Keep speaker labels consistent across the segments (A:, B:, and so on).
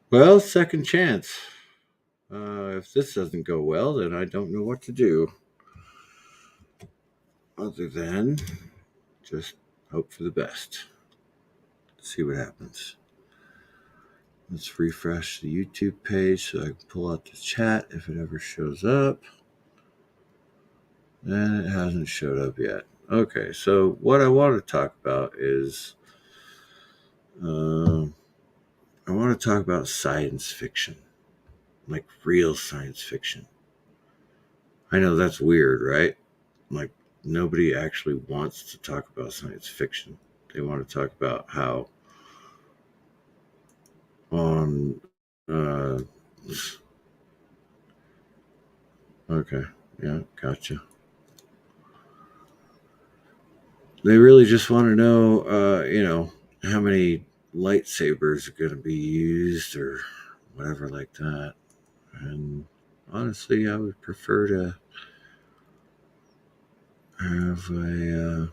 A: Well, second chance. If this doesn't go well, then I don't know what to do other than just hope for the best. See what happens. Let's refresh the YouTube page so I can pull out the chat if it ever shows up. And it hasn't showed up yet. Okay, so what I want to talk about is I want to talk about science fiction, like real science fiction. I know that's weird, right? Like nobody actually wants to talk about science fiction. They want to talk about how on uh okay, yeah, gotcha. They really just want to know how many lightsabers are going to be used or whatever like that. And honestly, I would prefer to have a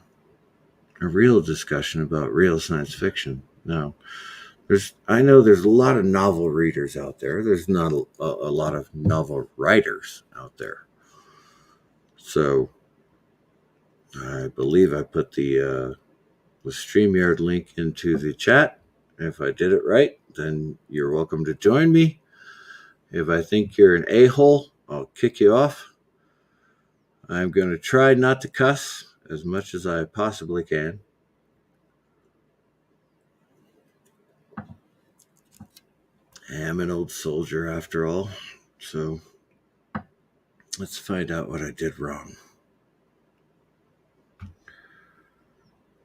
A: real discussion about real science fiction. Now, I know there's a lot of novel readers out there. There's not a lot of novel writers out there. So I believe I put the StreamYard link into the chat. If I did it right, then you're welcome to join me. If I think you're an a-hole, I'll kick you off. I'm going to try not to cuss as much as I possibly can. I am an old soldier after all, so let's find out what I did wrong.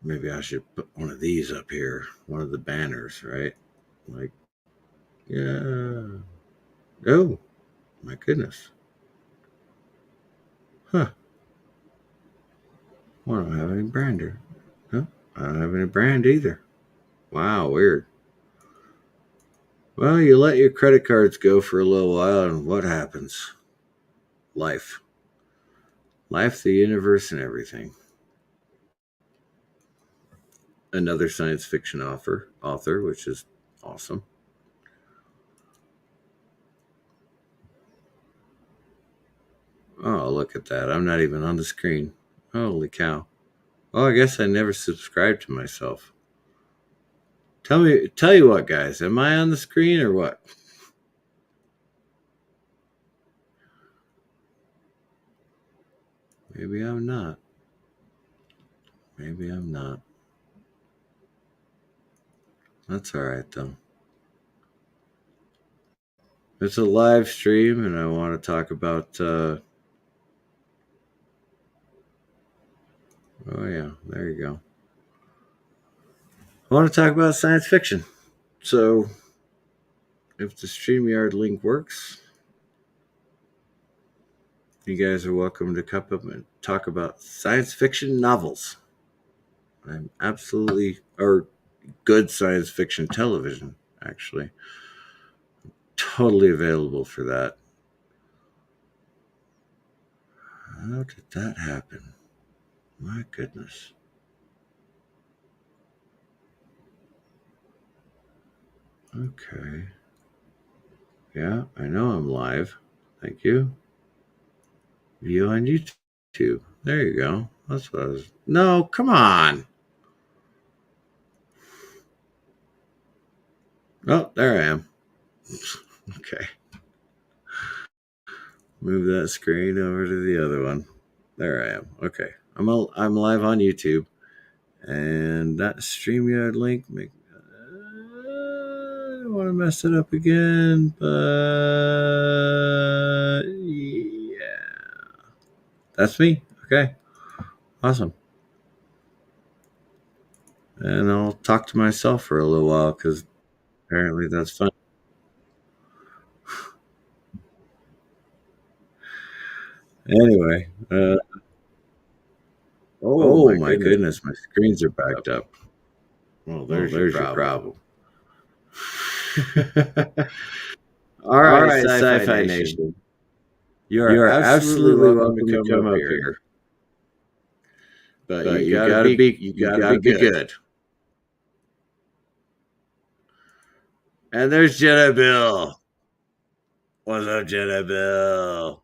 A: Maybe I should put one of these up here, one of the banners, right? Like, yeah. Oh, my goodness. Huh. Well, I don't have any brander. Huh? I don't have any brand either. Wow, weird. Well, you let your credit cards go for a little while, and what happens? Life. Life, the universe, and everything. Another science fiction author, which is awesome. Oh, look at that. I'm not even on the screen. Holy cow. Oh, I guess I never subscribed to myself. Tell you what, guys, am I on the screen or what? Maybe I'm not. Maybe I'm not. That's all right, though. It's a live stream, and I want to talk about. Oh, yeah, there you go. I want to talk about science fiction. So, if the StreamYard link works, you guys are welcome to come up and talk about science fiction novels. I'm absolutely, or good science fiction television, actually. Totally available for that. How did that happen? My goodness. Okay. Yeah, I know I'm live. Thank you. View on YouTube. There you go. That's what I was. No, come on. Oh, there I am. Okay. Move that screen over to the other one. There I am. Okay. I'm live on YouTube. And that StreamYard link, I don't want to mess it up again, but yeah. That's me. Okay. Awesome. And I'll talk to myself for a little while because apparently that's fun. Anyway, oh my goodness, my screens are backed up. Well, there's your problem. All right, Sci-Fi Nation. You are absolutely welcome to come up here. But you gotta be good. And there's Jedi Bill. What's up, Jedi Bill?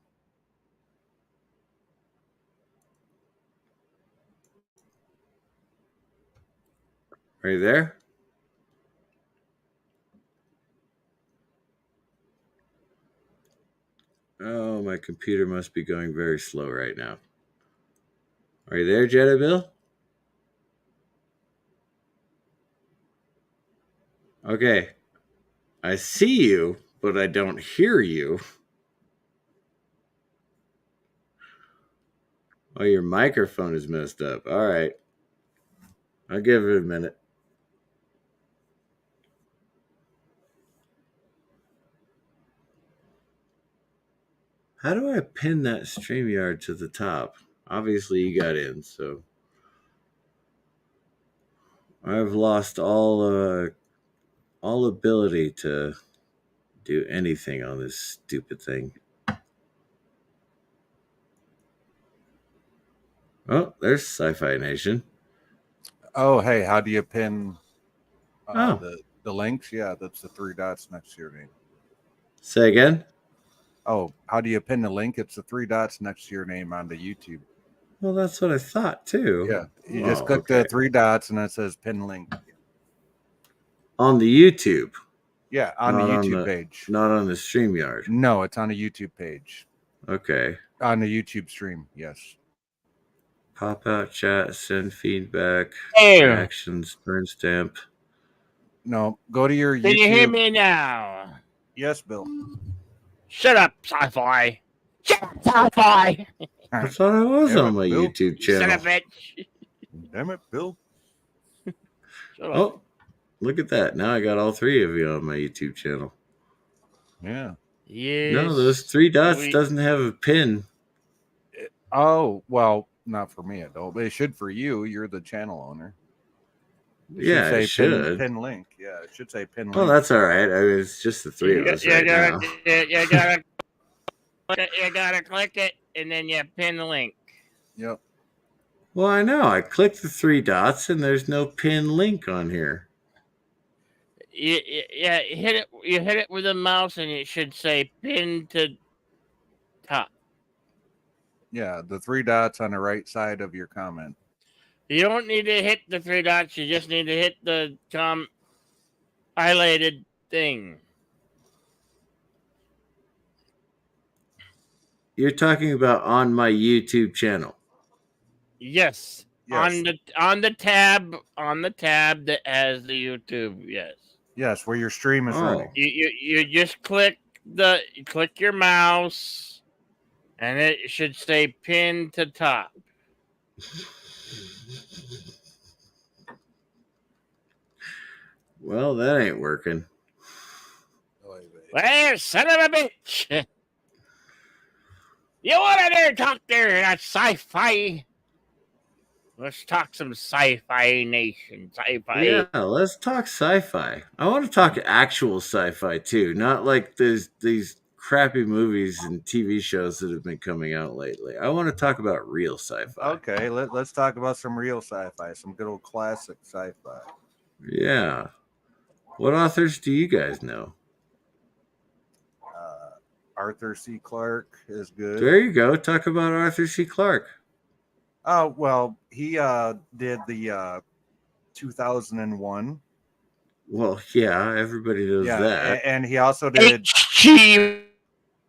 A: Are you there? Oh, my computer must be going very slow right now. Are you there, Jedi Bill? Okay. I see you, but I don't hear you. Oh, your microphone is messed up. All right. I'll give it a minute. How do I pin that StreamYard to the top? Obviously, you got in, so I've lost all ability to do anything on this stupid thing. Oh, there's Sci-Fi Nation.
B: Oh, hey, how do you pin
A: Oh,
B: the links? Yeah, that's the 3 dots next to your name.
A: say again?
B: Oh, how do you pin the link? It's the 3 dots next to your name on the YouTube.
A: Well, that's what I thought too.
B: Yeah, you
A: Oh,
B: just click the 3 dots and it says pin link.
A: On the YouTube.
B: Yeah, on the YouTube page.
A: Not on the StreamYard.
B: No, it's on the YouTube page.
A: Okay.
B: On the YouTube stream, yes.
A: Pop out chat, send feedback,
C: Hey.
A: reactions, burn stamp.
B: No, go to your YouTube.
C: Can you hear me now?
B: Yes, Bill.
C: Shut up, Sci-Fi. Shut up, Sci-Fi.
A: I thought I was
B: Damn
A: on
B: it,
A: my
B: Bill.
A: YouTube
C: Son
A: channel.
C: of a bitch.
B: Damn it, Bill.
C: Shut up.
A: Oh, look at that. Now I got all three of you on my YouTube channel.
B: Yeah.
C: Yes.
A: No, those 3 dots doesn't have a pin.
B: Oh, well, not for me, but it should for you. You're the channel owner.
A: Yeah, it should.
B: Pin link. Yeah, it should say pin link.
A: Well, that's all right. I mean, it's just the three of us right now.
C: You gotta click it, and then you pin the link.
B: Yep.
A: Well, I know. I clicked the 3 dots, and there's no pin link on here.
C: You hit it. You hit it with a mouse, and it should say pin to top.
B: Yeah, the 3 dots on the right side of your comment.
C: You don't need to hit the 3 dots. You just need to hit the highlighted thing.
A: You're talking about on my YouTube channel.
C: Yes. On the tab that has the YouTube. Yes.
B: Yes, where your stream is running.
C: You just click your mouse, and it should say pin to top.
A: Well, that ain't working.
C: Well, son of a bitch! You want to talk there? That's Sci-Fi. Let's talk some Sci-Fi Nation. Sci-Fi.
A: Yeah, let's talk sci-fi. I want to talk actual sci-fi too, not like these crappy movies and TV shows that have been coming out lately. I want to talk about real sci-fi.
B: Okay, let's talk about some real sci-fi, some good old classic sci-fi.
A: Yeah. What authors do you guys know?
B: Arthur C. Clarke is good.
A: There you go. Talk about Arthur C. Clarke.
B: Oh, well, he did the 2001.
A: Well, yeah, everybody knows that.
B: And he also did
C: H.G.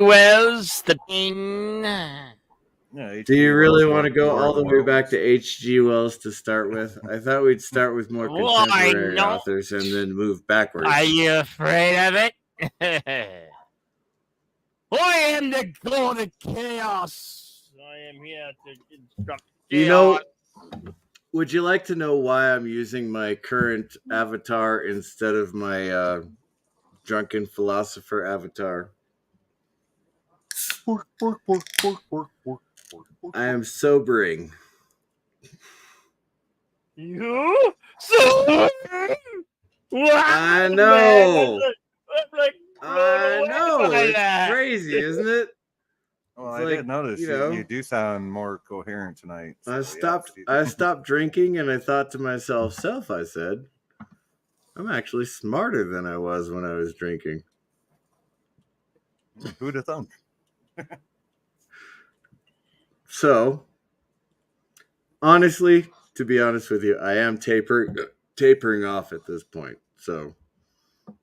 C: Wells, the King.
B: Yeah,
A: do you really want to go all the way back to H.G. Wells to start with? I thought we'd start with more contemporary authors and then move backwards.
C: Are you afraid of it? I am the god of chaos. I am here to instruct chaos.
A: You know, would you like to know why I'm using my current avatar instead of my drunken philosopher avatar? I am sobering.
C: You sobering?
A: I know.
C: I
A: know. It's crazy, isn't it?
B: Well, I did notice you do sound more coherent tonight.
A: So I stopped drinking and I thought to myself, I said, I'm actually smarter than I was when I was drinking.
B: Who'd have thunk?
A: So, honestly, to be honest with you, I am tapering off at this point. So,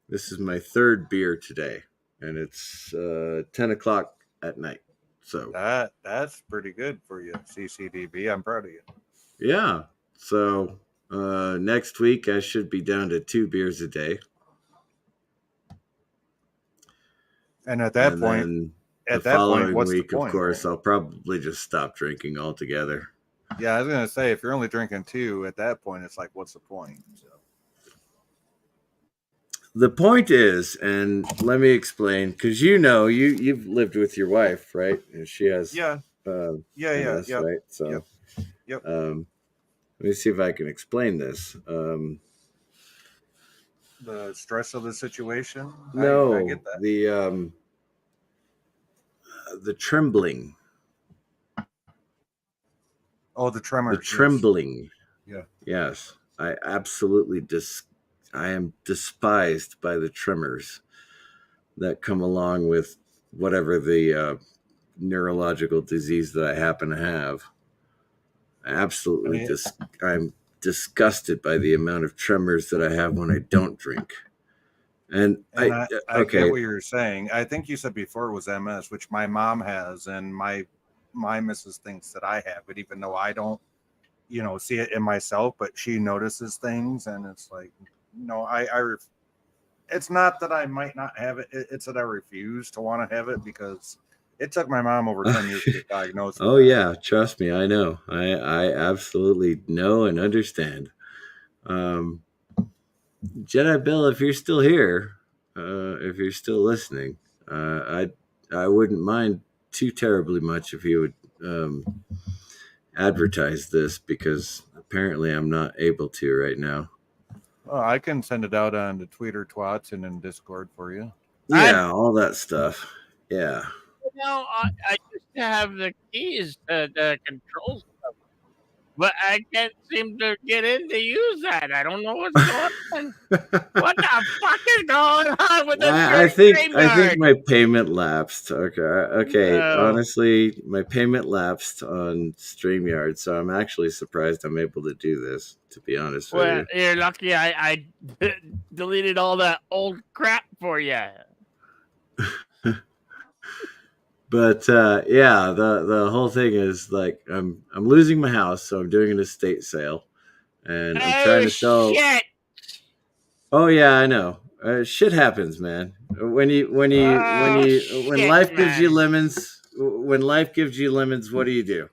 A: this is my third beer today, and it's 10 o'clock at night. So,
B: That's pretty good for you, CCDB. I'm proud of you.
A: yeah. So, next week I should be down to 2 beers a day.
B: And at that
A: And
B: point,
A: then the
B: at that point,
A: following
B: what's the
A: week, of
B: point?
A: course,
B: Right?
A: I'll probably just stop drinking altogether.
B: Yeah, I was gonna say if you're only drinking 2, at that point, it's like, what's the point? So.
A: The point is, and let me explain, because you've lived with your wife, right? And she has
B: Yeah,
A: MS,
B: yep,
A: right? So
B: yep.
A: let me see if I can explain this.
B: The stress of the situation. I
A: No,
B: get that.
A: the trembling,
B: Oh, the tremors.
A: the trembling.
B: Yeah.
A: Yes, I absolutely I am despised by the tremors that come along with whatever the neurological disease that I happen to have. Absolutely, I'm disgusted by the amount of tremors that I have when I don't drink. And
B: And I get
A: okay,
B: what you're saying. I think you said before it was MS, which my mom has, and my missus thinks that I have it, even though I don't, see it in myself. But she notices things, and it's like, no, it's not that I might not have it. It's that I refuse to want to have it because it took my mom over 10 years to get diagnosed.
A: oh yeah, trust me, I know. I absolutely know and understand. Um, Jedi Bill, if you're still here, if you're still listening, I wouldn't mind too terribly much if you would advertise this because apparently I'm not able to right now.
B: Oh, I can send it out on the Twitter twats and in Discord for you.
A: Yeah, all that stuff. Yeah.
C: I used to have the keys to the controls, but I can't seem to get in to use that. I don't know what's going on. What the fuck is going on with this
A: I think
C: StreamYard?
A: my payment lapsed. Okay.
C: Oh,
A: Honestly, my payment lapsed on StreamYard, so I'm actually surprised I'm able to do this. To be honest with
C: well,
A: you.
C: you're lucky I deleted all that old crap for you.
A: But yeah, the whole thing is like I'm losing my house, so I'm doing an estate sale, and I'm trying
C: Oh
A: to sell.
C: shit!
A: Oh yeah, I know. Shit happens, man.
C: Oh
A: When
C: shit,
A: life gives you
C: man!
A: lemons, when life gives you lemons, what do?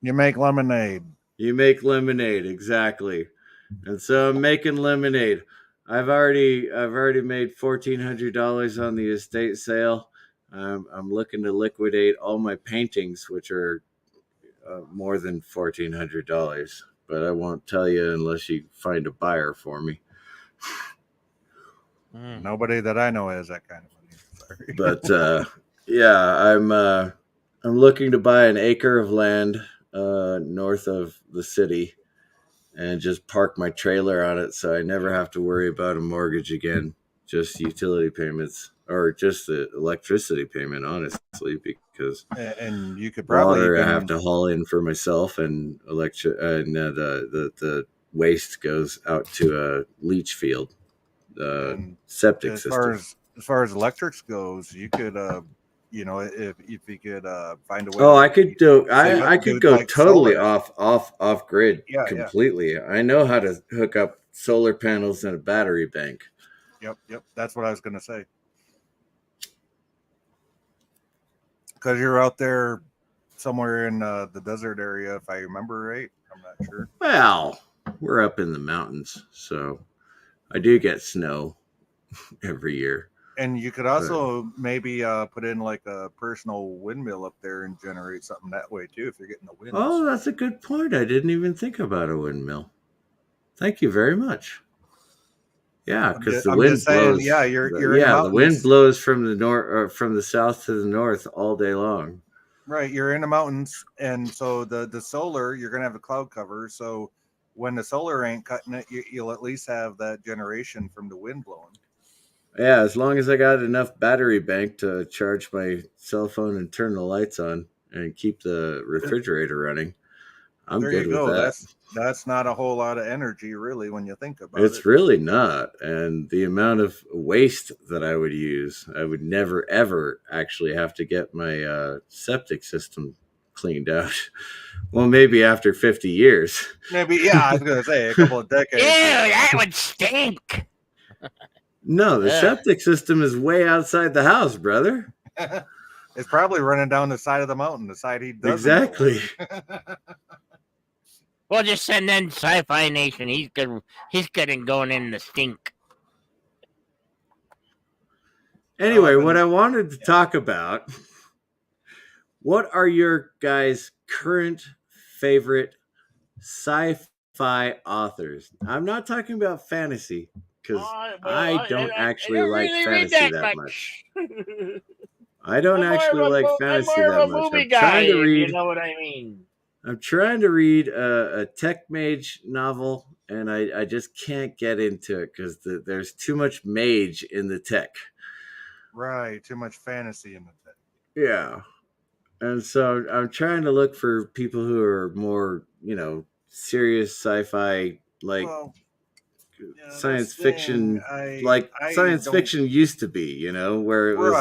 B: You make lemonade.
A: You make lemonade, exactly. And so I'm making lemonade. I've already made $1,400 on the estate sale. I'm looking to liquidate all my paintings, which are more than $1,400. But I won't tell you unless you find a buyer for me.
B: Nobody that I know has that kind of money. Sorry.
A: But yeah, I'm looking to buy an acre of land north of the city and just park my trailer on it so I never have to worry about a mortgage again. Just utility payments or just the electricity payment, honestly, because
B: And you could probably
A: water I have
B: even
A: to haul in for myself, and the waste goes out to a leach field,
B: and
A: septic
B: as far
A: system.
B: as far as electrics goes, you could if you could find a way
A: Oh,
B: to
A: I could do.
B: save up,
A: I
B: do
A: could go
B: like
A: totally
B: solar.
A: off grid
B: Yeah.
A: completely. I know how to hook up solar panels and a battery bank.
B: Yep. That's what I was gonna say. Because you're out there somewhere in the desert area, if I remember right. I'm not sure.
A: Well, we're up in the mountains, so I do get snow every year.
B: And you could also maybe put in like a personal windmill up there and generate something that way too if you're getting the winds.
A: Oh, that's a good point. I didn't even think about a windmill. Thank you very much. Yeah, because the
B: I'm
A: wind
B: just saying,
A: blows.
B: yeah, you're in the
A: The wind
B: mountains,
A: blows from the north or from the south to the north all day long.
B: right? You're in the mountains, and so the solar, you're gonna have a cloud cover, so when the solar ain't cutting it, you'll at least have that generation from the wind blowing.
A: Yeah, as long as I got enough battery bank to charge my cell phone and turn the lights on and keep the refrigerator running, I'm
B: There
A: good
B: you
A: with
B: go.
A: that.
B: That's not a whole lot of energy, really, when you think about
A: It's
B: it.
A: really not. And the amount of waste that I would use, I would never, ever actually have to get my septic system cleaned out. Well, maybe after 50 years.
B: Maybe, yeah, I was gonna say a couple of
C: Ew,
B: decades.
C: that would stink.
A: No, the
C: Ugh.
A: septic system is way outside the house, brother.
B: It's probably running down the side of the mountain, the side he doesn't.
A: Exactly.
C: We'll just send in Sci-Fi Nation. He's good. He's good at going in the stink.
A: Anyway, what I wanted to talk about, what are your guys' current favorite sci-fi authors? I'm not talking about fantasy because I don't actually like
C: really
A: fantasy that much. I don't
C: I'm
A: actually like fantasy
C: I'm more
A: that
C: of a
A: much.
C: movie
A: I'm
C: guy,
A: trying to
C: if
A: read.
C: you know what I mean.
A: I'm trying to read a tech mage novel, and I just can't get into it because there's too much mage in the tech.
B: Right, too much fantasy in the thing.
A: Yeah. And so I'm trying to look for people who are more, serious sci-fi, like science fiction, like science fiction used to be, where it was.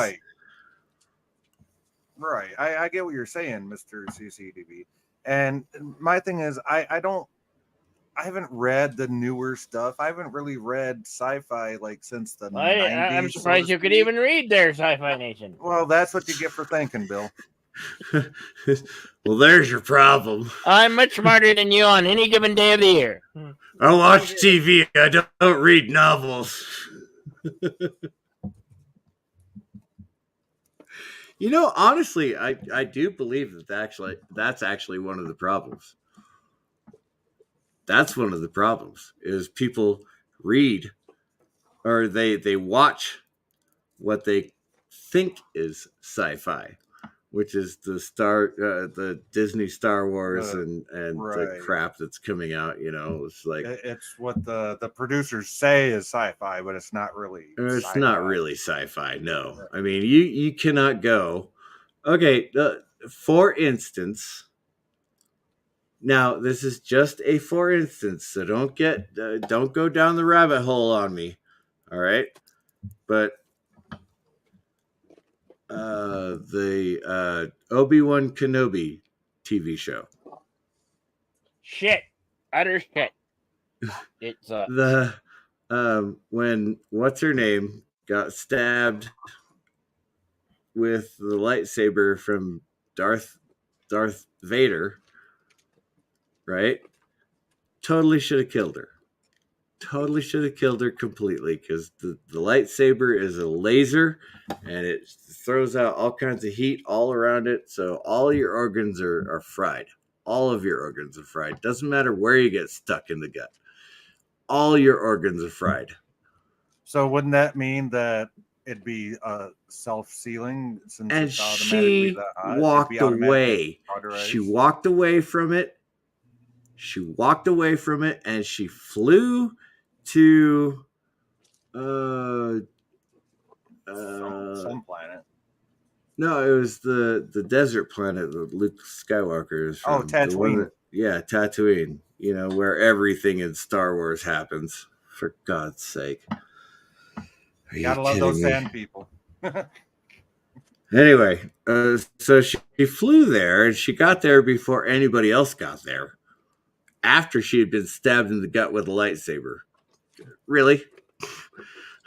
B: Right. I get what you're saying, Mr. CCDB. And my thing is, I haven't read the newer stuff. I haven't really read sci-fi like since the 90s.
C: I'm surprised you could even read their Sci-Fi Nation.
B: Well, that's what you get for thinking, Bill.
A: Well, there's your problem.
C: I'm much smarter than you on any given day of the year.
A: I watch TV. I don't read novels. Honestly, I do believe that's actually one of the problems. That's one of the problems is people read or they watch what they think is sci-fi, which is the Disney Star Wars and the crap that's coming out. It's like
B: it's what the producers say is sci-fi, but it's not really.
A: It's
B: sci-fi.
A: not really sci-fi. No, I mean you cannot go. Okay, for instance. Now this is just a for instance, so don't go down the rabbit hole on me. All right, but the Obi-Wan Kenobi TV show.
C: Shit. Utter shit. It's
A: the when what's her name got stabbed with the lightsaber from Darth Vader, right? Totally should have killed her. Totally should have killed her completely because the lightsaber is a laser and it throws out all kinds of heat all around it. So all your organs are fried. All of your organs are fried. Doesn't matter where you get stuck in the gut. All your organs are fried.
B: So wouldn't that mean that it'd be self-sealing since
A: and
B: it's automatically
A: she walked away. She walked away from it. She walked away from it and she flew to
B: some planet.
A: No, it was the desert planet that Luke Skywalker is from.
B: Oh, Tatooine.
A: Tatooine. Where everything in Star Wars happens. For God's sake.
B: You gotta love those sand people.
A: Anyway, so she flew there and she got there before anybody else got there. After she had been stabbed in the gut with a lightsaber. Really?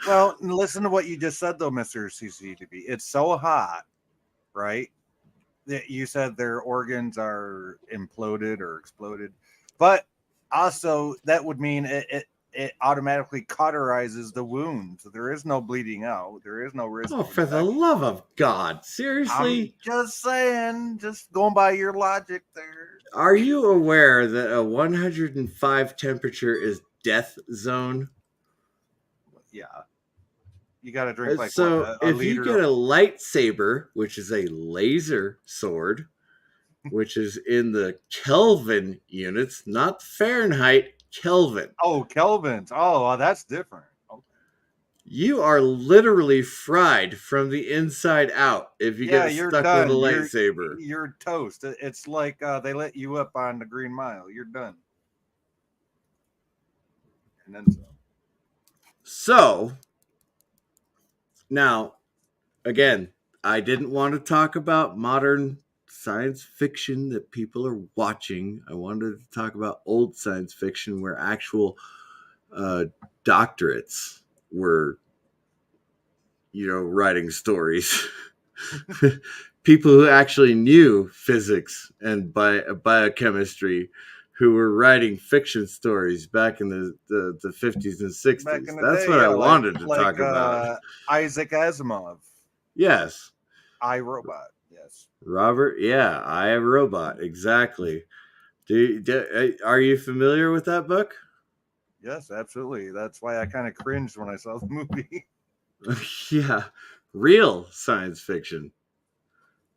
B: Well, listen to what you just said, though, Mr. CCTV. It's so hot, right? That you said their organs are imploded or exploded. But also, that would mean it automatically cauterizes the wound. So there is no bleeding out. There is no risk.
A: Oh, for the love of God. Seriously?
B: I'm just saying, just going by your logic there.
A: Are you aware that a 105 temperature is death zone?
B: Yeah. You got to drink like
A: so if you get a lightsaber, which is a laser sword, which is in the Kelvin units, not Fahrenheit, Kelvin.
B: Oh, Kelvin's. Oh, well, that's different. Okay.
A: You are literally fried from the inside out if you
B: Yeah,
A: get
B: you're
A: stuck with a
B: done.
A: lightsaber.
B: You're toast. It's like they let you up on the Green Mile. You're done. And then some.
A: So, now, again, I didn't want to talk about modern science fiction that people are watching. I wanted to talk about old science fiction where actual doctorates were, writing stories. People who actually knew physics and biochemistry who were writing fiction stories back in the 50s and
B: Back
A: 60s.
B: in the
A: That's
B: day,
A: what I
B: yeah,
A: wanted to talk about.
B: Isaac Asimov,
A: Yes.
B: I, Robot. Yes.
A: Robert, yeah, I Am Robot, exactly. Are you familiar with that book?
B: Yes, absolutely. That's why I kind of cringed when I saw the movie.
A: Yeah, real science fiction,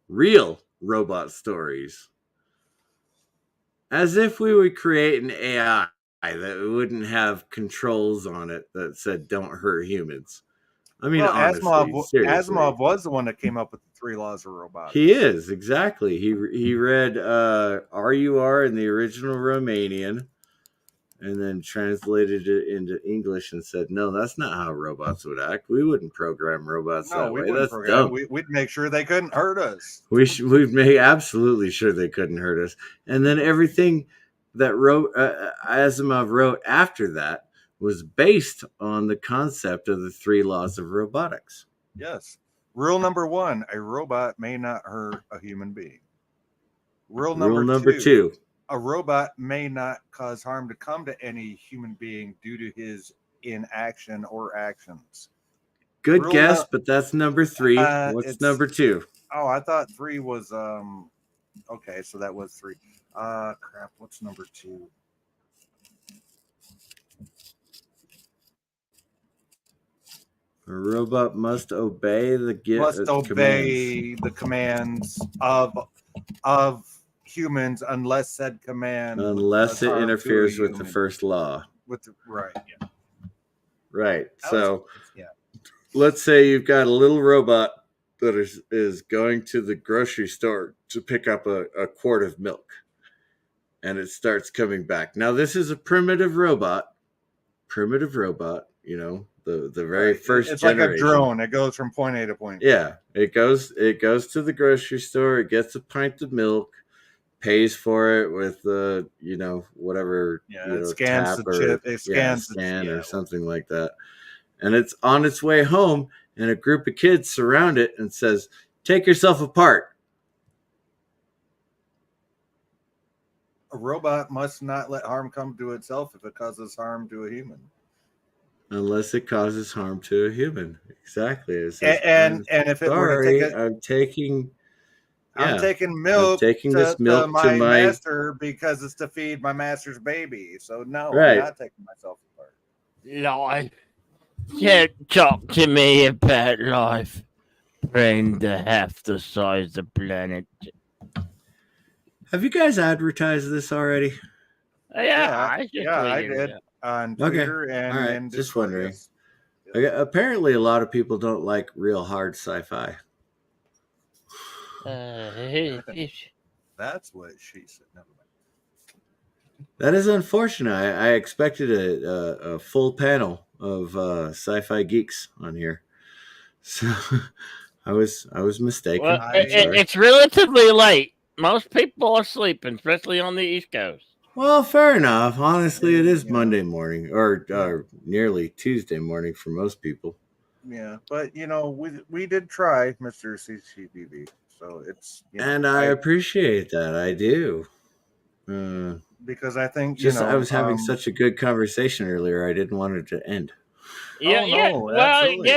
A: real robot stories. As if we would create an AI that wouldn't have controls on it that said don't hurt humans. I mean,
B: Well,
A: honestly, seriously.
B: Asimov was the one that came up with the three laws of robotics.
A: He is, exactly. He read RUR in the original Romanian and then translated it into English and said, no, that's not how robots would act. We wouldn't program robots
B: No,
A: that
B: we
A: way.
B: wouldn't
A: That's
B: program.
A: dumb.
B: We'd make sure they couldn't hurt us.
A: We'd make absolutely sure they couldn't hurt us. And then everything that Asimov wrote after that was based on the concept of the three laws of robotics.
B: Yes. Rule number 1: a robot may not hurt a human being. Rule
A: Rule number
B: two:
A: two.
B: a robot may not cause harm to come to any human being due to his inaction or actions.
A: Good
B: Rule
A: guess,
B: no-
A: but that's number 3. What's
B: it's
A: number 2?
B: Oh, I thought 3 was okay, so that was 3. Crap, what's number 2?
A: A robot must obey the
B: Must
A: commands.
B: obey the commands of humans unless said command
A: Unless it
B: harm to a
A: interferes with the
B: human.
A: first law.
B: Right, yeah.
A: Right.
B: That
A: So
B: yeah.
A: let's say you've got a little robot that is going to the grocery store to pick up a quart of milk. And it starts coming back. Now, this is a primitive robot. The very
B: Right.
A: first
B: It's like a
A: generation.
B: drone. It goes from point A to point B.
A: Yeah, it goes to the grocery store. It gets a pint of milk, pays for it with whatever
B: It scans
A: tap
B: the
A: or
B: chip. It scans
A: scan or something like that, and it's on its way home. And a group of kids surround it and says, "Take yourself apart."
B: A robot must not let harm come to itself if it causes harm to a human.
A: Unless it causes harm to a human. Exactly. It says,
B: And if it were to take it,
A: I'm taking
B: milk
A: this milk
B: to my master because it's to feed my master's baby. So no,
A: right.
B: I'm not taking myself apart.
C: Life. Can't talk to me about life. Brain to half the size of the planet.
A: Have you guys advertised this already?
C: I
B: did on Twitter and
A: just
B: Discord,
A: wondering.
B: yes.
A: Apparently, a lot of people don't like real hard sci-fi.
B: That's what she said. Never mind.
A: That is unfortunate. I expected a full panel of sci-fi geeks on here, so I was mistaken.
C: Well, it's relatively late. Most people are sleeping, especially on the East Coast.
A: Well, fair enough. Honestly, it is Monday morning or nearly Tuesday morning for most people.
B: Yeah, but we did try, Mr. CCBB, so it's
A: and I appreciate that. I do.
B: Because I think
A: I was having such a good conversation earlier. I didn't want it to end.
C: Yeah. Well, absolutely.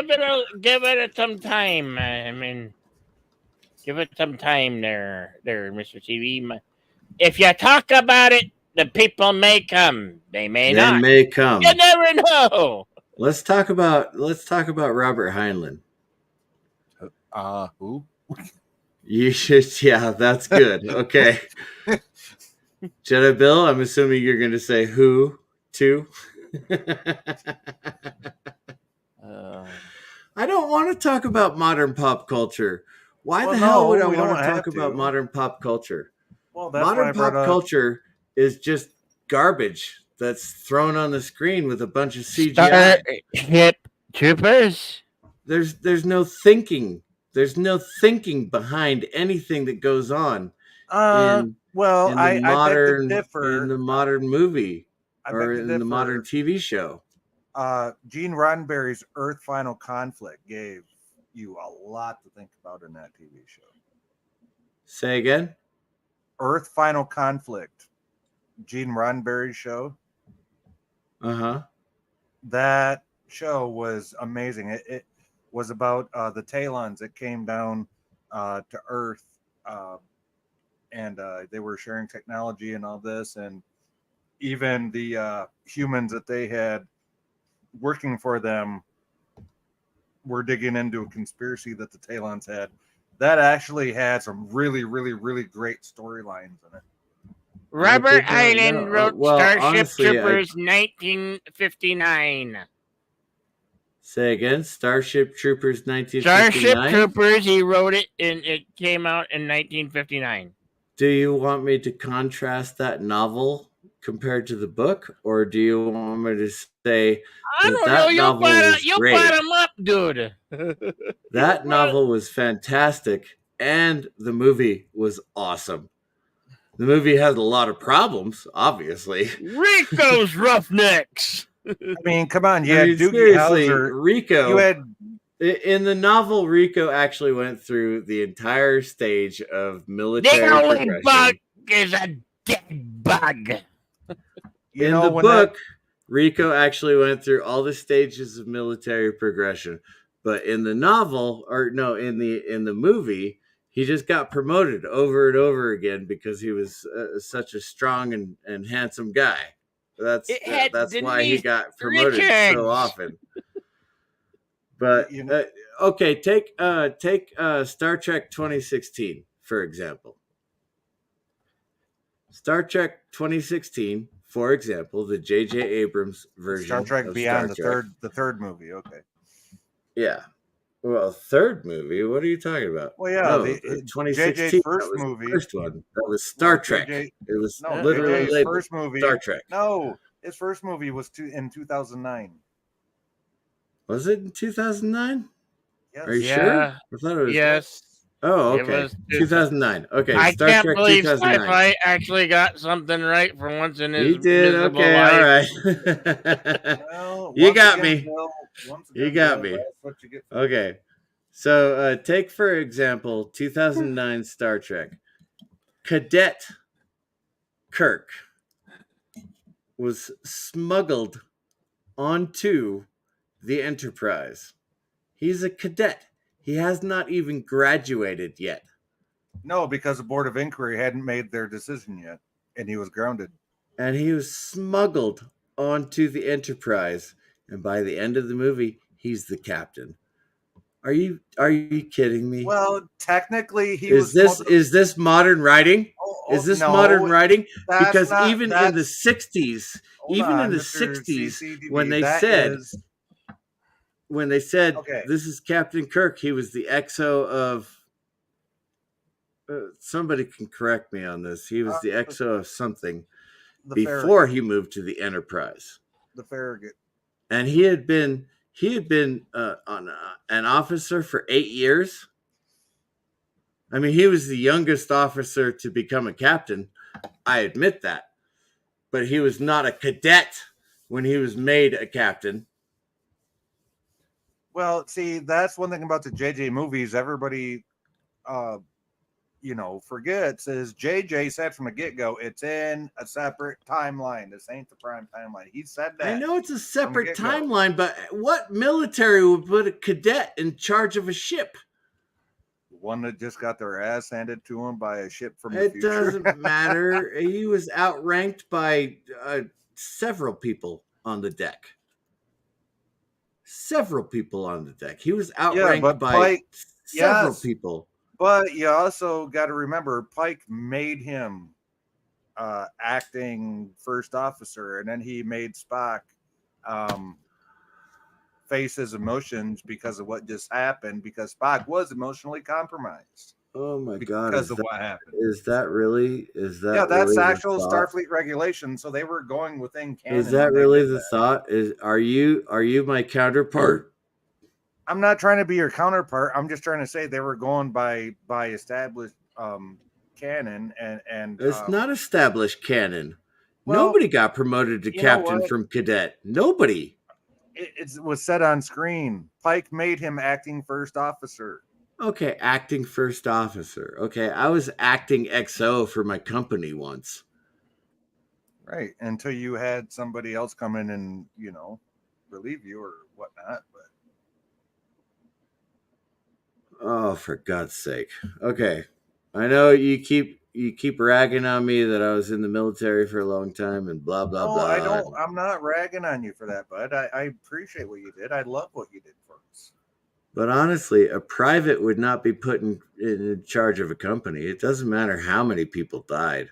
C: give it some time. I mean, give it some time there, Mr. TV. If you talk about it, the people may come. They may not.
A: They may come.
C: You never know.
A: Let's talk about Robert Heinlein.
B: Who?
A: You should. Yeah, that's good. Okay. Jedi Bill, I'm assuming you're going to say who. 2.
C: Uh,
A: I don't want to talk about modern pop culture. Why
B: Well,
A: the hell would
B: no,
A: I
B: we
A: want
B: don't
A: to talk
B: have
A: about
B: to.
A: modern pop culture?
B: Well, that's why
A: Modern
B: I brought
A: pop
B: up.
A: culture is just garbage that's thrown on the screen with a bunch of CGI.
C: Starship Troopers.
A: There's no thinking. There's no thinking behind anything that goes on in
B: Well,
A: in the
B: I beg to
A: modern
B: differ.
A: movie
B: I
A: or
B: beg to
A: in the modern
B: differ.
A: TV show.
B: Gene Roddenberry's Earth Final Conflict gave you a lot to think about in that TV show.
A: Say again?
B: Earth Final Conflict, Gene Roddenberry's show.
A: Uh-huh.
B: That show was amazing. It was about the Talons that came down to Earth, and they were sharing technology and all this, and even the humans that they had working for them were digging into a conspiracy that the Talons had. That actually had some really, really, really great storylines in it.
C: Robert
A: I did not know.
C: Hyland wrote
A: Well,
C: Starship
A: honestly,
C: Troopers 1959.
A: Say again? Starship Troopers
C: Starship
A: 1959?
C: Troopers, he wrote it and it came out in 1959.
A: Do you want me to contrast that novel compared to the book, or do you want me to say
C: I
A: that
C: don't know.
A: that novel was
C: You
A: great?
C: bottom up, dude.
A: That novel was fantastic, and the movie was awesome. The movie has a lot of problems, obviously.
C: Rico's Roughnecks.
B: I mean, come on, you
A: I
B: had
A: mean,
B: Doogie
A: seriously,
B: Howser.
A: Rico.
B: You had
A: In the novel, Rico actually went through the entire stage of
C: The
A: military
C: only bug
A: progression.
C: is a dead bug.
A: In the book, Rico actually went through all the stages of military progression. But in the novel, or no, in the movie, he just got promoted over and over again because he was such a strong and handsome guy. That's why he got promoted
C: Richards.
A: so often. But okay, take Star Trek 2016 for example. Star Trek 2016, for example, the J.J. Abrams version
B: Star Trek
A: of
B: Beyond,
A: Star Trek.
B: the third movie. Okay.
A: Yeah. Well, third movie. What are you talking about?
B: Well, yeah,
A: no,
B: the
A: 2016.
B: JJ's first
A: that was
B: movie.
A: The first one. That was Star Trek.
B: JJ,
A: it was
B: no,
A: literally
B: JJ's
A: labeled
B: first movie.
A: Star Trek.
B: No, his first movie was in 2009.
A: Was it in 2009?
B: Yes.
A: Are you sure? I thought it was.
C: Yes.
A: Oh,
C: It
A: okay.
C: was
A: 2009. Okay,
C: I
A: Star
C: can't
A: Trek
C: believe
A: 2009.
C: Sci-Fi actually got something right for once in his
A: He did.
C: miserable
A: Okay,
C: life.
A: all right.
B: Well,
A: You got
B: again,
A: me.
B: Bill,
A: You got
B: Bill,
A: me.
B: that's what you get.
A: Okay. So take, for example, 2009 Star Trek. Cadet Kirk was smuggled onto the Enterprise. He's a cadet. He has not even graduated yet.
B: No, because the Board of Inquiry hadn't made their decision yet, and he was grounded.
A: And he was smuggled onto the Enterprise. And by the end of the movie, he's the captain. Are you kidding me?
B: Well, technically,
A: is this modern writing? Is this modern writing? Because even in the 60s, when they said this is Captain Kirk, he was the XO of somebody can correct me on this. He was the XO of something before he moved to the Enterprise.
B: The Farragut.
A: And he had been an officer for 8 years. I mean, he was the youngest officer to become a captain. I admit that. But he was not a cadet when he was made a captain.
B: Well, see, that's one thing about the JJ movies. Everybody, forgets is JJ said from the get-go, it's in a separate timeline. This ain't the prime timeline. He said that.
A: I know it's a separate timeline, but what military would put a cadet in charge of a ship?
B: One that just got their ass handed to him by a ship from the future.
A: It doesn't matter. He was outranked by several people on the deck. Several people on the deck. He was outranked by several people.
B: But you also got to remember, Pike made him acting first officer, and then he made Spock um, face his emotions because of what just happened, because Spock was emotionally compromised
A: Oh my God,
B: because of what happened.
A: is that really
B: Yeah, that's
A: the
B: actual
A: thought?
B: Starfleet regulation. So they were going within
A: Is
B: canon
A: that
B: when they
A: really
B: did
A: the
B: that.
A: thought? Are you my counterpart?
B: I'm not trying to be your counterpart. I'm just trying to say they were going by established canon and
A: It's not established canon.
B: well,
A: Nobody got promoted to
B: you know
A: captain
B: what?
A: from cadet. Nobody.
B: It was said on screen. Pike made him acting first officer.
A: Okay, acting first officer. Okay, I was acting XO for my company once.
B: Right. Until you had somebody else come in and, relieve you or whatnot. But
A: Oh, for God's sake. Okay. I know you keep ragging on me that I was in the military for a long time and blah blah
B: no, I
A: blah.
B: don't. I'm not ragging on you for that, bud. I appreciate what you did. I love what you did for us.
A: But honestly, a private would not be put in charge of a company. It doesn't matter how many people died.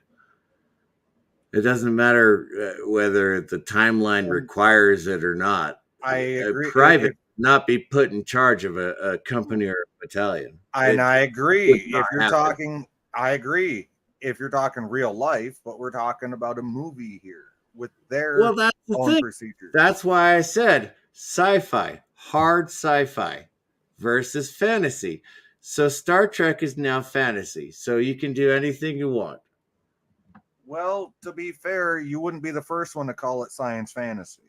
A: It doesn't matter whether the timeline
B: And
A: requires it or not.
B: I
A: A
B: agree.
A: private would not be put in charge of a company or a battalion.
B: And I
A: Would
B: agree.
A: not
B: If you're
A: happen.
B: talking, I agree. If you're talking real life, but we're talking about a movie here with their
A: Well, that's the
B: own
A: thing.
B: procedures.
A: That's why I said sci-fi, hard sci-fi versus fantasy. So Star Trek is now fantasy. So you can do anything you want.
B: Well, to be fair, you wouldn't be the first one to call it science fantasy.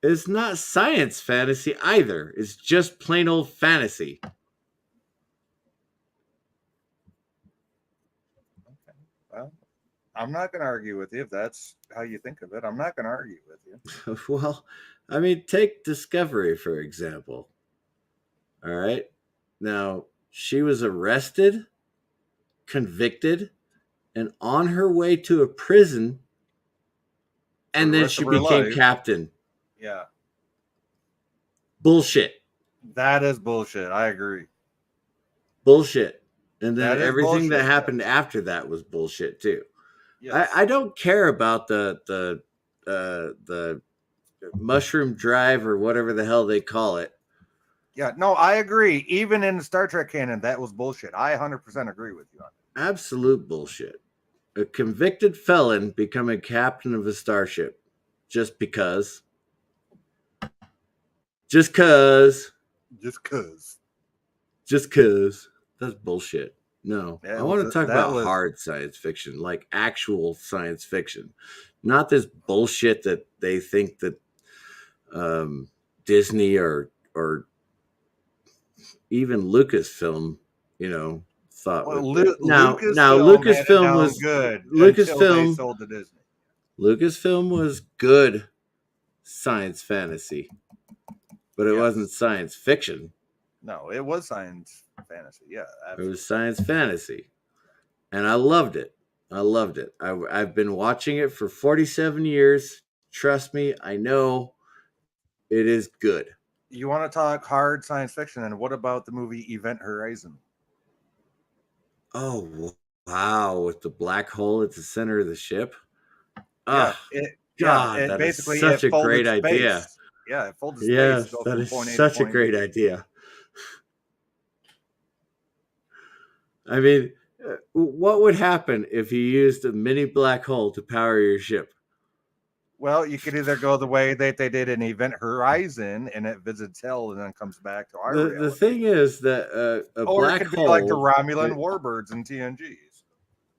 A: It's not science fantasy either. It's just plain old fantasy.
B: Okay. Well, I'm not going to argue with you if that's how you think of it. I'm not going to argue with you.
A: Well, I mean, take Discovery, for example. All right. Now, she was arrested, convicted, and on her way to a prison,
B: For
A: and
B: the
A: then
B: rest
A: she
B: of her
A: became
B: life.
A: captain.
B: Yeah.
A: Bullshit.
B: That is bullshit. I agree.
A: Bullshit. And then
B: That is
A: everything that
B: bullshit.
A: happened
B: Yes.
A: after that was bullshit too.
B: Yes.
A: I don't care about the mushroom drive or whatever the hell they call it.
B: Yeah, no, I agree. Even in Star Trek canon, that was bullshit. I 100% agree with you on that.
A: Absolute bullshit. A convicted felon becoming captain of a starship just because. Just cause.
B: Just cause.
A: Just cause. That's bullshit. No.
B: Yeah,
A: I want to talk
B: that
A: about
B: was
A: hard science fiction, like actual science fiction. Not this bullshit that they think that Disney or even Lucasfilm, thought
B: well,
A: was now
B: Lucasfilm had it
A: Lucasfilm
B: down
A: was
B: good until they
A: Lucasfilm
B: sold to Disney.
A: Lucasfilm was good science fantasy, but it
B: Yes.
A: wasn't science fiction.
B: No, it was science fantasy. Yeah, absolutely.
A: It was science fantasy, and I loved it. I loved it. I've been watching it for 47 years. Trust me, I know it is good.
B: You want to talk hard science fiction, and what about the movie Event Horizon?
A: Oh wow, with the black hole at the center of the ship.
B: Yeah,
A: Oh God,
B: it
A: that is
B: basically
A: such
B: it
A: a great
B: folded
A: idea.
B: space. Yeah, it folded space to
A: Yes,
B: go
A: that
B: from
A: is
B: point A to
A: such a
B: point
A: great
B: B.
A: idea. I mean, what would happen if you used a mini black hole to power your ship?
B: Well, you could either go the way that they did in Event Horizon, and it visits Hell and then comes back to our
A: The
B: reality,
A: thing is that a
B: or it
A: black
B: could be like the
A: hole.
B: Romulan warbirds and TNGs.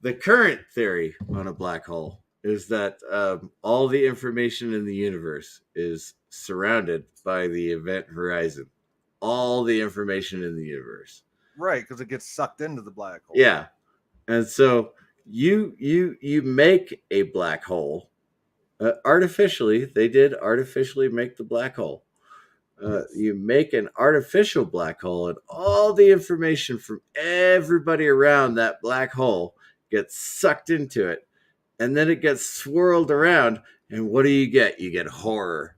A: The current theory on a black hole is that all the information in the universe is surrounded by the event horizon. All the information in the universe.
B: Right, because it gets sucked into the black hole.
A: Yeah, and so you make a black hole artificially. They did artificially make the black hole.
B: Yes.
A: You make an artificial black hole, and all the information from everybody around that black hole gets sucked into it, and then it gets swirled around. And what do? You get horror.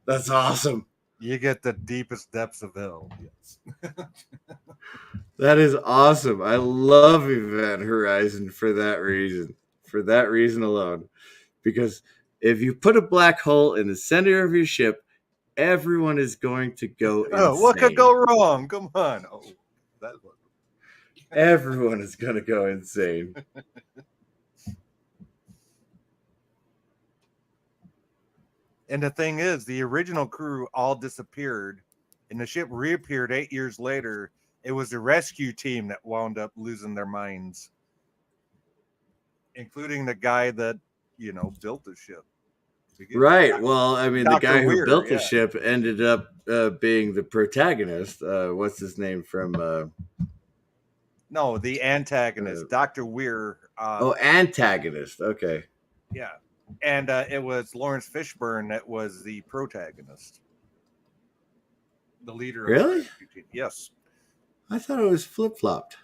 A: That's awesome.
B: You get the deepest depths of hell. Yes.
A: That is awesome. I love Event Horizon for that reason. For that reason alone. Because if you put a black hole in the center of your ship, everyone is going to go
B: Oh, what could
A: insane.
B: go wrong? Come on. Oh, that was.
A: Everyone is going to go insane.
B: And the thing is, the original crew all disappeared, and the ship reappeared 8 years later. It was the rescue team that wound up losing their minds, including the guy that built the ship.
A: Right. Well, I mean, the
B: Dr.
A: guy who
B: Weir,
A: built the
B: yeah.
A: ship ended up being the protagonist. What's his name from?
B: No, the antagonist, Dr. Weir.
A: Antagonist. Okay.
B: Yeah. And it was Lawrence Fishburne that was the protagonist, the leader of the
A: Really?
B: rescue team. Yes.
A: I thought it was flip flopped.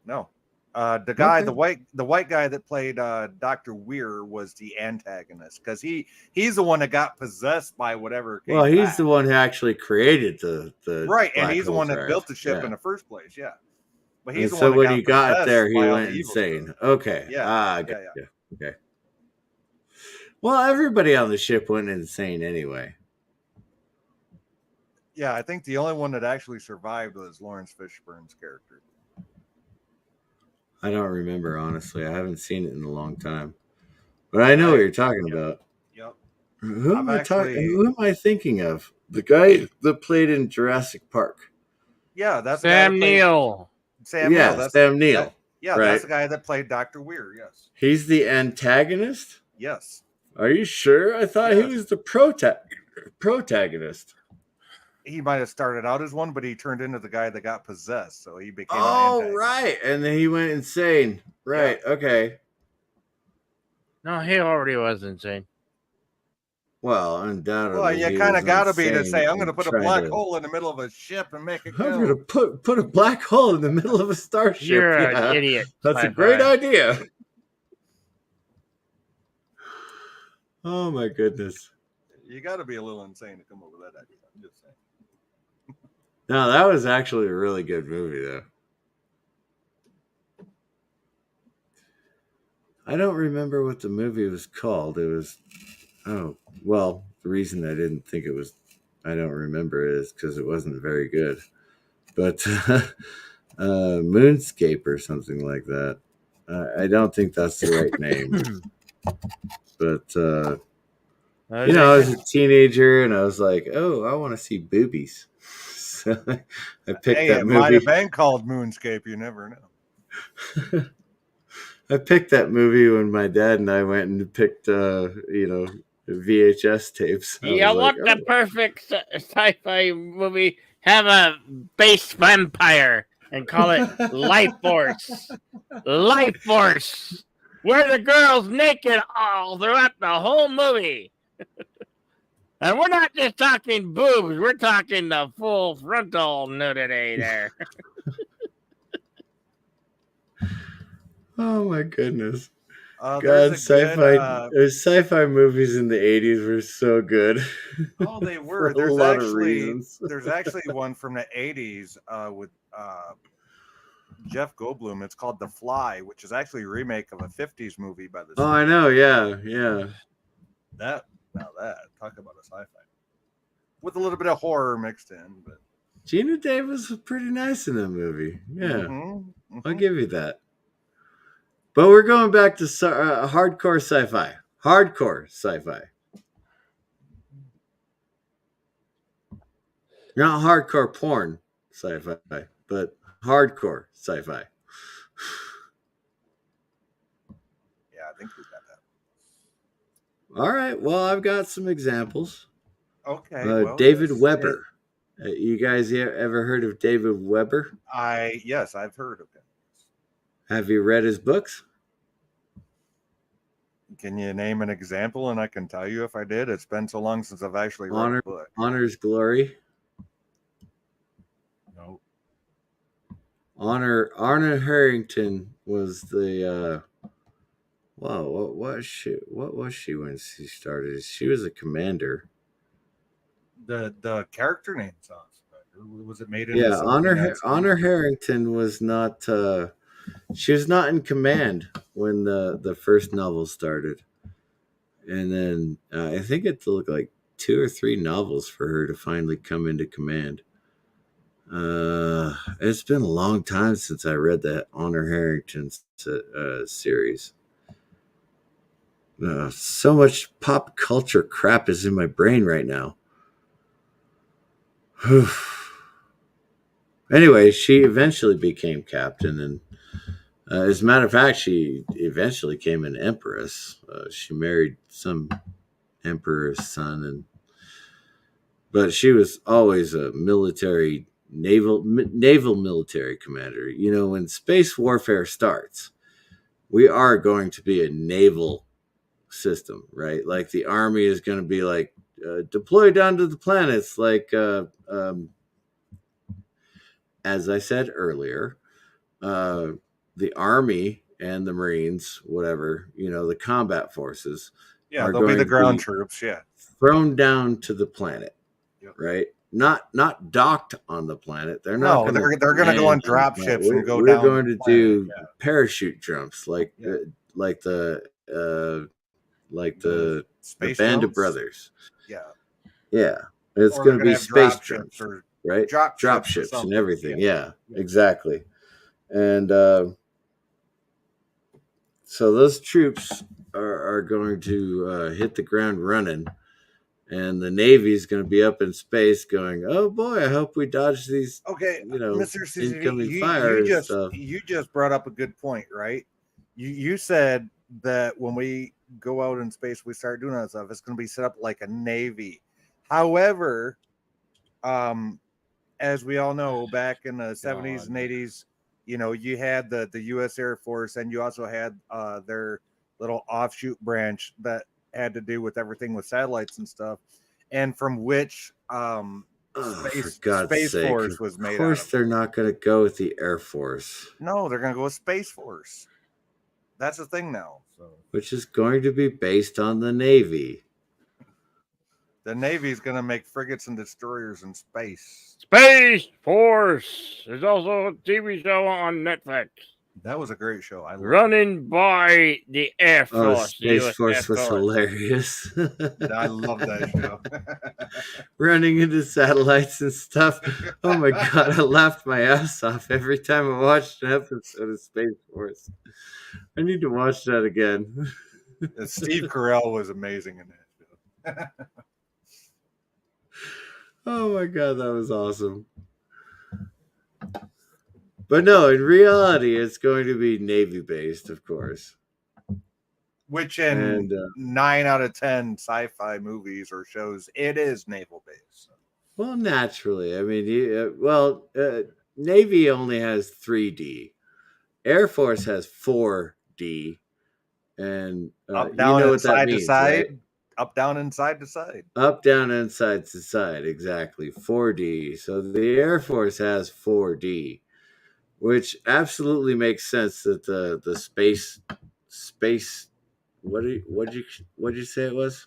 B: No. The guy,
A: Okay.
B: the white guy that played Dr. Weir was the antagonist because he's the one that got possessed by whatever came
A: Well, he's
B: back.
A: the one who actually created the
B: Right, and
A: black
B: he's the
A: hole
B: one that
A: drive.
B: built the ship
A: Yeah.
B: in the first place. Yeah, but
A: And
B: he's the
A: so
B: one that
A: when
B: got
A: he got
B: possessed
A: there, he
B: by all
A: went
B: the evil
A: insane.
B: stuff.
A: Okay.
B: Yeah,
A: Got
B: yeah.
A: you. Okay. Well, everybody on the ship went insane anyway.
B: Yeah, I think the only one that actually survived was Lawrence Fishburne's character.
A: I don't remember, honestly. I haven't seen it in a long time. But I know what you're talking about.
B: Yep.
A: Who am
B: I've
A: I
B: actually,
A: Who am I thinking of? The guy that played in Jurassic Park.
B: yeah, that's the guy that
C: Sam
B: played
C: Neill.
B: Sam Neill.
A: Yeah,
B: That's
A: Sam
B: that.
A: Neill.
B: Yeah,
A: Right?
B: that's the guy that played Dr. Weir. Yes.
A: He's the antagonist?
B: Yes.
A: Are you sure? I thought he
B: Yes.
A: was the protagonist.
B: He might have started out as one, but he turned into the guy that got possessed, so he became an
A: Oh,
B: antagonist.
A: right. And then he went insane. Right.
B: Yeah.
A: Okay.
C: No, he already was insane.
A: Well, undoubtedly.
B: Well, you
A: he
B: kind
A: was
B: of got to be to
A: insane
B: say, I'm going to
A: and
B: put a
A: trying
B: black
A: to-
B: hole in the middle of a ship and make it
A: I'm
B: go.
A: going to put a black hole in the middle of a starship.
C: You're
A: Yeah.
C: an idiot.
A: That's a
C: Sci-Fi.
A: great idea. Oh, my goodness.
B: You got to be a little insane to come up with that idea. I'm just saying.
A: No, that was actually a really good movie, though. I don't remember what the movie was called. It was, the reason I didn't think it was, I don't remember it is because it wasn't very good. But Moonscape or something like that. I don't think that's the right name. But, I was a teenager and I was like, oh, I want to see boobies. So I picked that
B: It might
A: movie.
B: have been called Moonscape. You never know.
A: I picked that movie when my dad and I went and picked, VHS tapes. I
C: Yeah,
A: was
C: what
A: like,
C: the perfect sci-fi movie? Have a base vampire and call it Life Force. Life Force. Where the girl's naked all throughout the whole movie. And we're not just talking boobs, we're talking the full frontal nudity there.
A: oh my goodness.
B: There's
A: God,
B: a
A: sci-fi
B: good,
A: sci-fi movies in the 80s were so good.
B: oh, they
A: For
B: were.
A: a lot of reasons.
B: There's actually one from the 80s with Jeff Goldblum. It's called The Fly, which is actually a remake of a 50s movie by the
A: Oh, I know. Yeah.
B: that talk about a sci-fi with a little bit of horror mixed in. But
A: Gina Davis was pretty nice in that movie. Yeah, I'll give you that. But we're going back to hardcore sci-fi. Hardcore sci-fi. Not hardcore porn sci-fi, but hardcore sci-fi.
B: Yeah, I think we got that.
A: All right. Well, I've got some examples.
B: Okay.
A: David Weber. You guys ever heard of David Weber?
B: Yes, I've heard of him.
A: Have you read his books?
B: Can you name an example and I can tell you if I did? It's been so long since I've actually read a book.
A: Honor's Glory.
B: No.
A: Honor Harrington was the what was she when she started? She was a commander.
B: the character name sounds familiar. Was it made into
A: Yeah,
B: something on screen?
A: Honor Harrington was not. She was not in command when the first novel started, and then I think it took like 2 or 3 novels for her to finally come into command. It's been a long time since I read that Honor Harrington series. So much pop culture crap is in my brain right now. Anyway, she eventually became captain, and as a matter of fact, she eventually became an empress. She married some emperor's son, but she was always a naval military commander. You know, when space warfare starts, we are going to be a naval system, right? Like the army is going to be like deploy down to the planets, like as I said earlier, uh, the army and the Marines, whatever, you know, the combat forces
B: Yeah,
A: are
B: they'll be
A: going
B: the
A: to
B: ground
A: be
B: troops. Yeah.
A: thrown down to the planet,
B: Yep.
A: right? Not docked on the planet. They're not
B: No,
A: going to
B: they're going to go on
A: land on the
B: drop
A: planet.
B: ships and go
A: We're
B: down
A: going
B: the
A: to
B: planet.
A: do parachute jumps,
B: Yeah.
A: like uh,
B: The
A: the
B: space
A: Band of
B: jumps.
A: Brothers.
B: Yeah.
A: Yeah, it's
B: Or
A: going
B: they're
A: to
B: going to
A: be
B: have
A: space
B: drop ships
A: jumps,
B: or
A: right?
B: drop
A: Drop
B: ships or
A: ships and
B: something.
A: everything.
B: Yeah.
A: Yeah, exactly. And so those troops are going to hit the ground running, and the Navy is going to be up in space going, "Oh boy, I hope we dodge these,
B: Okay,
A: you know,
B: Mr. CCD,
A: incoming fire and stuff."
B: you just brought up a good point, right? You said that when we go out in space, we start doing that stuff. It's going to be set up like a navy. However, um, as we all know, back in the 70s and 80s, you know, you had the U.S. Air Force, and you also had their little offshoot branch that had to do with everything with satellites and stuff, and from which
A: Oh, for God's
B: Space
A: sake!
B: Force
A: Of
B: was made out
A: course,
B: of.
A: they're not going to go with the Air Force,
B: No, they're gonna go with Space Force. That's the thing now. So
A: which is going to be based on the Navy.
B: the Navy is gonna make frigates and destroyers in space.
C: Space Force. There's also a TV show on Netflix.
B: That was a great show. I love it.
C: Running by the Air
A: Oh,
C: Force, the
A: Space
C: U.S.
A: Force
C: Air
A: was
C: Force.
A: hilarious.
B: I love that show.
A: Running into satellites and stuff. Oh my God, I laughed my ass off every time I watched an episode of Space Force. I need to watch that again.
B: Steve Carell was amazing in that show.
A: Oh my God, that was awesome. But no, in reality, it's going to be Navy based, of course.
B: Which in
A: And
B: 9 out of 10 sci-fi movies or shows, it is naval based.
A: well, naturally, I mean, Navy only has 3D. Air Force has 4D, and
B: Up,
A: you
B: down,
A: know
B: and
A: what that
B: side to
A: means,
B: side.
A: right?
B: Up, down, and side to side.
A: Up, down, and side to side, exactly. 4D. So the Air Force has 4D, which absolutely makes sense that the space what did you say it was?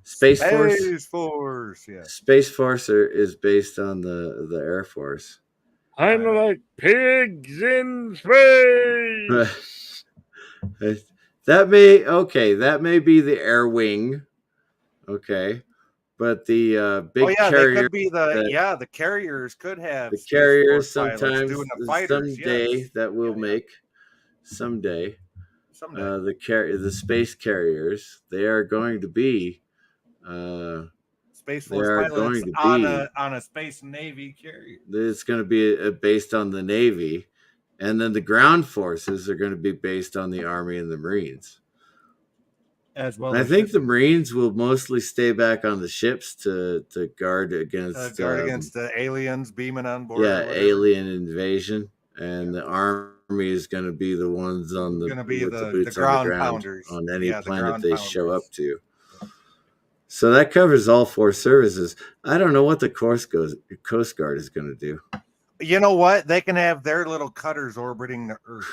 A: Space Force.
B: Space Force, yeah.
A: Space Force is based on the Air Force.
C: I'm like pigs in space.
A: That may be the Air Wing, okay, but the big
B: they
A: carrier,
B: could be the carriers could have
A: the
B: Space
A: carriers
B: Force pilots
A: sometimes
B: doing the fighters.
A: someday
B: Yes,
A: that we'll make someday.
B: someday.
A: The space carriers, they are going to be uh,
B: Space
A: they
B: Force
A: are
B: pilots
A: going to
B: on
A: be
B: a space navy carrier.
A: it's going to be based on the Navy, and then the ground forces are going to be based on the Army and the Marines.
B: As well,
A: I think the Marines will mostly stay back on the ships to guard against
B: the aliens beaming on board.
A: yeah, alien invasion, and the Army is going to be the ones on the
B: Gonna be
A: with the
B: the
A: boots on the
B: ground
A: ground
B: pounders.
A: on any
B: Yeah, the
A: planet
B: ground
A: they show
B: pounders.
A: up to. So that covers all 4 services. I don't know what the Coast Guard is going to do.
B: You know what? They can have their little cutters orbiting the Earth.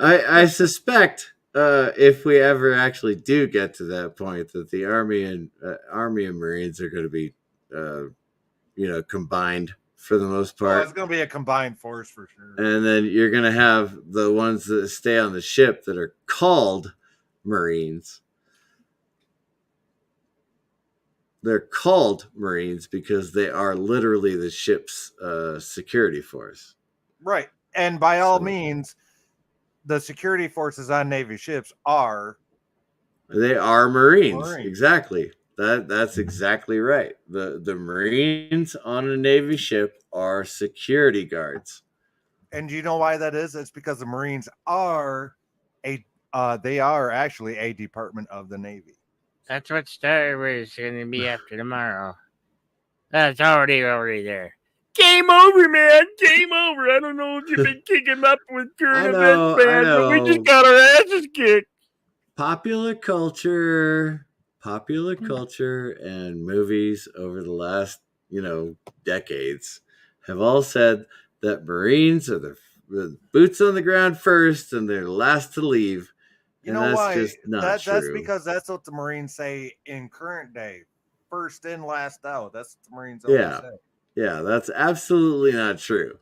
A: I suspect if we ever actually do get to that point, that the Army and Marines are going to be, combined for the most
B: Oh, it's
A: part,
B: going to be a combined force for sure.
A: and then you're going to have the ones that stay on the ship that are called Marines. They're called Marines because they are literally the ship's security force.
B: Right. And by all
A: So-
B: means, the security forces on Navy ships are
A: They are Marines.
B: Marines.
A: Exactly. That's exactly right. The Marines on a Navy ship are security guards.
B: And do you know why that is? It's because the Marines are they are actually a department of the Navy.
C: That's what Star Wars is going to be after tomorrow. That's already there. Game over, man. Game over. I don't know if you've been kicking up with current events, man, but we just got our asses kicked.
A: Popular culture and movies over the last, decades have all said that Marines are the boots on the ground first and they're last to leave.
B: You
A: And
B: know
A: that's
B: why?
A: just not true.
B: That's because that's what the Marines say in current day. First in, last out. That's what the Marines always
A: Yeah.
B: say.
A: Yeah, that's absolutely not true.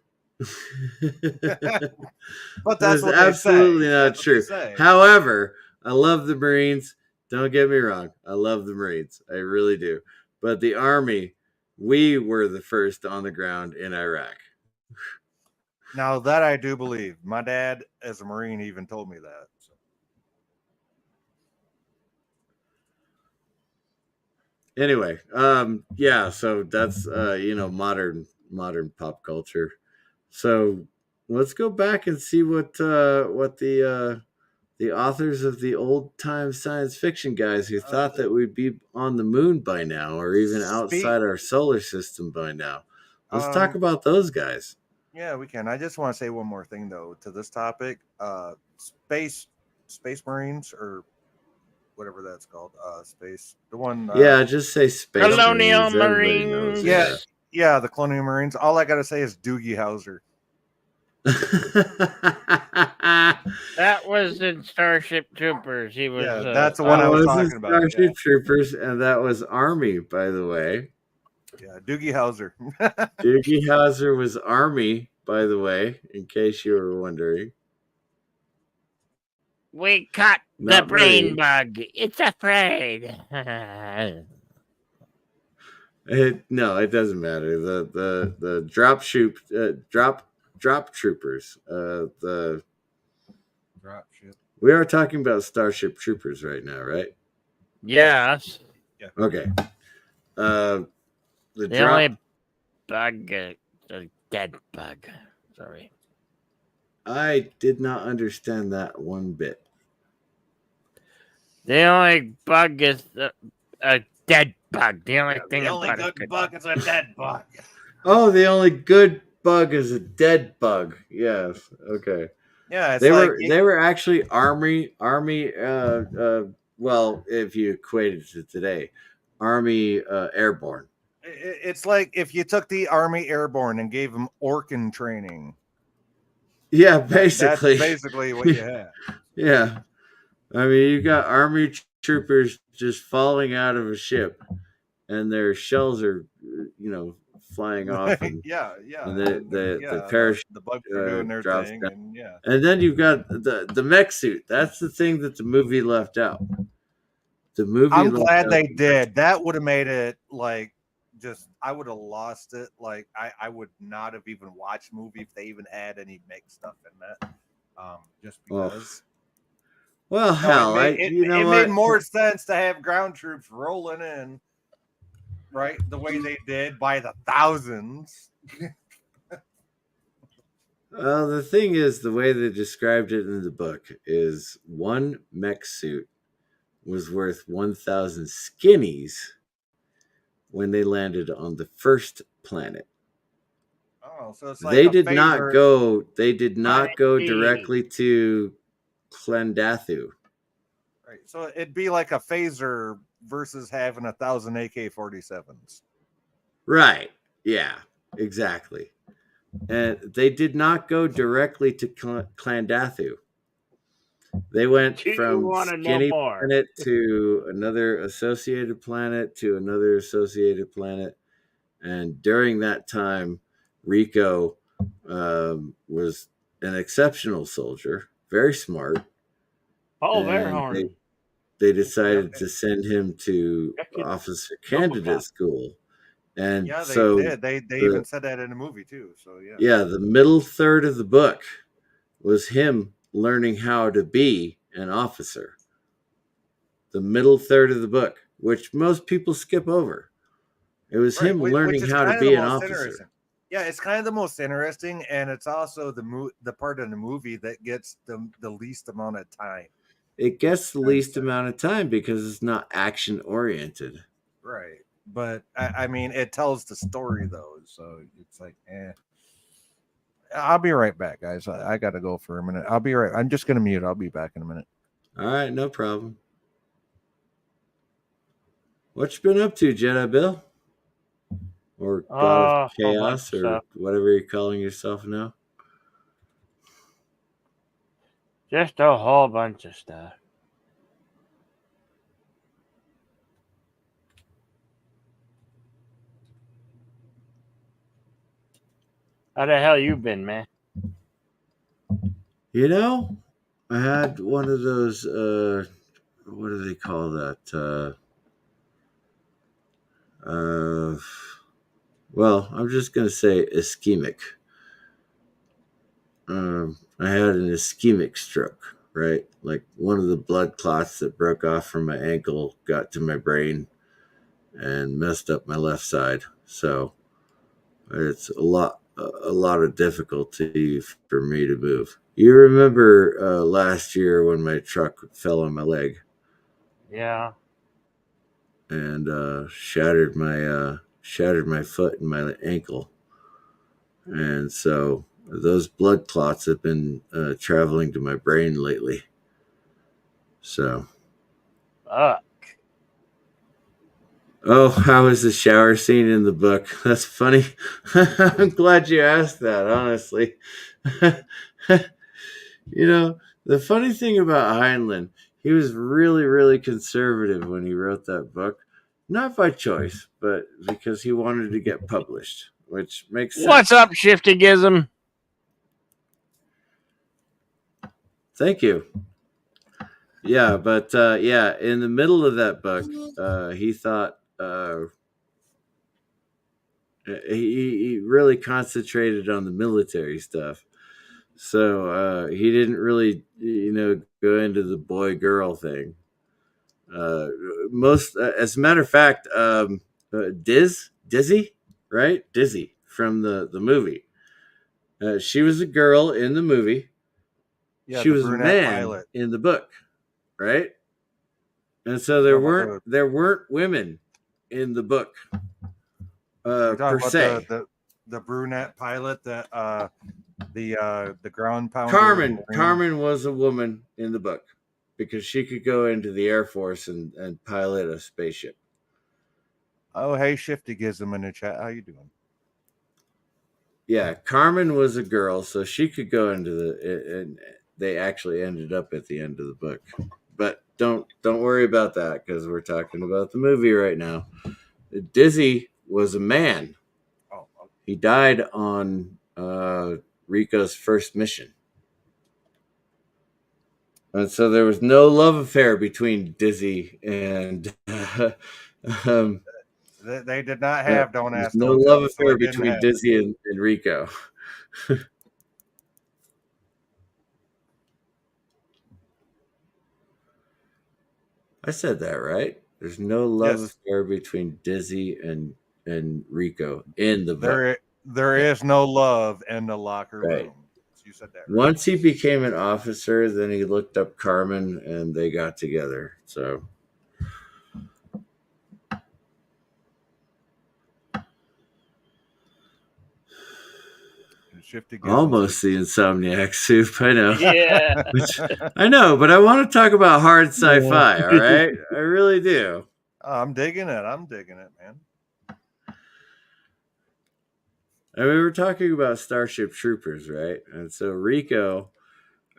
B: But that's what
A: absolutely
B: they say.
A: not
B: That's
A: true.
B: What they say.
A: However, I love the Marines. Don't get me wrong. I love the Marines. I really do. But the Army, we were the first on the ground in Iraq.
B: Now that I do believe. My dad, as a Marine, even told me that. So.
A: Anyway, yeah, so that's modern pop culture. So let's go back and see what the authors of the old time science fiction guys who thought that we'd be on the moon by now or even outside our solar system by now. Let's talk about those guys.
B: Yeah, we can. I just want to say one more thing though to this topic. Space Marines or whatever that's called. Space. The one
A: Yeah, just say space.
C: Colonial
A: Marines. Everybody knows,
C: Marines.
B: Yeah, the Colonial Marines. All I gotta say is Doogie Howser.
C: That was in Starship Troopers. He was.
B: Yeah, that's the one I was talking about.
A: Starship Troopers, and that was Army, by the way.
B: Yeah, Doogie Howser.
A: Doogie Howser was Army, by the way, in case you were wondering.
C: We caught
A: Not
C: the brain
A: Marine.
C: bug. It's afraid.
A: No, it doesn't matter. The drop troopers. The
B: Drop ship.
A: We are talking about Starship Troopers right now, right?
C: Yes.
B: Yeah.
A: Okay. The
C: only bug, the dead bug. Sorry.
A: I did not understand that one bit.
C: The only bug is a dead bug. The only thing
B: The only
C: about
B: good bug is a dead bug.
A: Oh, the only good bug is a dead bug. Yes. Okay.
B: Yeah, it's
A: they were actually army. Well, if you equate it to today, Army airborne.
B: It's like if you took the Army airborne and gave them Orkin training.
A: Yeah, basically.
B: That's basically what you had.
A: Yeah. I mean, you got Army troopers just falling out of a ship, and their shells are, flying off. And,
B: yeah.
A: And the parachute,
B: the bugs are doing their thing,
A: down.
B: and yeah.
A: And then you've got the mech suit. That's the thing that the movie left out.
B: I'm glad they did. That would have made it like just I would have lost it. Like I would not have even watched movie if they even had any mech stuff in that. Just because.
A: Well, hell,
B: it made more sense to have ground troops rolling in, right? The way they did by the thousands.
A: Well, the thing is, the way they described it in the book is one mech suit was worth 1,000 skinnies when they landed on the first planet.
B: Oh, so it's like
A: they did not go directly to Clendathu.
B: Right. So it'd be like a phaser versus having 1,000 AK-47s.
A: Right. Yeah, exactly. And they did not go directly to Clendathu. They went
C: Do you
A: from
C: want to know
A: skinny
C: more?
A: planet to another associated planet to another associated planet. And during that time, Rico was an exceptional soldier, very smart,
C: Paul
A: and
C: Verhoeven.
A: they
B: Yep.
A: decided to send him to officer candidate
C: Robocop.
A: school. And
B: Yeah, they
A: so
B: did. They
A: the
B: even said that in the movie too. So yeah.
A: yeah, the middle third of the book was him learning how to be an officer. The middle third of the book, which most people skip over. It was
B: Right,
A: him
B: which
A: learning
B: is
A: how to
B: kind of the
A: be an
B: most
A: officer.
B: interesting. Yeah, it's kind of the most interesting, and it's also the part of the movie that gets the least amount of time.
A: It gets the
B: Kind
A: least
B: of.
A: amount of time because it's not action oriented.
B: Right, but I mean, it tells the story though, so it's like, eh. I'll be right back, guys. I got to go for a minute. I'll be right. I'm just gonna mute. I'll be back in a minute.
A: All right, no problem. What you been up to, Jedi Bill? Or God of
C: Whole bunch
A: Chaos,
C: of
A: or
C: stuff.
A: whatever you're calling yourself now?
C: Just a whole bunch of stuff. How the hell you been, man?
A: You know, I had one of those. What do they call that? Well, I'm just gonna say ischemic. I had an ischemic stroke, right? Like one of the blood clots that broke off from my ankle got to my brain and messed up my left side. So it's a lot of difficulty for me to move. You remember last year when my truck fell on my leg
C: Yeah.
A: and shattered my foot and my ankle, and so those blood clots have been traveling to my brain lately. So,
C: Fuck.
A: oh, how is the shower scene in the book? That's funny. I'm glad you asked that, honestly. You know, the funny thing about Heinlein, he was really, really conservative when he wrote that book. Not by choice, but because he wanted to get published, which makes
C: What's
A: sense.
C: up, Shifty-gism?
A: Thank you. Yeah, but yeah, in the middle of that book, he thought he really concentrated on the military stuff. So he didn't really, go into the boy girl thing. As a matter of fact, Dizzy, right? Dizzy from the movie. She was a girl in the movie.
B: Yeah,
A: She
B: the
A: was a
B: brunette
A: man
B: pilot.
A: in the book, right? And so
B: You're talking about the
A: there weren't women in the book
B: you're talking
A: per
B: about
A: se.
B: the brunette pilot that the ground pounder Marine.
A: Carmen was a woman in the book because she could go into the Air Force and pilot a spaceship.
B: Oh, hey, Shifty Gizm in the chat. How you doing?
A: Yeah, Carmen was a girl, so she could go into and they actually ended up at the end of the book. But don't worry about that because we're talking about the movie right now. Dizzy was a man.
B: Oh, okay.
A: He died on Rico's first mission. And so there was no love affair between Dizzy and
B: They did not have Don't
A: there's
B: Ask,
A: no
B: Don't
A: love
B: Tell, so
A: affair
B: it didn't
A: between
B: happen.
A: Dizzy and Rico. I said that right. There's no love
B: Yes,
A: affair between Dizzy and Rico in the book.
B: there
A: Yeah,
B: is no love in the locker
A: right.
B: room. You said that right.
A: Once he became an officer, then he looked up Carmen and they got together. So
B: Shifty Gizm
A: almost the insomniac soup. I know.
C: Yeah.
A: Which
B: said.
A: I know, but I want to talk about hard
C: Yeah.
A: sci-fi. All right, I really do.
B: I'm digging it. I'm digging it, man.
A: And we were talking about Starship Troopers, right? And so Rico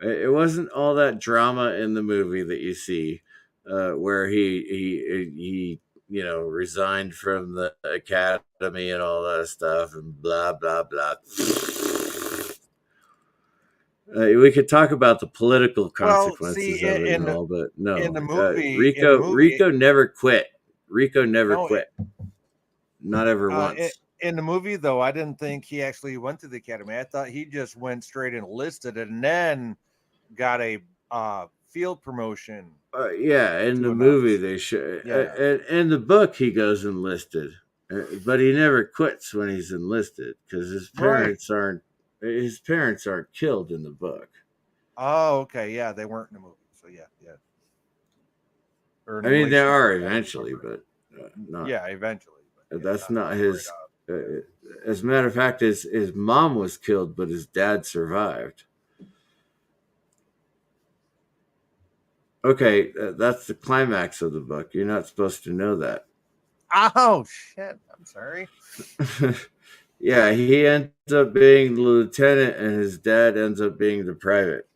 A: It wasn't all that drama in the movie that you see, where he resigned from the academy and all that stuff and blah blah blah. We could talk about the political
B: Well, see,
A: consequences of it and all, but
B: in the
A: no,
B: movie,
A: Rico never quit. Rico never
B: no,
A: quit, not ever
B: Uh, i-
A: once.
B: in the movie, though, I didn't think he actually went to the academy. I thought he just went straight and enlisted, and then got a field promotion
A: Yeah, in
B: to
A: the
B: an
A: movie
B: officer.
A: they show.
B: Yeah,
A: In the book he goes enlisted, but he never quits when he's enlisted because
B: right.
A: his parents aren't killed in the book.
B: Oh, okay. Yeah, they weren't in the movie, so yeah, yeah. Or in
A: I mean, they
B: relation to
A: are
B: that, I don't
A: eventually,
B: remember.
A: but not.
B: Yeah, eventually, but yeah,
A: That's not
B: not right
A: his.
B: off.
A: As a matter of fact, his mom was killed, but his dad survived. Okay, that's the climax of the book. You're not supposed to know that.
B: Oh shit! I'm sorry.
A: Yeah, he ends up being the lieutenant, and his dad ends up being the private.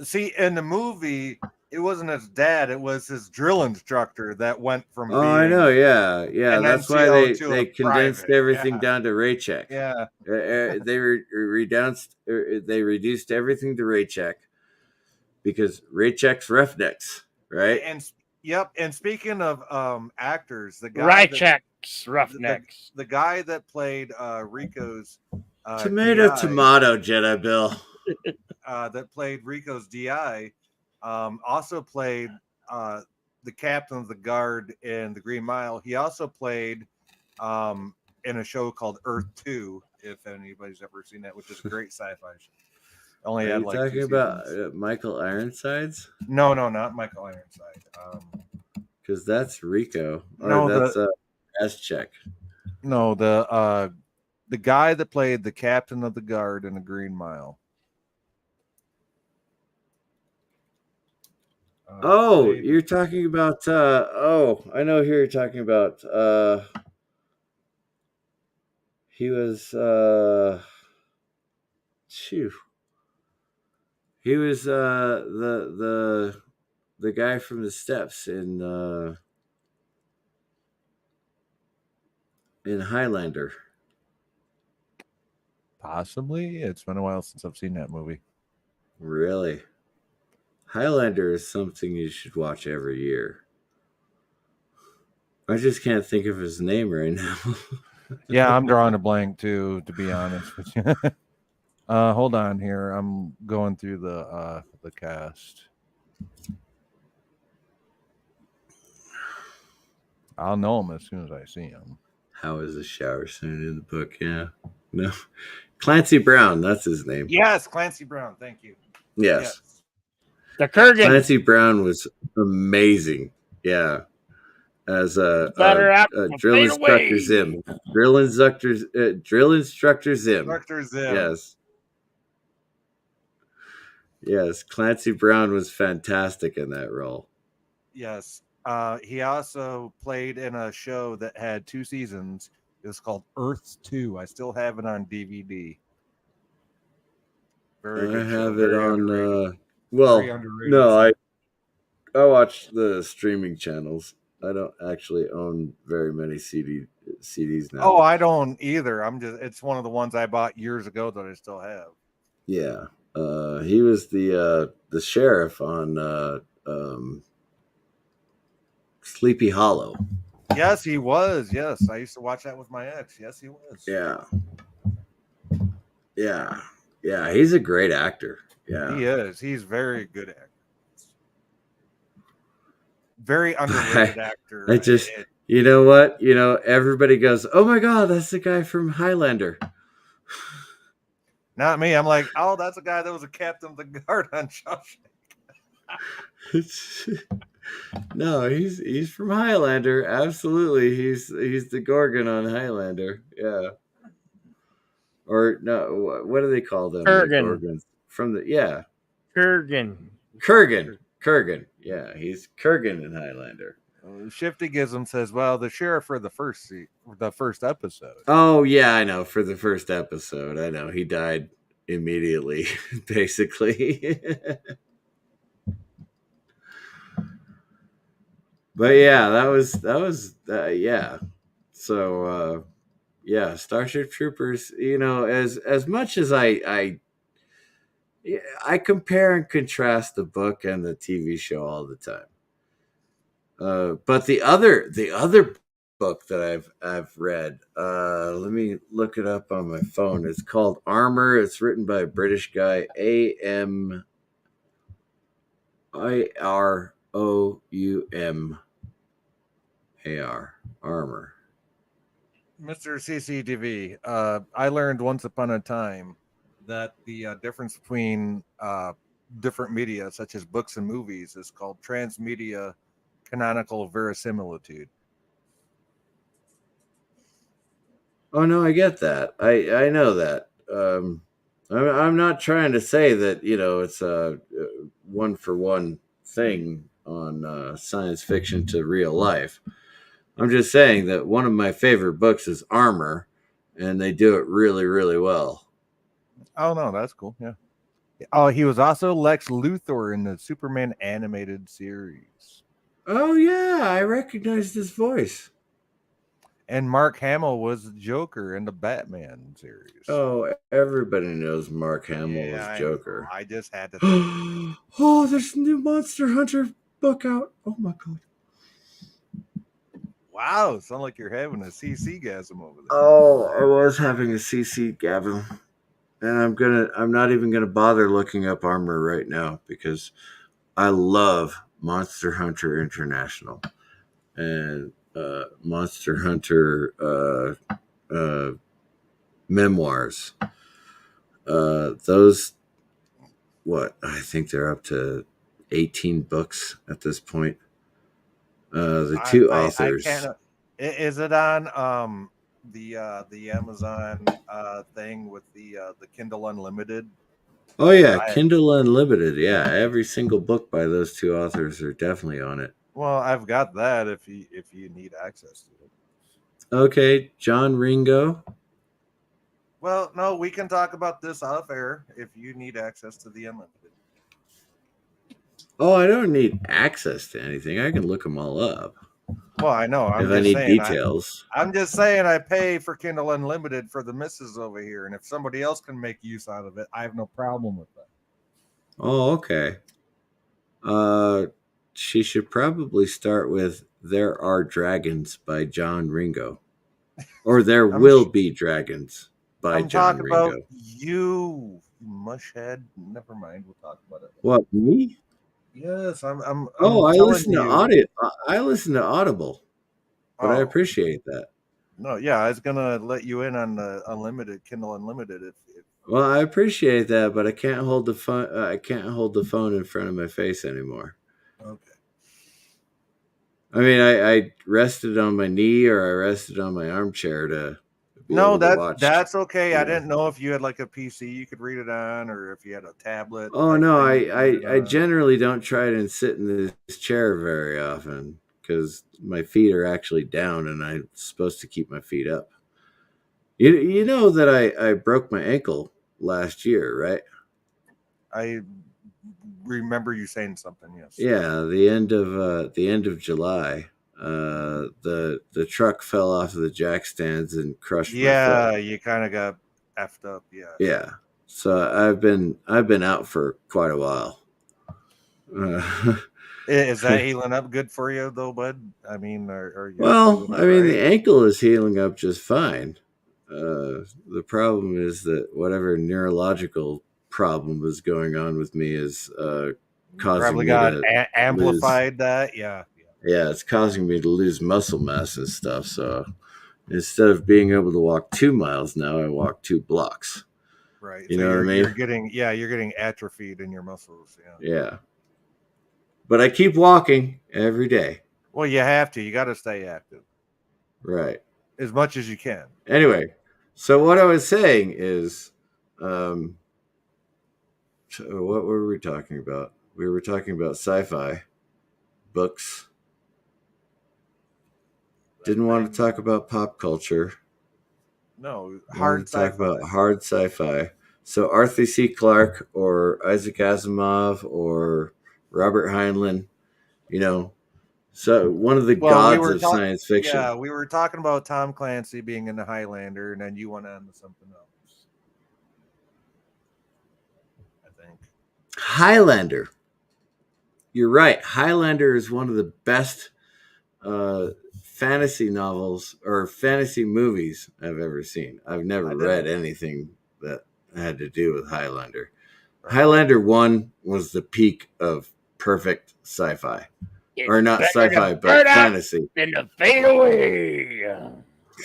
B: See, in the movie, it wasn't his dad; it was his drill instructor that went from
A: Oh, I know.
B: being
A: Yeah, yeah.
B: an
A: That's why
B: NCO to
A: they
B: a
A: condensed
B: private.
A: everything
B: Yeah,
A: down to Raycheck.
B: yeah.
A: They reduced everything to Raycheck because Raycheck's roughnecks, right?
B: And yep. And speaking of actors,
C: Rychecks,
B: the,
C: Roughnecks.
B: the guy that played Rico's
A: Tomato,
B: DI,
A: tomato, Jedi Bill.
B: that played Rico's DI, also played the captain of the guard in the Green Mile. He also played in a show called Earth 2, if anybody's ever seen that, which is a great sci-fi show. Only
A: Are
B: had
A: you
B: like 2
A: talking about
B: seasons.
A: Michael Ironsides?
B: No, not Michael Ironside.
A: Because that's Rico, or
B: No,
A: that's Check.
B: the guy that played the captain of the guard in the Green Mile.
A: Oh,
B: Played-
A: you're talking about. I know who you're talking about. He was. Phew. He was the guy from the Steps in Highlander.
B: Possibly. It's been a while since I've seen that movie.
A: Really, Highlander is something you should watch every year. I just can't think of his name right now.
B: Yeah, I'm drawing a blank too, to be honest with you. Hold on here. I'm going through the cast. I'll know him as soon as I see him.
A: How is the shower scene in the book? Yeah, no, Clancy Brown. That's his name.
B: Yes, Clancy Brown. Thank you.
A: Yes.
C: The Kurgan.
A: Clancy Brown was amazing. Yeah. As
C: Better app
A: drill
C: fade
A: instructor
C: away.
A: Zim. Drill instructor Zim.
B: Dr. Zim.
A: Yes. Yes. Clancy Brown was fantastic in that role.
B: Yes. He also played in a show that had 2 seasons. It was called Earth 2. I still have it on DVD. Very good
A: I
B: show.
A: have it
B: Very
A: on
B: underrated.
A: well,
B: Very underrated
A: no,
B: show.
A: I watch the streaming channels. I don't actually own very many CDs now.
B: Oh, I don't either. It's one of the ones I bought years ago that I still have.
A: Yeah. He was the sheriff on Sleepy Hollow.
B: Yes, he was. Yes, I used to watch that with my ex. Yes, he was.
A: Yeah. Yeah. Yeah, he's a great actor. Yeah.
B: He is. He's very good actor. Very underrated actor.
A: I just, you know what? Everybody goes, "Oh my God, that's the guy from Highlander."
B: Not me. I'm like, oh, that's a guy that was a captain of the guard on Shawshank.
A: No, he's from Highlander. Absolutely, he's the Gorgon on Highlander. Yeah. Or no, what do they call them?
C: Kurgan.
A: The Gorgons from the Kurgan. Yeah, he's Kurgan in Highlander.
B: Shifty Gism says, well, the sheriff for the first episode.
A: Oh yeah, I know. For the first episode, I know he died immediately, basically. But yeah, that was yeah. So yeah, Starship Troopers. As much as I compare and contrast the book and the TV show all the time. But the other book that I've read, let me look it up on my phone. It's called Armor. It's written by a British guy, Amirroumar. Armor.
B: Mr. CCTV, I learned once upon a time that the difference between different media, such as books and movies, is called transmedia canonical verisimilitude.
A: Oh no, I get that. I know that. I'm not trying to say that it's a one for one thing on science fiction to real life. I'm just saying that one of my favorite books is Armor, and they do it really, really well.
B: Oh no, that's cool. Yeah. Oh, he was also Lex Luthor in the Superman animated series.
A: Oh yeah, I recognized his voice.
B: And Mark Hamill was Joker in the Batman series.
A: Oh, everybody knows Mark Hamill
B: Yeah,
A: was
B: I know.
A: Joker.
B: I just had to think.
A: Oh, there's a new Monster Hunter book out. Oh my god.
B: Wow, sound like you're having a CC gasm over there.
A: Oh, I was having a CC Gavin. And I'm not even gonna bother looking up Armor right now because I love Monster Hunter International and Monster Hunter memoirs. Those, what, I think they're up to 18 books at this point. The two
B: I
A: authors.
B: can't. Is it on the Amazon thing with the Kindle Unlimited?
A: Oh yeah,
B: I
A: Kindle Unlimited. Yeah, every single book by those two authors are definitely on it.
B: well, I've got that if you need access to it.
A: Okay, John Ringo.
B: Well, no, we can talk about this off air if you need access to the Unlimited.
A: Oh, I don't need access to anything. I can look them all up
B: Well, I know.
A: if I need details.
B: I'm just saying I pay for Kindle Unlimited for the missus over here, and if somebody else can make use out of it, I have no problem with that.
A: Oh, okay. She should probably start with "There Are Dragons" by John Ringo, or "There
B: I'm
A: Will Be Dragons" by
B: I'm
A: John
B: talking about
A: Ringo.
B: you mushhead. Never mind. We'll talk about it.
A: What, me?
B: Yes, I'm
A: Oh, I
B: telling
A: listen to
B: you.
A: audio. I listen to Audible, but I
B: Oh
A: appreciate that.
B: no, yeah, I was gonna let you in on the unlimited Kindle Unlimited if
A: Well, I appreciate that, but I can't hold the phone. I can't hold the phone in front of my face anymore.
B: okay.
A: I mean, I rested on my knee or I rested on my armchair to be
B: No,
A: able to watch.
B: that's okay.
A: You
B: I
A: know.
B: didn't know if you had like a PC you could read it on, or if you had a tablet
A: Oh
B: type
A: no,
B: thing you could read it
A: I
B: on.
A: generally don't try to sit in this chair very often because my feet are actually down and I'm supposed to keep my feet up. You know that I broke my ankle last year, right?
B: I remember you saying something. Yes.
A: Yeah, the end of July. The truck fell off of the jack stands and crushed my foot.
B: Yeah, you kind of got effed up. Yeah.
A: Yeah, so I've been out for quite a while. Uh,
B: Is that healing up good for you though, bud? I mean, are you
A: well,
B: doing
A: I
B: all
A: mean
B: right?
A: the ankle is healing up just fine. The problem is that whatever neurological problem is going on with me is causing
B: Probably
A: me
B: got
A: to lose.
B: amplified that. Yeah.
A: Yeah, it's causing me to lose muscle mass and stuff. So instead of being able to walk 2 miles now, I walk 2 blocks.
B: Right.
A: You
B: So
A: know what I
B: you're
A: mean?
B: getting you're getting atrophied in your muscles. Yeah.
A: Yeah. But I keep walking every day.
B: Well, you have to. You got to stay active
A: Right.
B: as much as you can.
A: Anyway, so what I was saying is, um, so what were we talking about? We were talking about sci-fi books. Didn't want to talk about pop culture.
B: No,
A: Wanted
B: hard
A: to talk
B: sci-fi.
A: about hard sci-fi. So Arthur C. Clarke or Isaac Asimov or Robert Heinlein, you know, so one of the
B: Well,
A: gods of science fiction.
B: we were talking about Tom Clancy being in the Highlander, and then you went on to something else. I think.
A: Highlander. You're right. Highlander is one of the best fantasy novels or fantasy movies I've ever seen. I've never read anything that had to do with Highlander. Right. Highlander 1 was the peak of perfect sci-fi. Or not sci-fi, but fantasy.
C: And to fade away.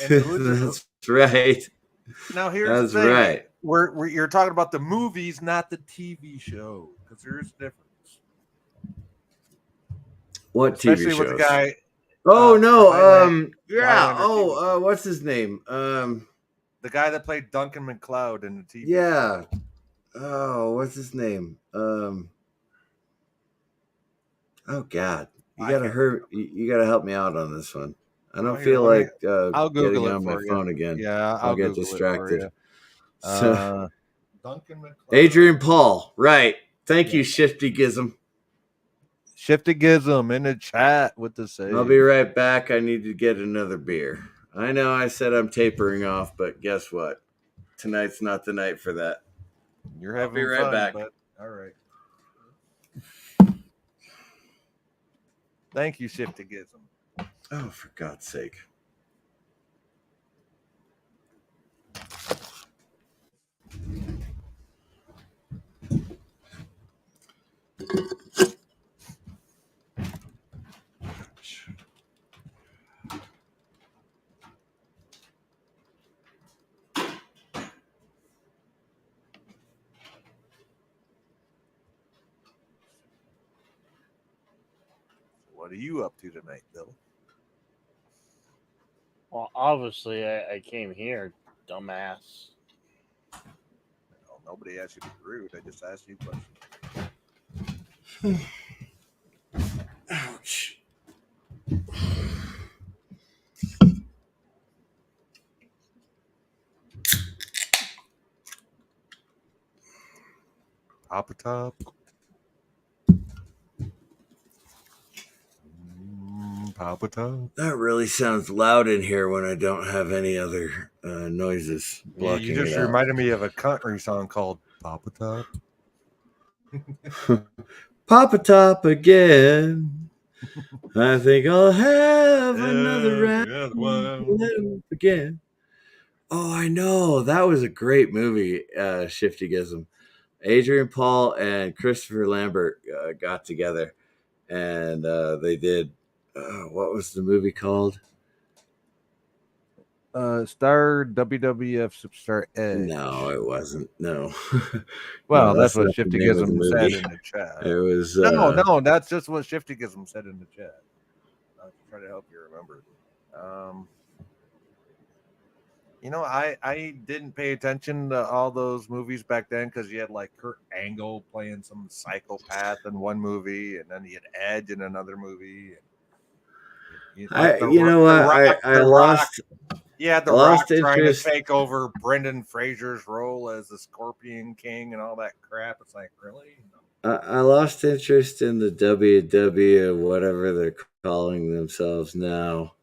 A: That's right.
B: Now here's the thing. Right. You're talking about the movies, not the TV show, because there's a difference.
A: What
B: Especially
A: TV shows?
B: With the guy.
A: Oh no! Yeah. What's his name?
B: The guy that played Duncan MacLeod in the TV.
A: Yeah. Oh, what's his name? Oh God, you gotta help me out on this one. I don't feel like
B: I'll Google
A: getting
B: it
A: on my phone again.
B: Yeah,
A: I'll get distracted.
B: So, Duncan MacLeod.
A: Adrian Paul, right? Thank you, Shifty Gizm.
B: Shifty Gizm in the chat with the save.
A: I'll be right back. I need to get another beer. I know I said I'm tapering off, but guess what? Tonight's not the night for that.
B: You're having fun. I'll be right back. But, all right. Thank you, Shifty Gizm.
A: Oh, for God's sake.
B: What are you up to tonight, Bill?
C: Well, obviously, I came here, dumbass.
B: Well, nobody asked you to be rude. I just asked you questions.
A: Ouch.
B: Papa Top. Papa Top.
A: That really sounds loud in here when I don't have any other noises blocking
B: you just reminded me of a country song called Papa Top.
A: Papa Top again. I think I'll have another round again. Oh, I know. That was a great movie, Shifty Gizm. Adrian Paul and Christopher Lambert got together, and they did. What was the movie called?
B: Star WWF Superstar Edge.
A: No, it wasn't. No.
B: Well, that's what Shifty Gizm said in the chat.
A: It was.
B: No, that's just what Shifty Gizm said in the chat. I'll try to help you remember. I didn't pay attention to all those movies back then because you had like Kurt Angle playing some psychopath in one movie, and then you had Edge in another movie.
A: I lost.
B: Yeah, The Rock trying to take over Brendan Fraser's role as the Scorpion King and all that crap. It's like, really? No.
A: I lost interest in the WW, whatever they're calling themselves now,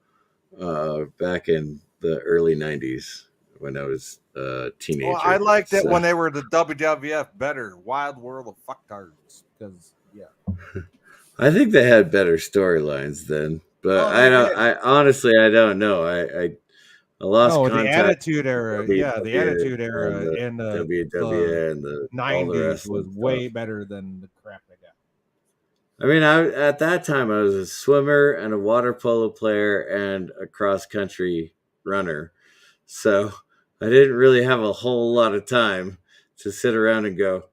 A: back in the early 90s when I was a teenager.
B: Well, I liked it when they were the WWF better. Wild World of Fucktards. Because,
A: I think they had better storylines then. But I honestly, I don't know. I lost contact.
B: The Attitude Era. The Attitude Era and the
A: WW and the
B: 90s was way better than the crap they got.
A: I mean, at that time, I was a swimmer and a water polo player and a cross-country runner. So I didn't really have a whole lot of time to sit around and go,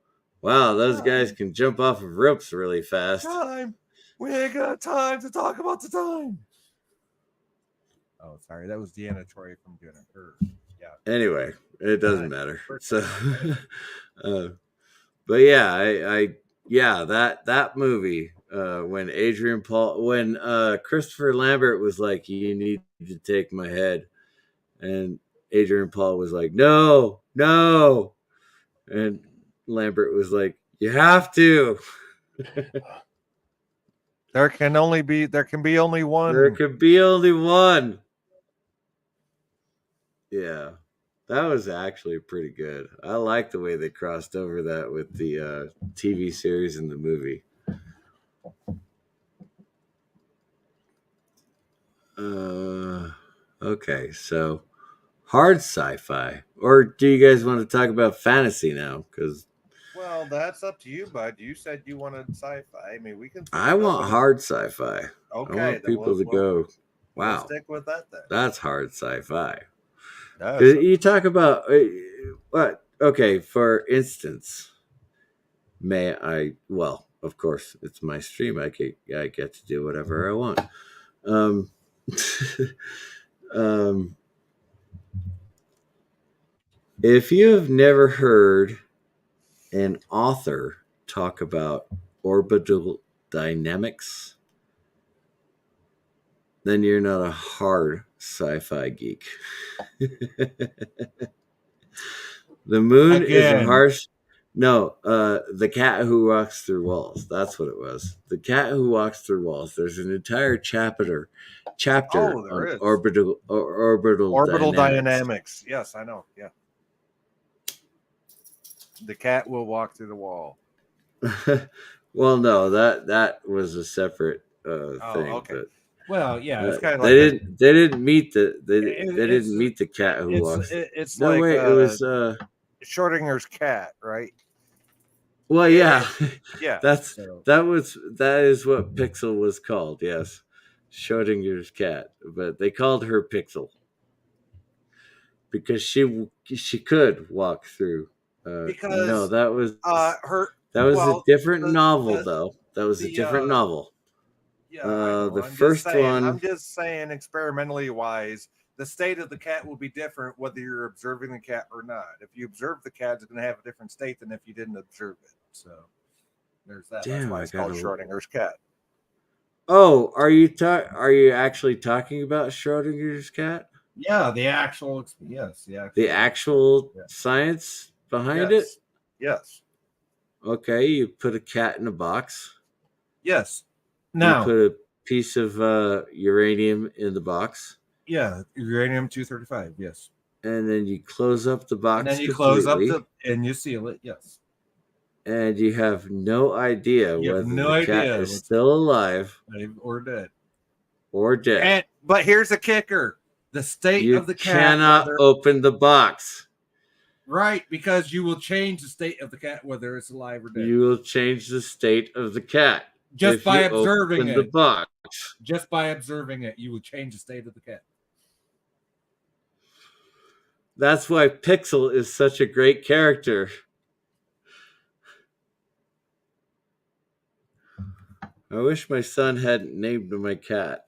A: wow, those guys can jump off of ropes really fast.
B: Time. We ain't got time to talk about the time. Oh, sorry. That was Deanna Troy from doing her. Yeah.
A: Anyway, it doesn't matter. So, but yeah, that movie, when Christopher Lambert was like, you need to take my head. And Adrian Paul was like, no. And Lambert was like, "You have to.
B: There can be only one.
A: There could be only one." Yeah, that was actually pretty good. I like the way they crossed over that with the TV series and the movie. Okay, so hard sci-fi, or do you guys want to talk about fantasy now? Because
B: Well, that's up to you, bud. You said you wanted sci-fi. I mean, we can think
A: I
B: about
A: want
B: what.
A: hard sci-fi. I
B: Okay,
A: want
B: then
A: people to go,
B: we'll
A: "Wow,
B: stick with that then.
A: that's hard sci-fi."
B: That's
A: 'Cause you talk about what? Okay, for instance, may I? Well, of course, it's my stream. I get to do whatever I want. Um, um, if you have never heard an author talk about orbital dynamics, then you're not a hard sci-fi geek. The moon is a
B: Again.
A: harsh. No, the cat who walks through walls. That's what it was. The cat who walks through walls. There's an entire chapter
B: Oh, there
A: on
B: is
A: orbital
B: orbital
A: dynamics.
B: dynamics. Yes, I know. Yeah, the cat will walk through the wall.
A: Well, no, that was a separate
B: Oh,
A: thing,
B: okay.
A: but
B: Well, yeah, it's kind of
A: they
B: like
A: didn't meet they
B: it's
A: didn't meet the cat who walks.
B: it's
A: No,
B: like
A: wait, it was
B: Schrodinger's cat, right?
A: well, yeah,
B: Yeah.
A: that's
B: So
A: that is what Pixel was called. Yes, Schrodinger's cat, but they called her Pixel because she could walk through. No,
B: because her
A: that was a
B: well
A: different
B: the
A: novel,
B: the
A: though. That was a
B: the
A: different novel.
B: yeah, I know.
A: The first
B: I'm
A: one,
B: just saying experimentally wise, the state of the cat will be different whether you're observing the cat or not. If you observe the cat, it's going to have a different state than if you didn't observe it. So there's that. That's
A: damn,
B: why
A: I
B: it's called
A: gotta.
B: Schrodinger's cat.
A: Oh, are you actually talking about Schrodinger's cat?
B: Yeah, the actual yes,
A: The actual
B: yeah.
A: science behind it?
B: Yes. Yes.
A: Okay, you put a cat in a box.
B: Yes.
A: You
B: Now,
A: put a piece of uranium in the box,
B: yeah, uranium 235, yes.
A: and then you close up the
B: And then
A: box
B: you close up
A: completely,
B: and you seal it, yes.
A: and you have no idea
B: You have
A: whether
B: no
A: the cat
B: idea
A: is
B: what's
A: still alive
B: or dead.
A: or dead.
B: But here's the kicker. The state
A: You
B: of the cat,
A: cannot open the box.
B: right, because you will change the state of the cat whether it's alive or dead.
A: You will change the state of the cat
B: Just
A: if
B: by
A: you
B: observing
A: open the
B: it.
A: box.
B: Just by observing it, you will change the state of the cat.
A: That's why Pixel is such a great character. I wish my son hadn't named my cat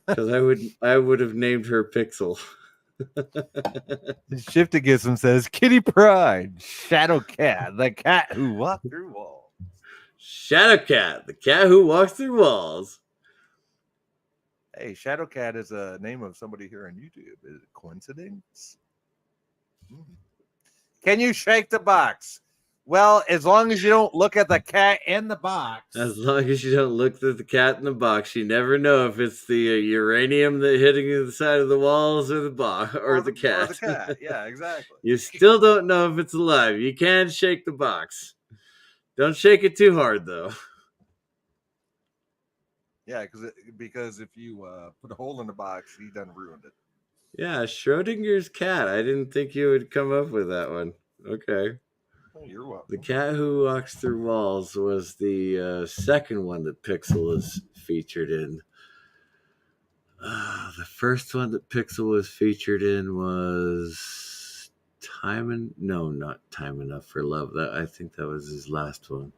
A: because I would have named her Pixel.
B: Shiftigism says Kitty Pride, Shadow Cat, the cat who walked through walls.
A: Shadow Cat, the cat who walks through walls.
B: Hey, Shadow Cat is a name of somebody here on YouTube. Is it coincidence? Can you shake the box? Well, as long as you don't look at the cat in the box.
A: As long as you don't look at the cat in the box, you never know if it's the uranium that hitting the side of the walls or the box or the cat.
B: Or the cat. Yeah, exactly.
A: You still don't know if it's alive. You can shake the box. Don't shake it too hard, though.
B: Yeah, because if you put a hole in the box, you done ruined it.
A: Yeah, Schrodinger's cat. I didn't think you would come up with that one. Okay.
B: Oh, you're welcome.
A: The cat who walks through walls was the second one that Pixel is featured in. The first one that Pixel was featured in was not Time Enough for Love. That I think that was his last one.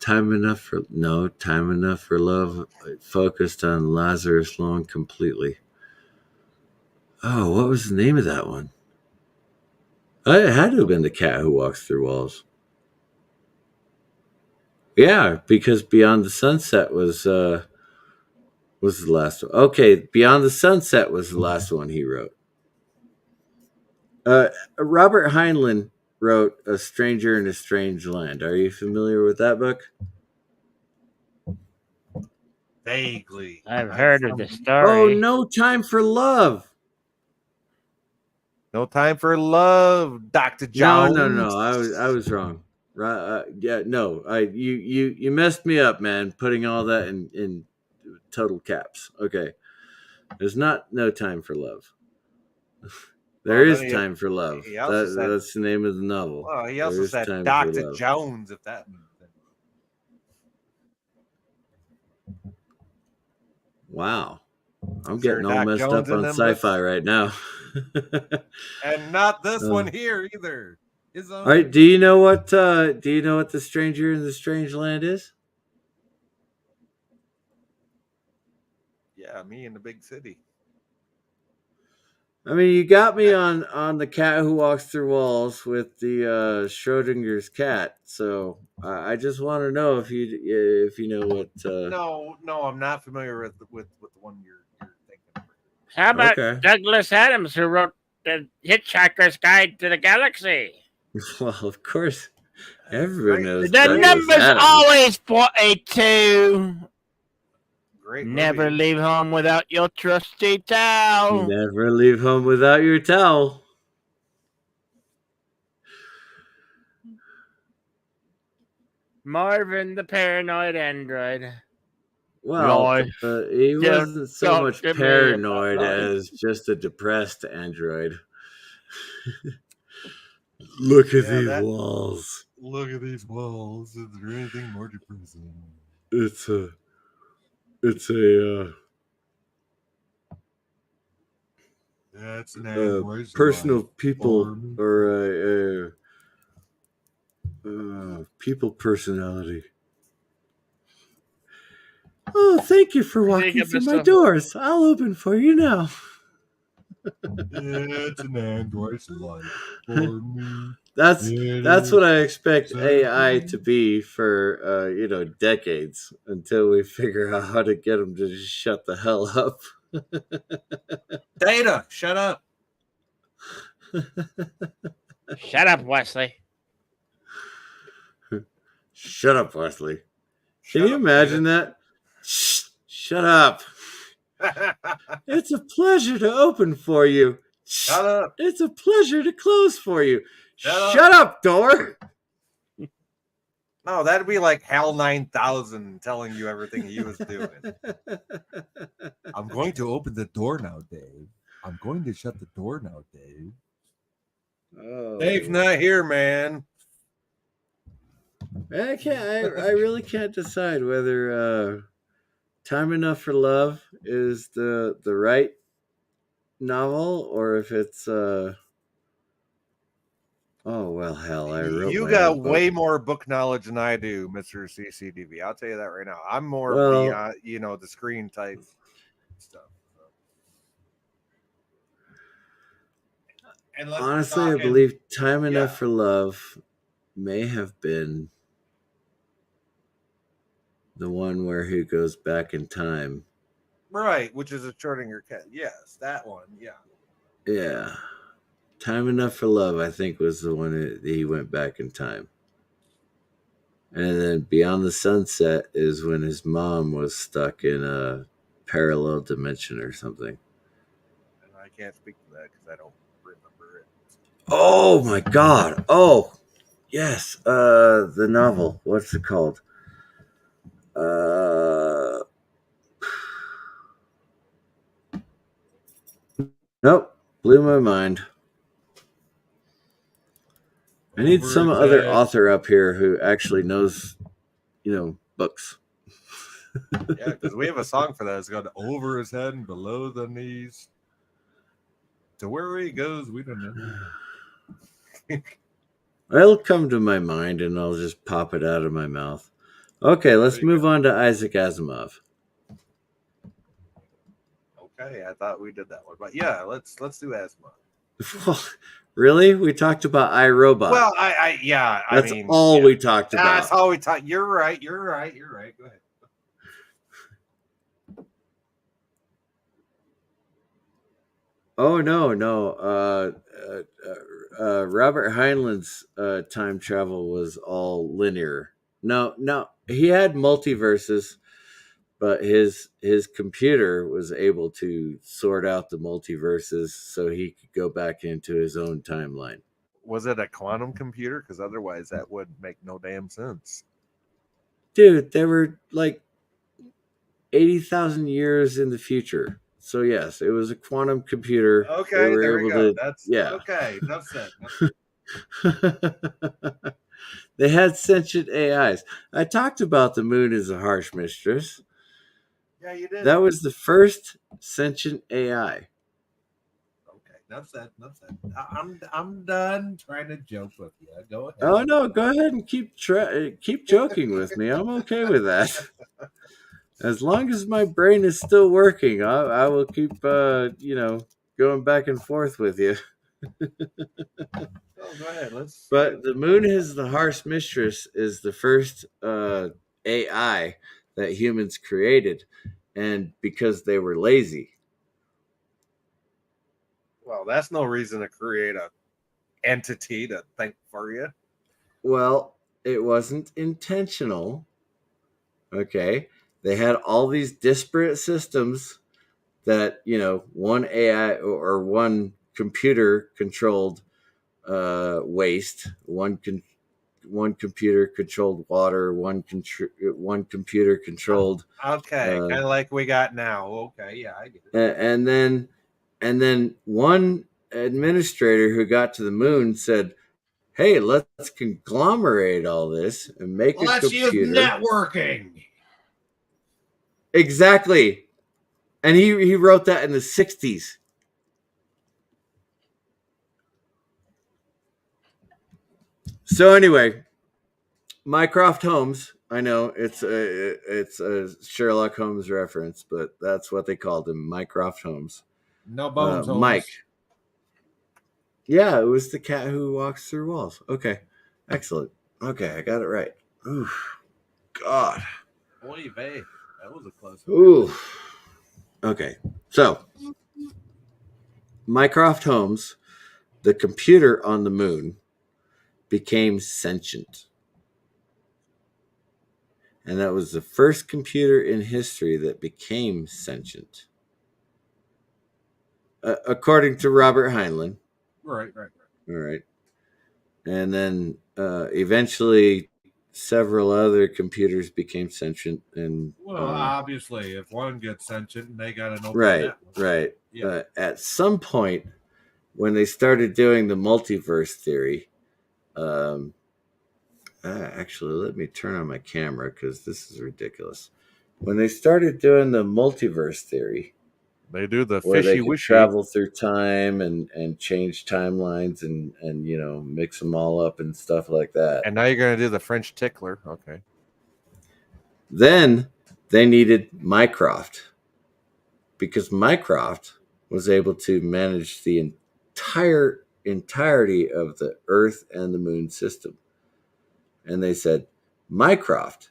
A: Time Enough for Love. It focused on Lazarus Long completely. Oh, what was the name of that one? It had to have been The Cat Who Walks Through Walls. Yeah, because Beyond the Sunset was the last one. Okay, Beyond the Sunset was the last one he wrote. Robert Heinlein wrote A Stranger in a Strange Land. Are you familiar with that book?
B: Vaguely.
C: I've heard of the
A: Oh,
C: story.
A: No Time for Love.
B: No Time for Love, Dr.
A: No,
B: Jones.
A: I was wrong. Yeah, no. You messed me up, man. Putting all that in total caps. Okay, there's not No Time for Love. There
B: Well,
A: is
B: then
A: Time for Love.
B: he also said,
A: That's the name of the novel.
B: well, he
A: There
B: also
A: is
B: said
A: Time for
B: Dr.
A: Love.
B: Jones, if that means anything.
A: Wow, I'm
B: Sir
A: getting all
B: Doc
A: messed
B: Jones
A: up
B: in
A: on
B: them books.
A: sci-fi right now.
B: And not this
A: Uh,
B: one here either. His own.
A: all right, do you know what The Stranger in the Strange Land is?
B: Yeah, me in the big city.
A: I mean, you got me on the cat who walks through walls with the Schrodinger's cat. So I just want to know if you know what.
B: No, I'm not familiar with the one you're thinking of.
C: How about
A: Okay.
C: Douglas Adams, who wrote The Hitchhiker's Guide to the Galaxy?
A: Well, of course, everyone
B: Great,
A: knows
C: The
A: Douglas
C: number's
A: Adams.
C: always 42.
B: great
C: Never
B: movie.
C: leave home without your trusty towel.
A: Never leave home without your towel.
C: Marvin the Paranoid Android.
A: Well,
C: Life.
A: he
C: Don't
A: wasn't so
C: talk
A: much
C: to me about
A: paranoid
C: life.
A: as just a depressed android. Look at
B: Yeah,
A: these
B: that.
A: walls.
B: Look at these walls. Is there anything more depressing?
A: It's a it's a
B: That's an android's
A: personal
B: life.
A: people or a people personality. Oh, thank you for walking through my doors. I'll open for you now.
B: It's an android's life for me.
A: That's what I expect AI to be for decades until we figure out how to get them to just shut the hell up.
B: Data, shut up.
C: Shut up, Wesley.
A: Shut up, Wesley. Can you imagine that? Shut up. It's a pleasure to open for you.
B: Shut up.
A: It's a pleasure to close for you.
B: Shut
A: up, door.
B: No, that'd be like HAL 9000 telling you everything he was doing. I'm going to open the door now, Dave. I'm going to shut the door now, Dave.
A: Oh.
B: Dave's not here, man.
A: I can't. I really can't decide whether "Time Enough for Love" is the right novel or if it's. Oh well, hell! I wrote
B: You
A: my
B: got
A: own book.
B: way more book knowledge than I do, Mr. CCDV. I'll tell you that right now. I'm more beyond, the screen type stuff. And
A: honestly, I believe "Time Enough for Love" may have been the one where he goes back in time.
B: Right, which is a Schrodinger cat. Yes, that one. Yeah.
A: Yeah. "Time Enough for Love," I think, was the one that he went back in time. And then "Beyond the Sunset" is when his mom was stuck in a parallel dimension or something.
B: And I can't speak to that because I don't remember it.
A: Oh my god. Oh, yes. The novel. What's it called? Nope. Blew my mind. I need some other author up here who actually knows, books.
B: Yeah, because we have a song for that. It's got over his head and below the knees. To where he goes, we don't know.
A: It'll come to my mind and I'll just pop it out of my mouth. Okay, let's move on to Isaac Asimov.
B: Okay, I thought we did that one, but yeah, let's do Asimov.
A: Really? We talked about iRobot.
B: Well,
A: that's all we talked about.
B: That's all we talked. You're right. Go ahead.
A: Oh no. Robert Heinlein's time travel was all linear. No, he had multiverses, but his computer was able to sort out the multiverses so he could go back into his own timeline.
B: Was it a quantum computer? Because otherwise, that would make no damn sense.
A: Dude, they were like 80,000 years in the future. So yes, it was a quantum computer. They
B: Okay,
A: were
B: there we
A: able
B: go.
A: to,
B: That's
A: yeah.
B: okay. Enough said.
A: They had sentient AIs. I talked about the moon as a harsh mistress.
B: Yeah, you did.
A: That was the first sentient AI.
B: Okay, enough said. Enough said. I'm done trying to joke with you. Go ahead.
A: Oh no, go ahead and keep joking with me. I'm okay with that. As long as my brain is still working, I will keep going back and forth with you.
B: Oh, go ahead. Let's.
A: But the moon is the harsh mistress is the first AI that humans created, and because they were lazy.
B: Well, that's no reason to create a entity to think for you.
A: Well, it wasn't intentional. Okay, they had all these disparate systems that one AI or one computer controlled waste, one computer controlled water, one computer controlled
B: Okay,
A: uh,
B: kind of like we got now. Okay, yeah, I get it.
A: and then one administrator who got to the moon said, "Hey, let's conglomerate all this and make a
B: Let's use
A: computer."
B: networking.
A: Exactly. And he wrote that in the 60s. So anyway, Mycroft Holmes. I know it's a Sherlock Holmes reference, but that's what they called him, Mycroft Holmes.
B: No bones,
A: Mike.
B: Holmes.
A: Yeah, it was the cat who walks through walls. Okay, excellent. Okay, I got it right. Ooh, God.
B: Oy vey. That was a close one.
A: Ooh. Okay, so Mycroft Holmes, the computer on the moon, became sentient. And that was the first computer in history that became sentient. According to Robert Heinlein.
B: Right.
A: All right. And then eventually several other computers became sentient. And
B: Well, obviously, if one gets sentient, they got an open
A: right.
B: network. Yeah.
A: At some point, when they started doing the multiverse theory, actually, let me turn on my camera because this is ridiculous. When they started doing the multiverse theory,
B: They do the
A: where they
B: fishy
A: could
B: wishy.
A: travel through time and change timelines and mix them all up and stuff like that.
B: And now you're going to do the French tickler. Okay.
A: Then they needed Mycroft because Mycroft was able to manage the entirety of the Earth and the Moon system. And they said Mycroft,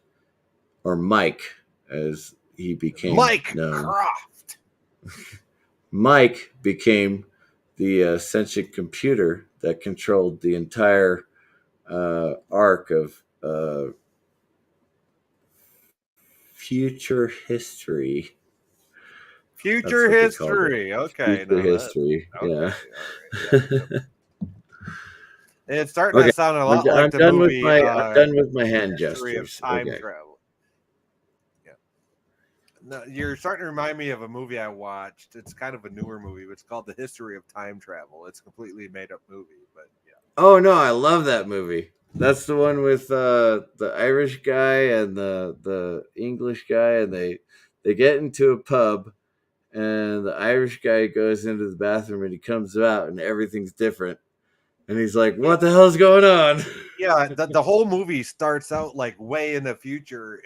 A: or Mike, as he became
B: Mike
A: known.
B: Croft.
A: Mike became the sentient computer that controlled the entire arc of future history.
B: Future history. Okay.
A: Future history.
B: Okay.
A: Yeah.
B: All right. Yeah. It's starting
A: Okay.
B: to sound a lot
A: I'm
B: like the
A: done
B: movie.
A: I'm done with my hand
B: History
A: gestures.
B: of Time
A: Okay.
B: Travel. Yeah. No, you're starting to remind me of a movie I watched. It's kind of a newer movie. But it's called The History of Time Travel. It's a completely made up movie, but yeah.
A: Oh no, I love that movie. That's the one with the Irish guy and the English guy, and they get into a pub, and the Irish guy goes into the bathroom, and he comes out, and everything's different, and he's like, "What the hell's going on?"
B: Yeah, the whole movie starts out like way in the future,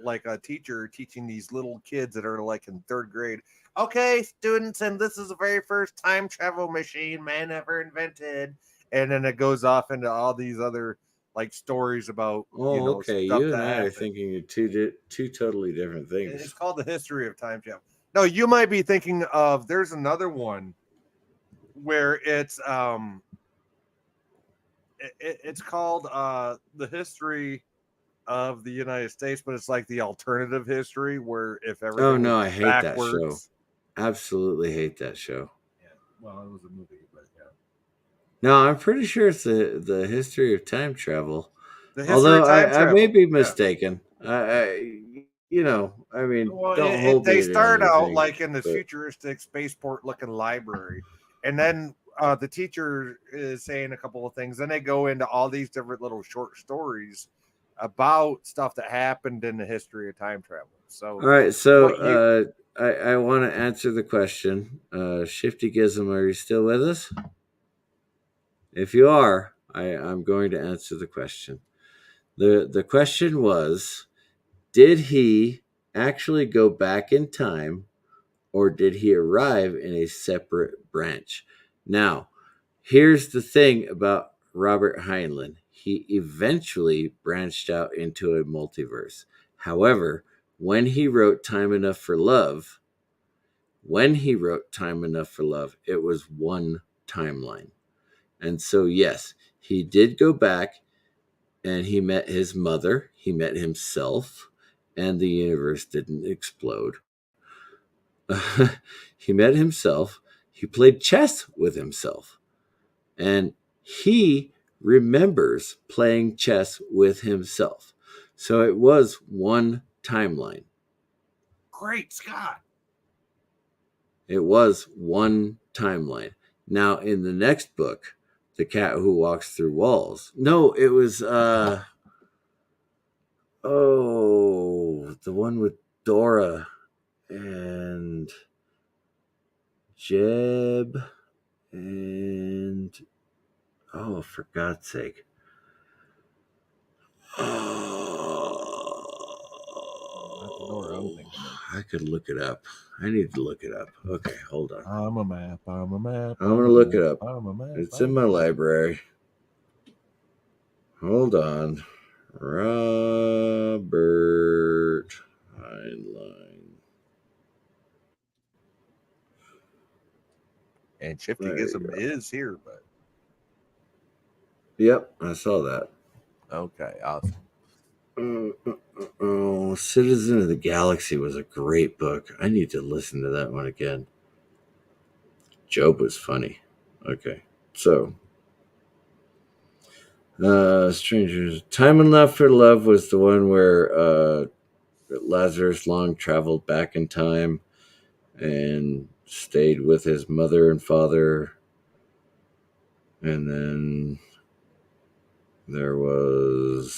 B: like a teacher teaching these little kids that are like in third grade. Okay, students, and this is the very first time travel machine man ever invented. And then it goes off into all these other like stories about
A: Okay.
B: stuff
A: You and
B: that
A: I are
B: happened.
A: thinking of two totally different
B: It's
A: things.
B: called The History of Time Travel. No, you might be thinking of there's another one where it's called the history of the United States, but it's like the alternative history where if
A: Oh
B: everything was
A: no, I
B: just
A: hate that show.
B: backwards.
A: Absolutely hate that show.
B: Yeah, well, it was a movie, but yeah,
A: No, I'm pretty sure it's the history of time travel.
B: the history of
A: Although
B: time
A: I may
B: travel.
A: be
B: Yeah.
A: mistaken. I mean,
B: Well,
A: don't hold
B: they
A: me to
B: start out
A: anything.
B: like in the
A: But
B: futuristic spaceport looking library, and then the teacher is saying a couple of things. Then they go into all these different little short stories about stuff that happened in the history of time travel. So,
A: all right,
B: what you
A: so I want to answer the question. Shifty Gizm, are you still with us? If you are, I'm going to answer the question. The question was, did he actually go back in time, or did he arrive in a separate branch? Now, here's the thing about Robert Heinlein. He eventually branched out into a multiverse. However, when he wrote Time Enough for Love, it was one timeline. And so, yes, he did go back and he met his mother, he met himself, and the universe didn't explode. He met himself, he played chess with himself, and he remembers playing chess with himself. So it was one timeline.
B: great Scott.
A: It was one timeline. Now, in the next book, The Cat Who Walks Through Walls. No, it was the one with Dora and Jeb and for God's sake.
B: That's the door I'm thinking of.
A: I could look it up. I need to look it up. Okay, hold on.
B: I'm a map. I'm a map.
A: I'm going to look it up.
B: I'm a map.
A: It's in my library. Hold on. Robert Heinlein.
B: And Shifty
A: There you
B: Gizm
A: go.
B: is here, but
A: Yep, I saw that.
B: okay, awesome.
A: Citizen of the Galaxy was a great book. I need to listen to that one again. Job was funny. Okay, so Strangers. Time Enough for Love was the one where Lazarus Long traveled back in time and stayed with his mother and father. And then there was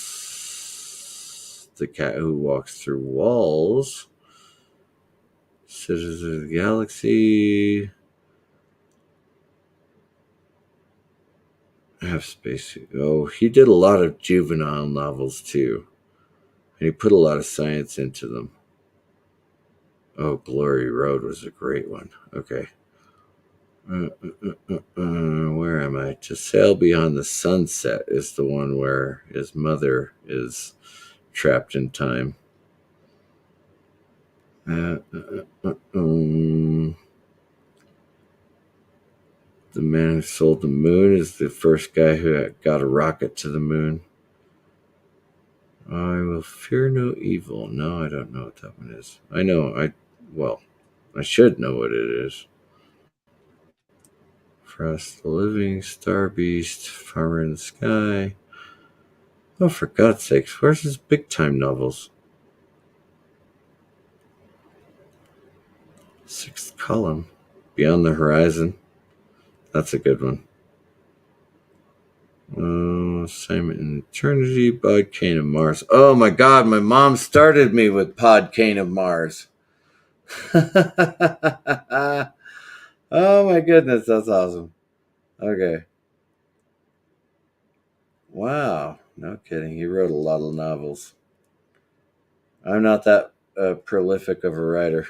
A: The Cat Who Walks Through Walls, Citizens of the Galaxy, Half Space. Oh, he did a lot of juvenile novels too. And he put a lot of science into them. Oh, Glory Road was a great one. Okay. Where am I? To Sail Beyond the Sunset is the one where his mother is trapped in time. The Man Who Sold the Moon is the first guy who got a rocket to the moon. I Will Fear No Evil. No, I don't know what that one is. I should know what it is. Frost the Living, Star Beast, Farmer in the Sky. Oh, for God's sakes, where's his big time novels? Sixth Column, Beyond the Horizon. That's a good one. Assignment in Eternity, Pod Kane of Mars. Oh my God, my mom started me with Pod Kane of Mars. Oh my goodness, that's awesome. Okay. Wow, no kidding. He wrote a lot of novels. I'm not that prolific of a writer.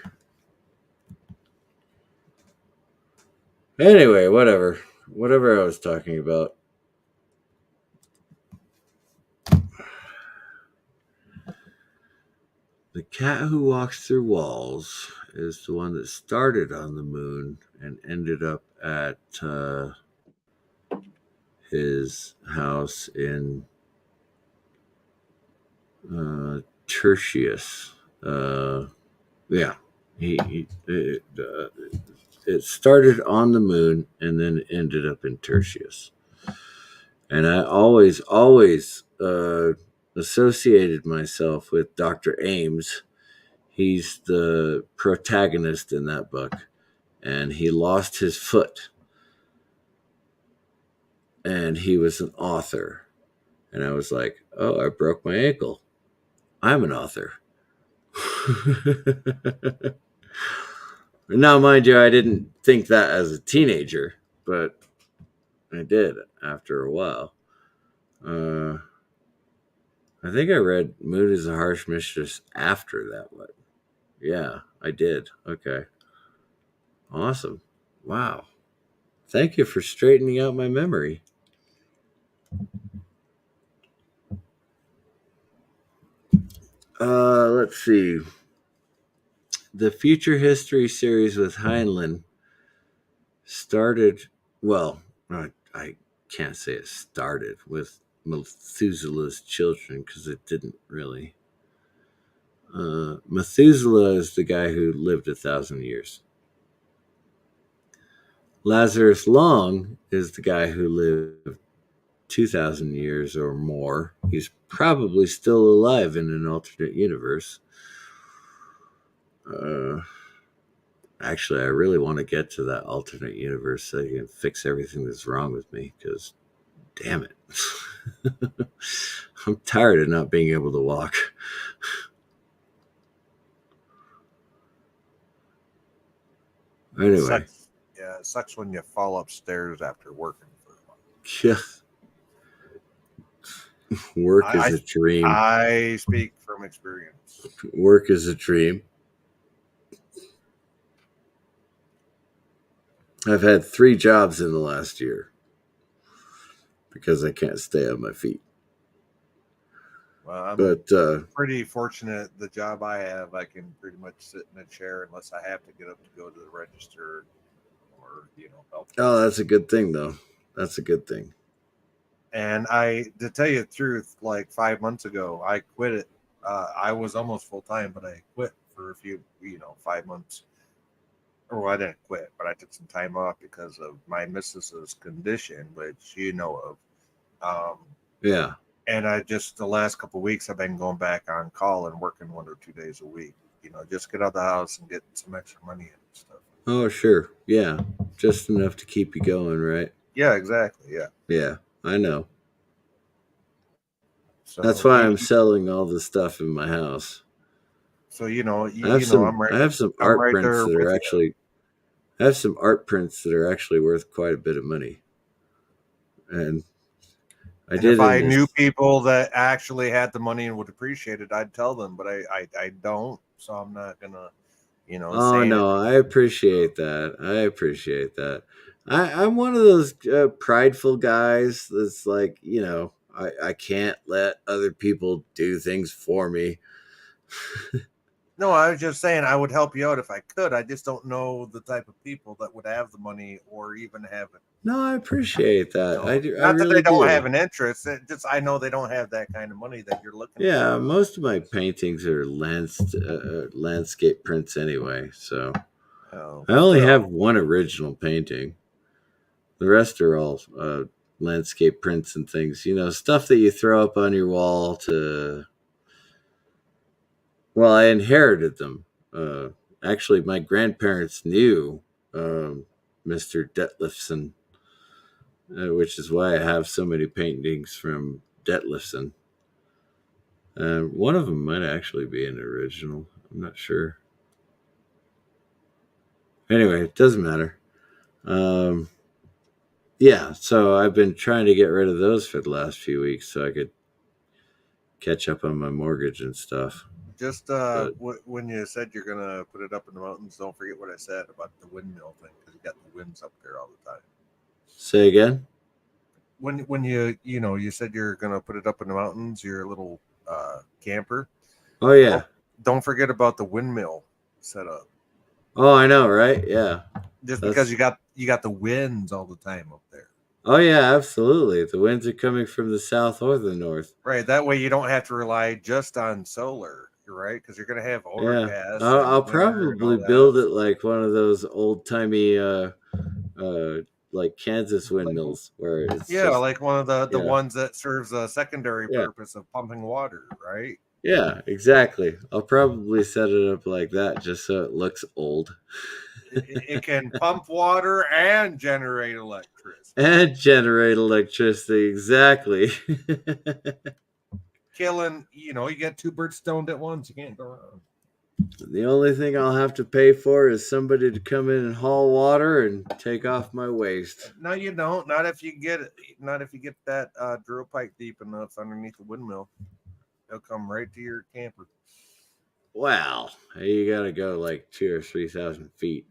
A: Anyway, whatever. Whatever I was talking about. The Cat Who Walks Through Walls is the one that started on the moon and ended up at his house in Tertius. Yeah, it started on the moon and then ended up in Tertius. And I always associated myself with Dr. Ames. He's the protagonist in that book, and he lost his foot, and he was an author. And I was like, oh, I broke my ankle. I'm an author. Now, mind you, I didn't think that as a teenager, but I did after a while. I think I read Mood is a Harsh Mistress after that one. Yeah, I did. Okay. Awesome. Wow. Thank you for straightening out my memory. Let's see. The Future History series with Heinlein started, well, I can't say it started with Methuselah's children because it didn't really. Methuselah is the guy who lived 1,000 years. Lazarus Long is the guy who lived 2,000 years or more. He's probably still alive in an alternate universe. Actually, I really want to get to that alternate universe so I can fix everything that's wrong with me, because damn it. I'm tired of not being able to walk. Anyway.
B: It sucks when you fall upstairs after working for a while.
A: Yeah. Work is a dream.
B: I speak from experience.
A: Work is a dream. I've had 3 jobs in the last year because I can't stay on my feet.
B: Well, I'm pretty fortunate. The job I have, I can pretty much sit in a chair unless I have to get up to go to the register or, help.
A: Oh, that's a good thing, though. That's a good thing.
B: And to tell you the truth, like 5 months ago, I quit it. I was almost full time, but I quit for a few, 5 months. Or I didn't quit, but I took some time off because of my missus's condition, which you know of.
A: Yeah.
B: And the last couple of weeks, I've been going back on call and working 1 or 2 days a week. Just get out of the house and get some extra money and stuff.
A: Oh, sure. Yeah. Just enough to keep you going, right?
B: Yeah, exactly. Yeah.
A: Yeah, I know.
B: So
A: that's why I'm selling all the stuff in my house.
B: So,
A: I have some art prints that are actually. I have some art prints that are actually worth quite a bit of money. And
B: if I knew people that actually had the money and would appreciate it, I'd tell them, but I don't, so I'm not gonna,
A: Oh no, I appreciate that. I'm one of those prideful guys that's like, I can't let other people do things for me.
B: No, I was just saying I would help you out if I could. I just don't know the type of people that would have the money or even have it.
A: No, I appreciate that. I do.
B: Not that they don't have an interest. I know they don't have that kind of money that you're looking for.
A: Yeah, most of my paintings are landscape prints anyway. So I only have one original painting. The rest are all landscape prints and things. Stuff that you throw up on your wall to. Well, I inherited them. Actually, my grandparents knew Mr. Detlefsen, which is why I have so many paintings from Detlefsen. One of them might actually be an original. I'm not sure. Anyway, it doesn't matter. Yeah, so I've been trying to get rid of those for the last few weeks so I could catch up on my mortgage and stuff.
B: Just when you said you're going to put it up in the mountains, don't forget what I said about the windmill thing, because you got the winds up there all the time.
A: Say again?
B: When you said you're going to put it up in the mountains, your little camper.
A: Oh, yeah.
B: Don't forget about the windmill setup.
A: Oh, I know, right? Yeah.
B: Just
A: That's
B: because you got the winds all the time up there.
A: Oh yeah, absolutely. The winds are coming from the south or the north.
B: Right. That way you don't have to rely just on solar, right? Because you're going to have
A: Yeah,
B: overcast
A: I'll
B: and winter and
A: probably
B: all that.
A: build it like one of those old timey, like Kansas windmills, where it's
B: Yeah,
A: just
B: like one of the
A: yeah,
B: ones that serves a secondary
A: yeah,
B: purpose of pumping water, right?
A: yeah, exactly. I'll probably set it up like that just so it looks old
B: It can pump water and generate electricity.
A: and generate electricity. Exactly.
B: Killing, you get two birds stoned at once. You can't go wrong.
A: The only thing I'll have to pay for is somebody to come in and haul water and take off my waste.
B: No, you don't. Not if you get it. Not if you get that drill pipe deep enough underneath the windmill. They'll come right to your camper.
A: Wow, you gotta go like 2,000 or 3,000 feet.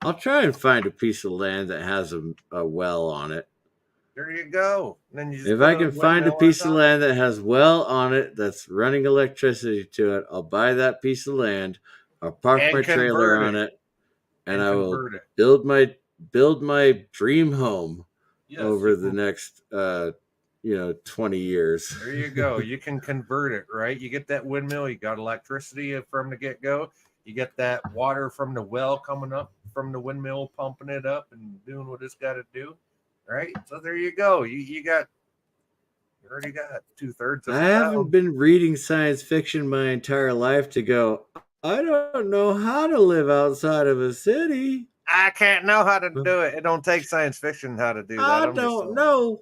A: I'll try and find a piece of land that has a well on it.
B: There you go. And then you just
A: If
B: put
A: I
B: a
A: can find a
B: windmill on
A: piece of
B: top
A: land that has well on it that's running electricity to it, I'll buy that piece of land. I'll park my
B: and
A: trailer
B: convert
A: on
B: it.
A: it, and
B: And
A: I will
B: convert it.
A: build my dream home
B: Yes,
A: over
B: you
A: the
B: can.
A: next 20 years.
B: There you go. You can convert it, right? You get that windmill. You got electricity from the get go. You get that water from the well coming up from the windmill, pumping it up and doing what it's got to do, right? So there you go. You already got 2/3 of
A: I
B: the
A: haven't
B: town.
A: been reading science fiction my entire life to go, I don't know how to live outside of a city.
B: I can't know how to do it. It don't take science fiction how to do that.
A: I
B: I'm just
A: don't
B: telling you.
A: know.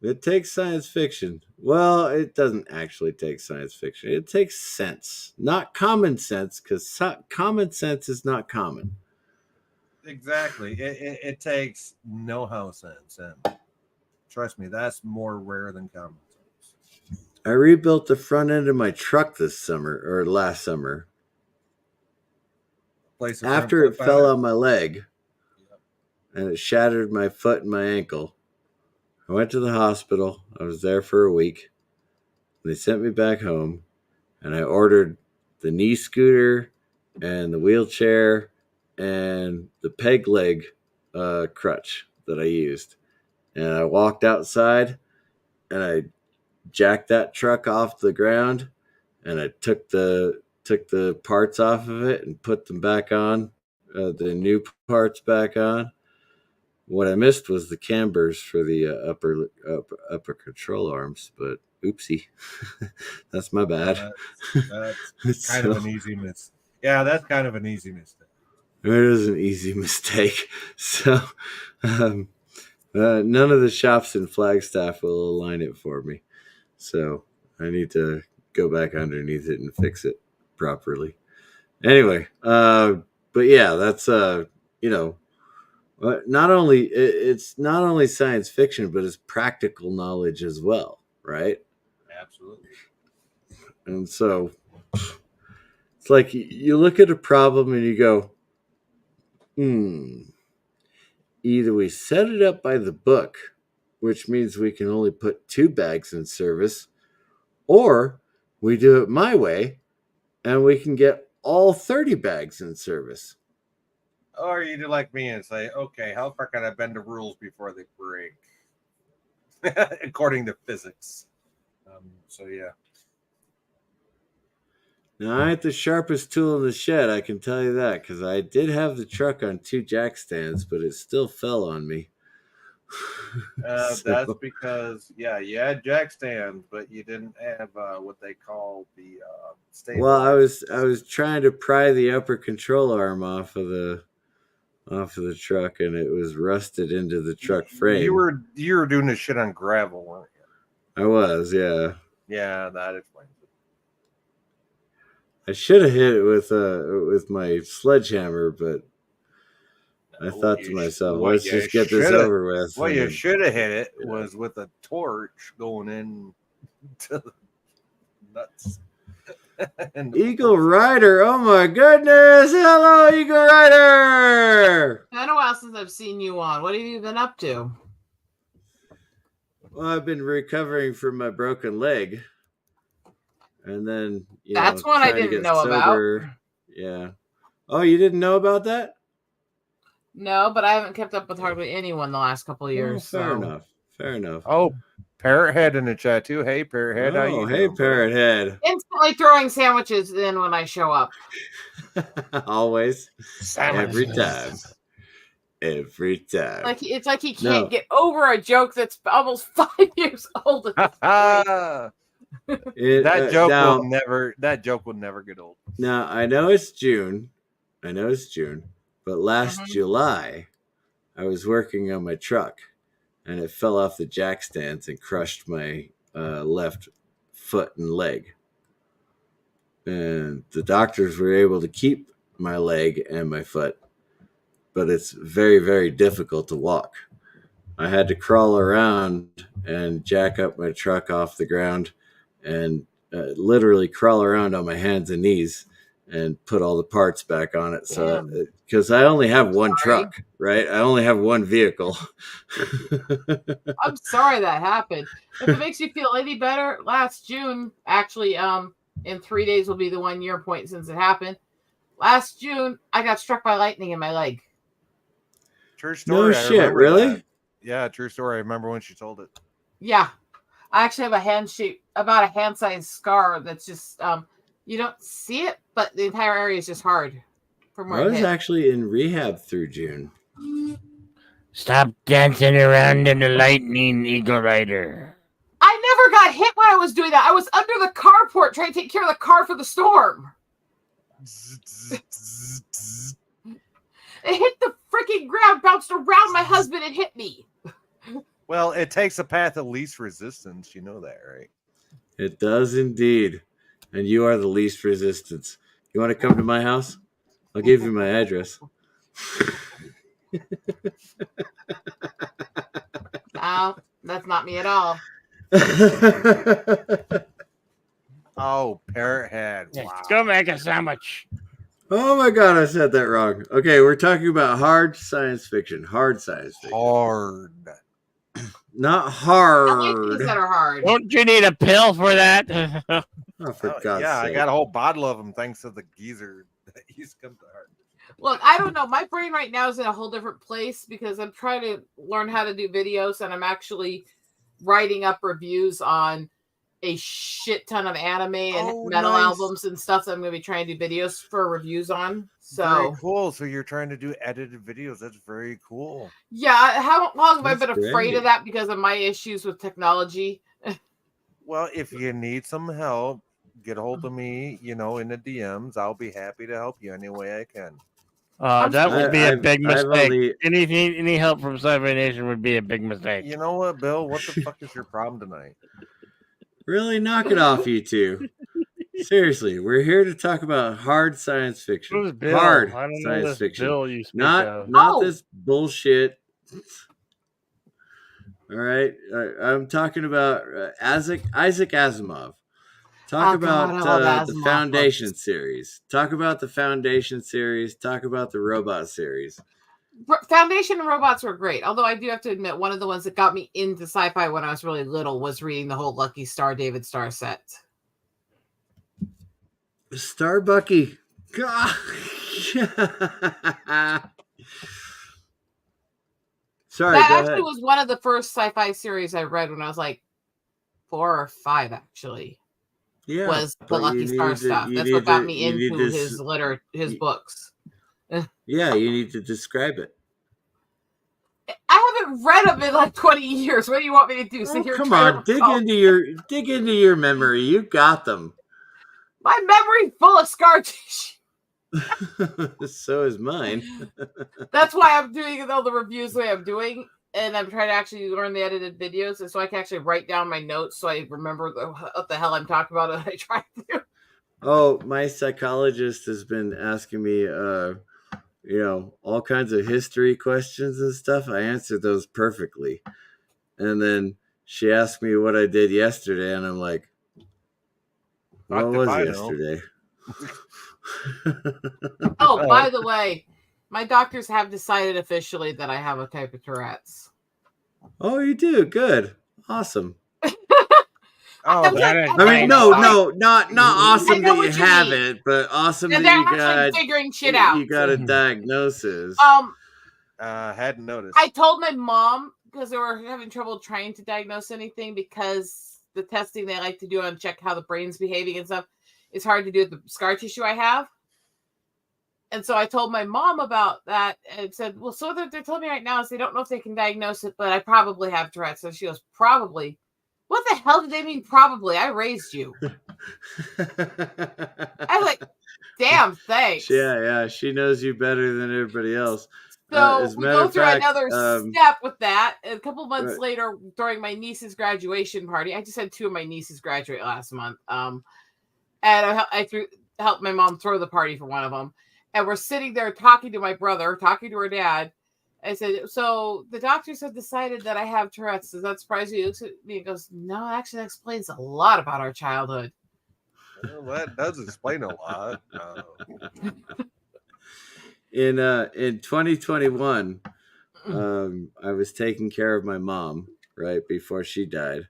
A: It takes science fiction. Well, it doesn't actually take science fiction. It takes sense, not common sense, because common sense is not common.
B: Exactly. It takes know-how sense, and trust me, that's more rare than common sense.
A: I rebuilt the front end of my truck this summer or last summer.
B: Place a front
A: After it
B: flip on
A: fell
B: it.
A: on my leg
B: Yep.
A: and it shattered my foot and my ankle, I went to the hospital. I was there for a week. They sent me back home, and I ordered the knee scooter and the wheelchair and the peg leg crutch that I used. And I walked outside and I jacked that truck off the ground and I took the parts off of it and put them back on, the new parts back on. What I missed was the cambers for the upper control arms, but oopsie, that's my
B: Well,
A: bad.
B: that's kind of
A: So
B: an easy miss. Yeah, that's kind of an easy mistake.
A: it is an easy mistake. So um, none of the shops in Flagstaff will align it for me. So I need to go back underneath it and fix it properly. Anyway, but yeah, that's you know, not only it's not only science fiction, but it's practical knowledge as well, right?
B: Absolutely.
A: And so it's like you look at a problem and you go, either we set it up by the book, which means we can only put 2 bags in service, or we do it my way and we can get all 30 bags in service.
B: Or you do like me and say, okay, how far can I bend the rules before they break? According to physics. So yeah.
A: Now, I ain't the sharpest tool in the shed, I can tell you that, because I did have the truck on 2 jack stands, but it still fell on me.
B: That's
A: So,
B: because you had jack stands, but you didn't have what they call the
A: well, I
B: stabilizer.
A: was trying to pry the upper control arm off of the truck, and it was rusted into the truck
B: You
A: frame.
B: were doing this shit on gravel, weren't you?
A: I was, yeah.
B: Yeah, that explains it.
A: I should have hit it with my sledgehammer, but I
B: No,
A: thought to myself,
B: what
A: let's
B: you
A: just get this
B: should have
A: over with.
B: what
A: And
B: you
A: then,
B: should have hit it
A: yeah.
B: was with a torch going in to the nuts. And
A: Eagle Rider, oh my goodness! Hello, Eagle Rider!
D: It's been a while since I've seen you on. What have you been up to?
A: Well, I've been recovering from my broken leg, and then
D: That's one I
A: trying to
D: didn't
A: get
D: know about.
A: sober. Yeah. Oh, you didn't know about that?
D: No, but I haven't kept up with hardly anyone the last couple of
A: Oh,
D: years.
A: fair
D: so.
A: enough. Fair enough.
B: Oh, Parrot Head in the chat too. Hey, Parrot Head, how you
A: hey,
B: doing,
A: Parrot Head.
D: Instantly throwing sandwiches in when I show up.
A: Always. Every
B: Sandwiches.
A: time. Every time.
D: Like it's like he
A: No.
D: can't get over a joke that's almost 5 years old. At this point.
B: That joke will never get old.
A: Now, I know it's June. But last July, I was working on my truck and it fell off the jack stands and crushed my left foot and leg. And the doctors were able to keep my leg and my foot, but it's very, very difficult to walk. I had to crawl around and jack up my truck off the ground and literally crawl around on my hands and knees and put all the parts back on it. So, because I only have one truck, right? I only have one vehicle.
D: I'm sorry that happened. If it makes you feel any better, last June, actually, in 3 days will be the 1 year point since it happened. Last June, I got struck by lightning in my leg.
B: True story.
A: No shit, really?
B: That. Yeah, true story. I remember when she told it.
D: Yeah. I actually have about a hand-sized scar that's just, you don't see it, but the entire area is just hard. From where
A: I was actually in rehab through June.
C: Stop dancing around in the lightning, Eagle Rider.
D: I never got hit when I was doing that. I was under the carport trying to take care of the car for the storm. It hit the freaking ground, bounced around my husband, and hit me.
B: Well, it takes a path of least resistance. You know that, right?
A: It does indeed. And you are the least resistance. You want to come to my house? I'll give you my address.
D: No, that's not me at all.
B: Oh, Parrot Head. Wow.
C: Let's go make a sandwich.
A: Oh my god, I said that wrong. Okay, we're talking about hard science fiction. Hard science fiction.
B: Hard.
A: Not
D: I
A: hard.
D: like things that are hard.
C: Don't you need a pill for that?
A: Oh, for God's
B: Yeah,
A: sake.
B: I got a whole bottle of them thanks to the geezer that used to come to heart.
D: Look, I don't know. My brain right now is in a whole different place because I'm trying to learn how to do videos and I'm actually writing up reviews on a shit ton of anime and metal albums and stuff that I'm going to be trying to do videos for reviews on. So
B: very cool. So you're trying to do edited videos. That's very cool.
D: Yeah, how long have I been
A: That's
D: afraid
A: great.
D: of that because of my issues with technology?
B: Well, if you need some help, get a hold of me, in the DMs. I'll be happy to help you any way I can.
C: That would be a big
A: I've
C: mistake.
A: only-
C: Any help from Sci-Fi Nation would be a big mistake.
B: You know what, Bill? What the fuck is your problem tonight?
A: Really, knock it off, you two. Seriously, we're here to talk about hard science fiction.
C: Who's Bill?
A: Hard
C: I don't know
A: science
C: this
A: fiction.
C: Bill you speak
A: Not
C: of.
D: Oh.
A: this bullshit. All right, I'm talking about Isaac Asimov. Talk
D: Oh,
A: about
D: God, I love
A: the
D: Asimov
A: Foundation
D: books.
A: series. Talk about the Foundation series. Talk about the Robot series.
D: Foundation and Robots were great. Although I do have to admit, one of the ones that got me into sci-fi when I was really little was reading the whole Lucky Star David Starr set.
A: Starbucky. God. Sorry,
D: That
A: go
D: actually
A: ahead.
D: was one of the first sci-fi series I read when I was like 4 or 5, actually.
A: Yeah,
D: Was the
A: but
D: Lucky
A: you
D: Star
A: need to-
D: stuff.
A: you
D: That's
A: need
D: what got
A: to-
D: me
A: you need
D: into
A: to
D: his books.
A: Yeah, you need to describe it.
D: I haven't read them in like 20 years. What do you want me to do? Sit here and
A: Come
D: try to
A: on, dig
D: recall?
A: into your memory. You got them.
D: My memory full of scar tissue.
A: So is mine.
D: That's why I'm doing all the reviews the way I'm doing, and I'm trying to actually learn the edited videos, and so I can actually write down my notes so I remember what the hell I'm talking about. And I try to do.
A: Oh, my psychologist has been asking me, all kinds of history questions and stuff. I answered those perfectly. And then she asked me what I did yesterday, and I'm like, what
B: Fuck if
A: was
B: I know.
A: yesterday?
D: Oh, by the way, my doctors have decided officially that I have a type of Tourette's.
A: Oh, you do? Good. Awesome.
B: Oh,
A: I mean, not awesome
D: know
A: that you
D: what you
A: have
D: mean.
A: it, but awesome
D: And
A: that
D: they're
A: you
D: actually
A: got
D: figuring shit out.
A: you got a diagnosis.
B: Hadn't noticed.
D: I told my mom because they were having trouble trying to diagnose anything because the testing they like to do on check how the brain's behaving and stuff is hard to do with the scar tissue I have. And so I told my mom about that and said, well, so what they're telling me right now is they don't know if they can diagnose it, but I probably have Tourette's. So she goes, probably. What the hell did they mean probably? I raised you. I was like, damn, thanks.
A: Yeah, she knows you better than everybody else.
D: So
A: as a
D: we
A: matter
D: go
A: of
D: through
A: fact,
D: another step with that. And a couple months
A: right.
D: later, during my niece's graduation party, I just had 2 of my nieces graduate last month. And I helped my mom throw the party for one of them. And we're sitting there talking to my brother, talking to her dad. I said, so the doctors have decided that I have Tourette's. Does that surprise you? He looks at me and goes, no, actually, that explains a lot about our childhood.
B: Well, that does explain a lot.
A: In 2021, I was taking care of my mom right before she died,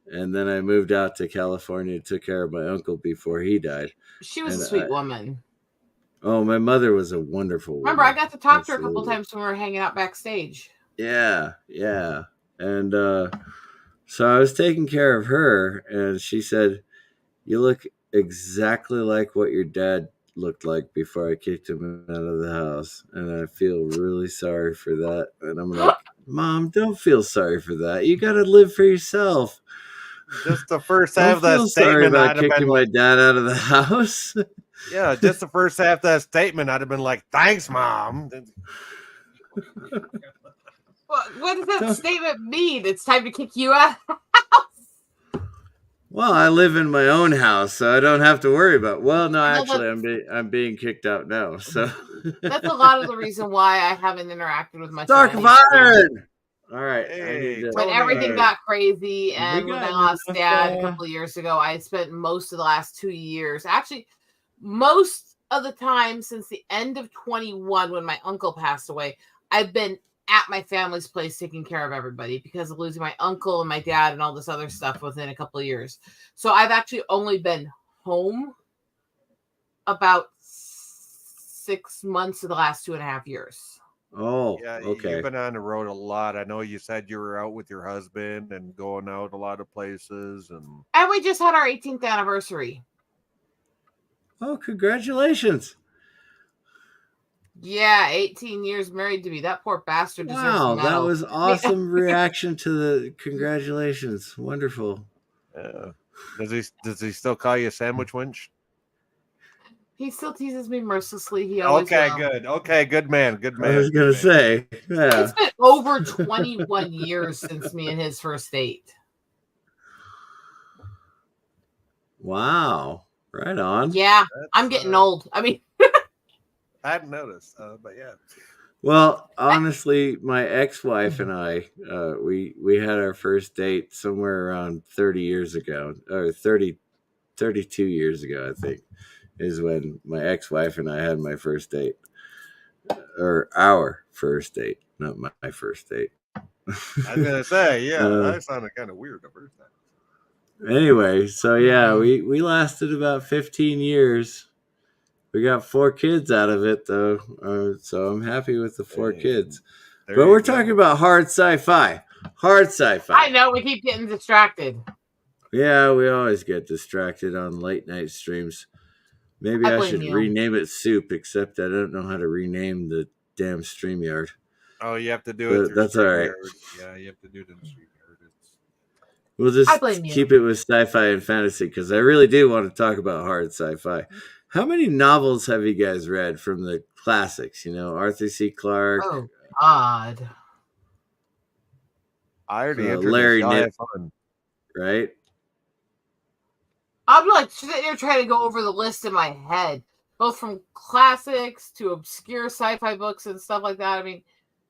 A: and then I moved out to California and took care of my uncle before he died.
D: She was a sweet woman.
A: Oh, my mother was a wonderful
D: Remember,
A: woman.
D: I got to talk to her a
A: Absolutely.
D: couple times when we were hanging out backstage.
A: Yeah. And so I was taking care of her, and she said, you look exactly like what your dad looked like before I kicked him out of the house. And I feel really sorry for that. And I'm like, Mom, don't feel sorry for that. You got to live for yourself.
B: Just the first half of that
A: Don't feel sorry
B: statement,
A: about
B: I'd have been
A: kicking my
B: like,
A: dad out of the house.
B: yeah, just the first half of that statement, I'd have been like, thanks, Mom.
D: What does that statement mean? It's time to kick you out?
A: Well, I live in my own house, so I don't have to worry about. Well, no, actually, I'm being kicked out now. So
D: that's a lot of the reason why I haven't interacted with much.
A: Dark of Iron. All right.
B: Hey,
D: when everything got crazy and when I lost Dad a couple of years ago, I spent most of the last 2 years, actually, most of the time since the end of 21 when my uncle passed away, I've been at my family's place taking care of everybody because of losing my uncle and my dad and all this other stuff within a couple of years. So I've actually only been home about 6 months of the last 2.5 years.
A: Oh,
B: yeah,
A: okay.
B: You've been on the road a lot. I know you said you were out with your husband and going out a lot of places, and
D: we just had our 18th anniversary.
A: Oh, congratulations!
D: Yeah, 18 years married to me. That poor bastard deserves
A: Wow,
D: a medal.
A: that was awesome reaction to the congratulations. Wonderful.
B: Does he still call you a sandwich winch?
D: He still teases me mercilessly. He always will.
B: Good. Okay, good man.
A: I was gonna say, yeah.
D: It's been over 21 years since me and his first date.
A: Wow, right on.
D: Yeah, I'm getting old. I mean,
B: I hadn't noticed, but yeah.
A: Well, honestly, my ex-wife and I, we had our first date somewhere around 30 years ago, or 32 years ago, I think, is when my ex-wife and I had my first date, or our first date, not my first date.
B: I was gonna say, yeah, that sounded kind of weird the first time.
A: Anyway, so yeah, we lasted about 15 years. We got 4 kids out of it, though, so I'm happy with the 4 kids. But we're talking about hard sci-fi. Hard sci-fi.
D: I know, we keep getting distracted.
A: Yeah, we always get distracted on late night streams. Maybe I should rename it Soup, except I don't know how to rename the damn StreamYard.
B: Oh, you have to do it.
A: That's all right.
B: Yeah, you have to do it in StreamYard.
A: We'll just keep it with sci-fi and fantasy because I really do want to talk about hard sci-fi. How many novels have you guys read from the classics? You know, Arthur C. Clarke.
D: Oh, God.
B: I already entered
A: Larry
B: Niven,
A: right?
D: I'm like sitting here trying to go over the list in my head, both from classics to obscure sci-fi books and stuff like that. I mean,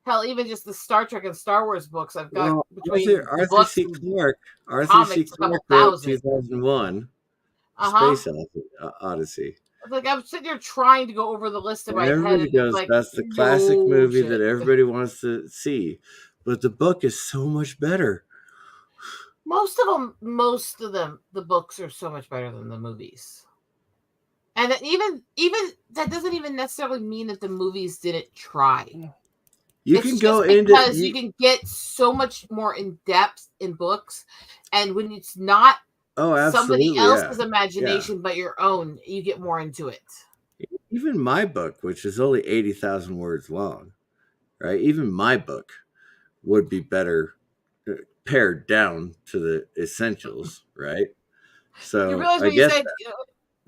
D: hell, even just the Star Trek and Star Wars books I've got between
A: Arthur C. Clarke. Arthur C. Clarke wrote 2001. Space Odyssey.
D: Like I'm sitting here trying to go over the list in my head.
A: Everybody goes, like, that's the classic movie that everybody wants to see, but the book is so much better.
D: Most of them, the books are so much better than the movies. And that even that doesn't even necessarily mean that the movies didn't try.
A: You
D: It's
A: can
D: just
A: go
D: because
A: into
D: you can get so much more in depth in books, and when it's not
A: oh,
D: somebody
A: absolutely, yeah,
D: else's
A: yeah.
D: imagination but your own, you get more into it.
A: Even my book, which is only 80,000 words long, right? Even my book would be better pared down to the essentials, right?
D: You
A: So
D: realize
A: I
D: when you
A: get
D: said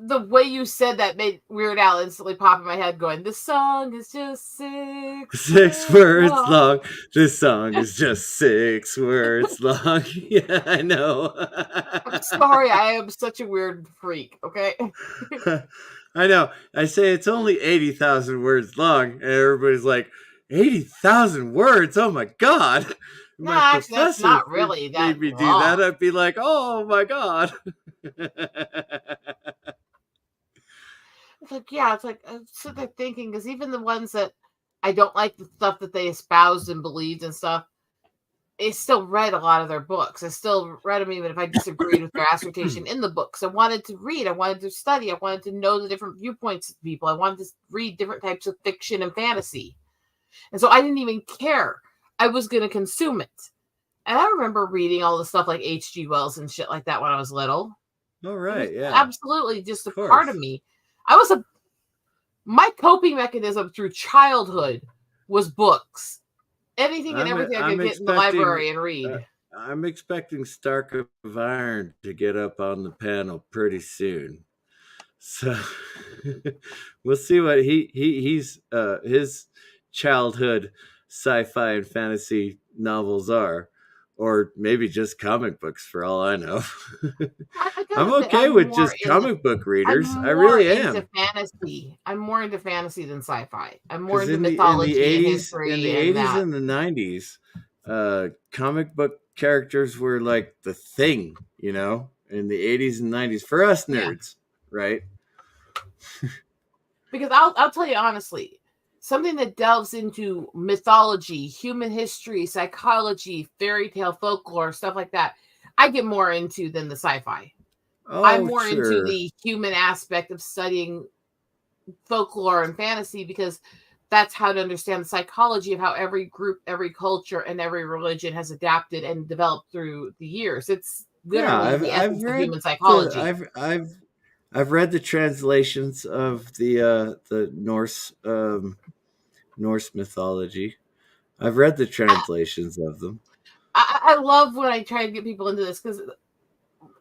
D: the way you said that made Weird Al instantly pop in my head, going, "This song is just
A: 6
D: words
A: words
D: long."
A: long. This song is just 6 words long. Yeah, I know.
D: I'm sorry, I am such a weird freak. Okay.
A: I know. I say it's only 80,000 words long, and everybody's like, 80,000 words? Oh my God. If
D: No,
A: my
D: actually, that's
A: professor
D: not really that
A: made me do that,
D: long.
A: I'd be like, oh my God.
D: It's like, yeah, it's like I'm sitting there thinking, because even the ones that I don't like the stuff that they espoused and believed and stuff, I still read a lot of their books. I still read them even if I disagreed with their assertion in the books. I wanted to read, I wanted to study, I wanted to know the different viewpoints of people. I wanted to read different types of fiction and fantasy. And so I didn't even care. I was going to consume it. And I remember reading all the stuff like H.G. Wells and shit like that when I was little.
A: All
D: It was
A: right. Yeah.
D: absolutely just a
A: Of
D: part of
A: course.
D: me. My coping mechanism through childhood was books. Anything and everything I could get in the library and read.
A: I'm expecting Stark of Iron to get up on the panel pretty soon. So we'll see what he's his childhood sci-fi and fantasy novels are, or maybe just comic books for all I know.
D: I gotta
A: I'm
D: admit,
A: okay with just comic book
D: I'm
A: readers. I
D: more
A: really
D: into
A: am.
D: fantasy. I'm more into fantasy than sci-fi. I'm more
A: Because
D: into
A: in the
D: mythology and
A: 80s,
D: history and that.
A: and the 90s, comic book characters were like the thing, in the 80s and 90s for us
D: Yeah.
A: nerds, right?
D: Because I'll tell you honestly, something that delves into mythology, human history, psychology, fairy tale, folklore, stuff like that, I get more into than the sci-fi. I'm
A: Oh,
D: more into
A: sure.
D: the human aspect of studying folklore and fantasy, because that's how to understand the psychology of how every group, every culture, and every religion has adapted and developed through the years. It's
A: Yeah,
D: literally the
A: I've
D: essence of
A: read
D: human psychology.
A: I've read the translations of the Norse mythology. I've read the translations of them.
D: I love when I try to get people into this, because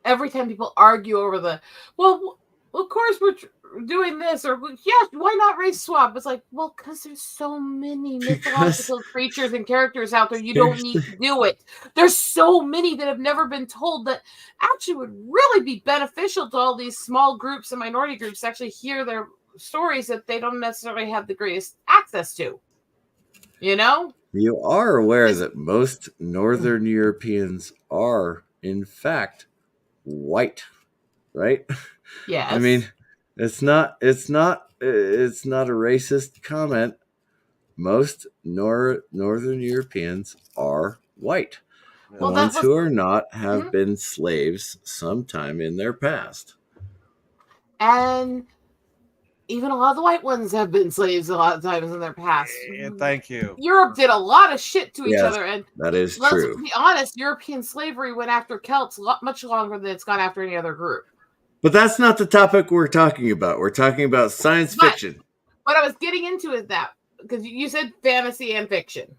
D: every time people argue over well, of course we're doing this, or yes, why not race swap? It's like, well, because there's so many
A: Because
D: mythological creatures and characters out there, you don't need
A: seriously,
D: to do it. There's so many that have never been told, that actually would really be beneficial to all these small groups and minority groups to actually hear their stories that they don't necessarily have the greatest access to.
A: you are aware that most Northern Europeans are, in fact, white, right?
D: Yes.
A: I mean, it's not a racist comment. Most Northern Europeans are white. The
D: Well, that
A: ones
D: was
A: who are not have
D: Mhm.
A: been slaves sometime in their past.
D: And even a lot of the white ones have been slaves a lot of times in their past.
B: Thank you.
D: Europe did a lot of shit to each
A: Yes,
D: other, and
A: that is
D: let's
A: true.
D: be honest, European slavery went after Celts much longer than it's gone after any other group.
A: But that's not the topic we're talking about. We're talking about science
D: But
A: fiction.
D: what I was getting into is that, because you said fantasy and fiction.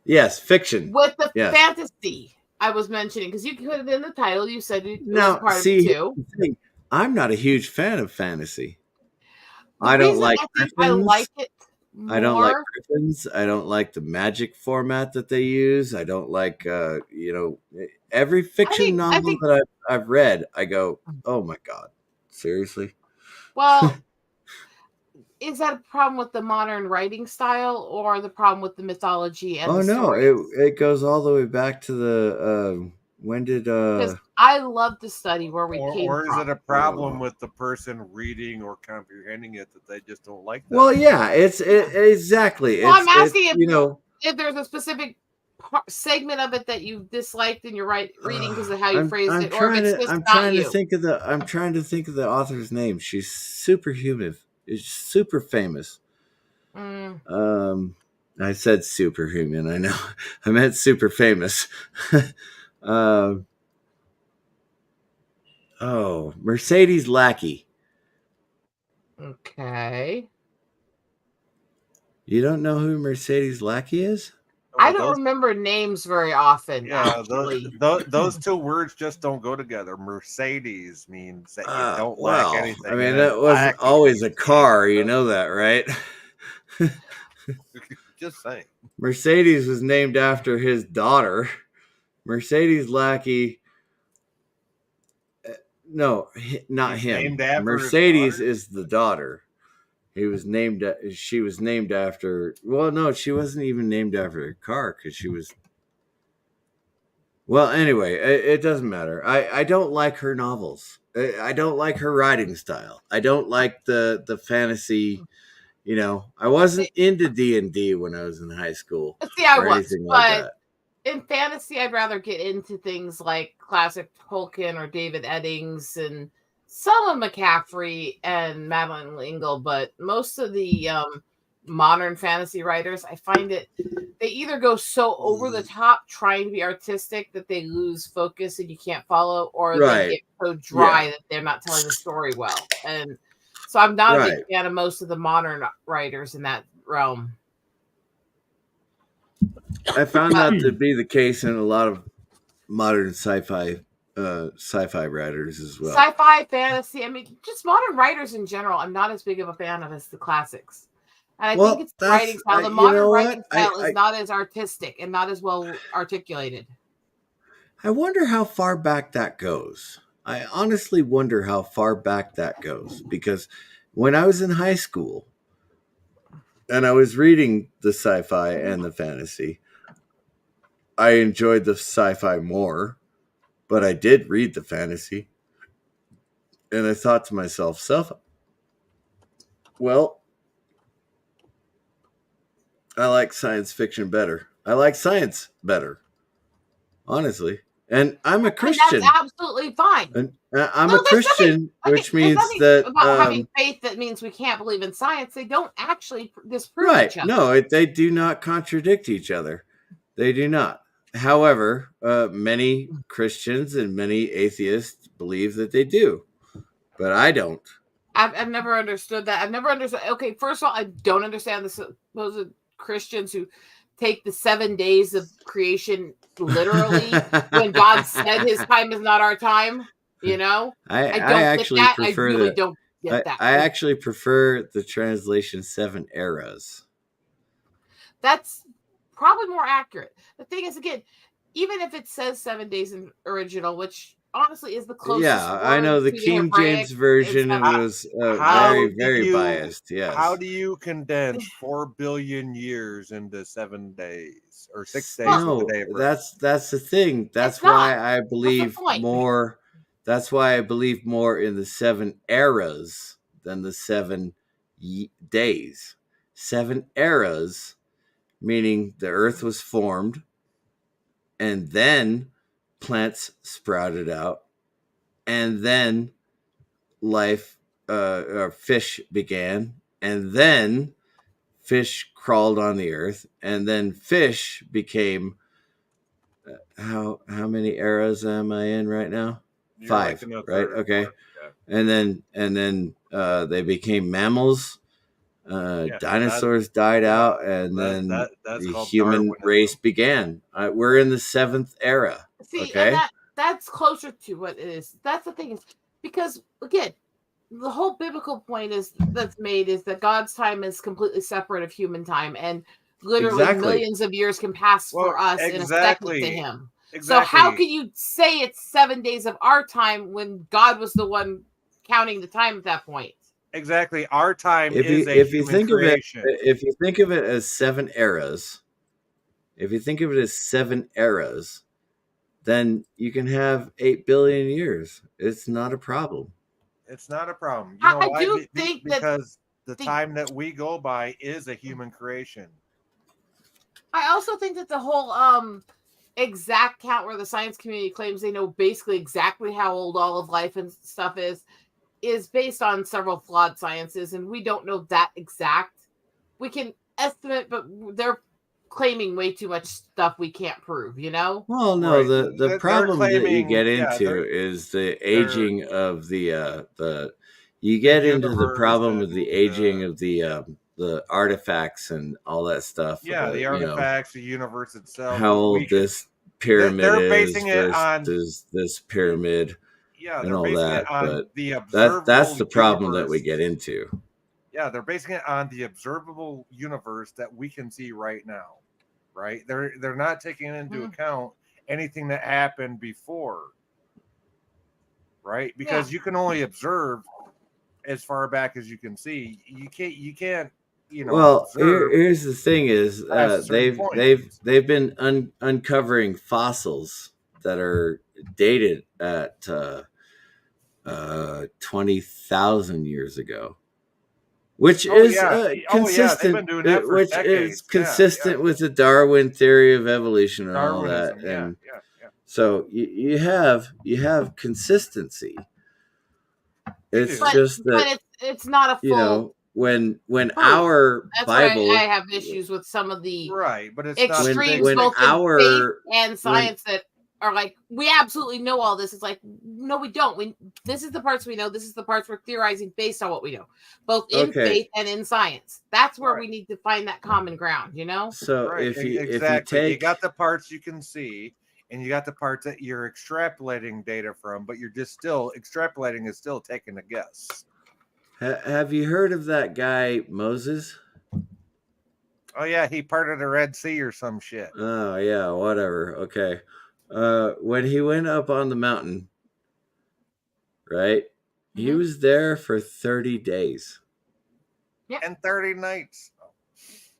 A: Yes, fiction.
D: With the
A: Yes.
D: fantasy I was mentioning, because you put it in the title, you said it was
A: Now,
D: part of
A: see,
D: it
A: here's
D: too.
A: the thing. I'm not a huge fan of fantasy.
D: The
A: I don't
D: reason
A: like
D: I think I
A: griffins.
D: like it
A: I don't like
D: more,
A: griffins. I don't like the magic format that they use. I don't like, every fiction
D: I
A: novel
D: think,
A: that I've read, I go, oh my God, seriously?
D: well, is that a problem with the modern writing style, or the problem with the mythology and
A: Oh
D: the
A: no,
D: stories?
A: it goes all the way back to the, when did,
D: Because I love to study where we came
B: Or is it
D: from.
B: a problem with the person reading or comprehending it that they just don't like that?
A: well, yeah, exactly.
D: Well, I'm
A: It's,
D: asking if there's a specific segment of it that you disliked in your reading because of how you phrased it, or if it's just not you.
A: I'm trying to think of the author's name. She's superhuman. Is super famous.
D: Mm.
A: I said superhuman. I know. I meant super famous. um, oh, Mercedes Lackey.
D: Okay.
A: You don't know who Mercedes Lackey is?
D: I don't remember names very often.
B: Yeah,
D: actually.
B: those two words just don't go together. Mercedes means that you don't lack
A: Well,
B: anything.
A: I mean,
B: and then
A: that wasn't
B: Lackey
A: always a
B: means
A: car. You know that, right?
B: just saying.
A: Mercedes was named after his daughter. Mercedes Lackey. No, not
B: He's
A: him.
B: named after his
A: Mercedes
B: daughter?
A: is the daughter. He was named. She was named after. Well, no, she wasn't even named after a car because she was. Well, anyway, it doesn't matter. I don't like her novels. I don't like her writing style. I don't like the fantasy. You know, I wasn't into D&D when I was in high school
D: See, I
A: or
D: was,
A: anything like
D: but
A: that.
D: in fantasy, I'd rather get into things like classic Tolkien or David Eddings and some of McCaffrey and Madeline L'Engle, but most of the modern fantasy writers, I find it they either go so over the top trying to be artistic that they lose focus and you can't follow, or they
A: Right.
D: get so dry
A: Yeah.
D: that they're not telling the story well. And so I'm not a
A: Right.
D: big fan of most of the modern writers in that realm.
A: I found that to be the case in a lot of modern sci-fi writers as well.
D: Sci-fi, fantasy, I mean, just modern writers in general, I'm not as big of a fan of as the classics. And I think it's the writing style. The modern writing style is not as artistic and not as well articulated.
A: I wonder how far back that goes. I honestly wonder how far back that goes because when I was in high school and I was reading the sci-fi and the fantasy, I enjoyed the sci-fi more, but I did read the fantasy. And I thought to myself, well, I like science fiction better. I like science better, honestly. And I'm a Christian.
D: That's absolutely fine.
A: And I'm a Christian, which means
D: that
A: about
D: having faith that means we can't believe in science. They don't actually disprove each other.
A: No, they do not contradict each other. They do not. However, many Christians and many atheists believe that they do, but I don't.
D: I've never understood that. I've never understood. Okay, first of all, I don't understand the supposed Christians who take the 7 days of creation literally when God said his time is not our time. You know,
A: I actually prefer
D: I really don't get that.
A: I actually prefer the translation 7 eras.
D: That's probably more accurate. The thing is, again, even if it says 7 days in original, which honestly is the closest.
A: Yeah, I know the King James version was very biased. Yes.
B: How do you condense 4 billion years into 7 days or 6 days?
A: No, that's the thing. That's why I believe more. That's why I believe more in the 7 eras than the 7 days. 7 eras, meaning the Earth was formed, and then plants sprouted out, and then life or fish began, and then fish crawled on the earth, and then fish became how many eras am I in right now? You're 5, like right? Okay. Yeah. And then they became mammals. Dinosaurs died out, and then the human race began. We're in the 7th era.
D: See,
A: okay?
D: And that's closer to what it is. That's the thing is because again, the whole biblical point that's made is that God's time is completely separate of human time, and literally millions of years can pass for us in a second to Him. So how can you say it's 7 days of our time when God was the one counting the time at that point?
B: Exactly, our time
A: if
B: is
A: you think creation. If you think of it as 7 eras, then you can have 8 billion years. It's not a problem.
B: It's not a problem. You know
D: I do think
B: because the time that we go by is a human creation.
D: I also think that the whole exact count where the science community claims they know basically exactly how old all of life and stuff is based on several flawed sciences, and we don't know that exact. We can estimate, but they're claiming way too much stuff we can't prove, you know?
A: Well, no,
B: Right.
A: the
B: They're
A: problem that you
B: claiming,
A: get
B: yeah,
A: into is the
B: they're
A: aging of the you
B: the
A: get into the
B: universe
A: problem of
B: and
A: the aging of the artifacts and all that stuff.
B: yeah, the
A: You know,
B: artifacts, the universe itself.
A: how
B: We
A: old
B: can,
A: this pyramid
B: they're
A: is
B: basing it on
A: versus this pyramid
B: yeah,
A: and
B: they're
A: all
B: basing it
A: that.
B: on
A: But
B: the
A: that's
B: observable
A: the problem that we
B: universe.
A: get into.
B: Yeah, they're basing it on the observable universe that we can see right now. Right? They're not taking into account anything that happened before. Right? Because you can only observe as far back as you can see. You can't
A: Well,
B: observe
A: here's the thing: is
B: past a certain point.
A: they've been uncovering fossils that are dated at 20,000 years ago, which is
B: They've
A: consistent,
B: been doing that for
A: which is
B: decades.
A: consistent with the Darwin theory of evolution and all that.
B: Darwinism,
A: And
B: yeah.
A: so you have consistency. It's
B: do.
A: just that
D: But it's not a full.
A: you know when
D: proof.
A: our
D: That's
A: Bible,
D: why I have issues with some of the
B: Right, but it's
D: extremes,
A: when
D: both in faith
A: our
D: and science, that are like, we absolutely know all this. It's like, no, we don't. This is the parts we know. This is the parts we're theorizing based on what we know, both in faith and in science. That's where we need to find that common ground, you know?
A: So
B: right,
A: if you
B: you got the parts you can see, and you got the parts that you're extrapolating data from, but you're just still extrapolating is still taking a guess.
A: Have you heard of that guy Moses?
B: Oh yeah, he parted the Red Sea or some shit.
A: Oh yeah, whatever. Okay. When he went up on the mountain, right? Mm-hmm. He was there for 30 days.
D: Yeah.
B: And 30 nights.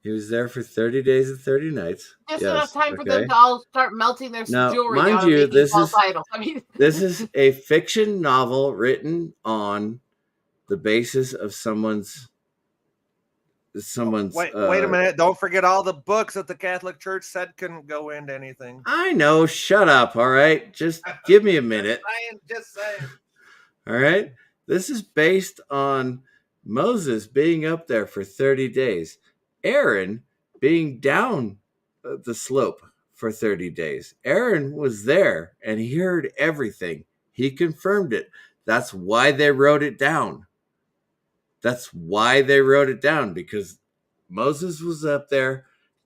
A: He was there for 30 days and 30 nights.
D: Just enough time for them to all start melting their jewelry
A: mind
D: down
A: you,
D: and making false idols. I mean,
A: this is a fiction novel written on the basis of someone's.
B: Wait a minute! Don't forget all the books that the Catholic Church said couldn't go into anything.
A: I know. Shut up. All right, just give me a minute.
B: Just saying.
A: All right, this is based on Moses being up there for 30 days, Aaron being down the slope for 30 days. Aaron was there and he heard everything. He confirmed it. That's why they wrote it down. Because Moses was up there,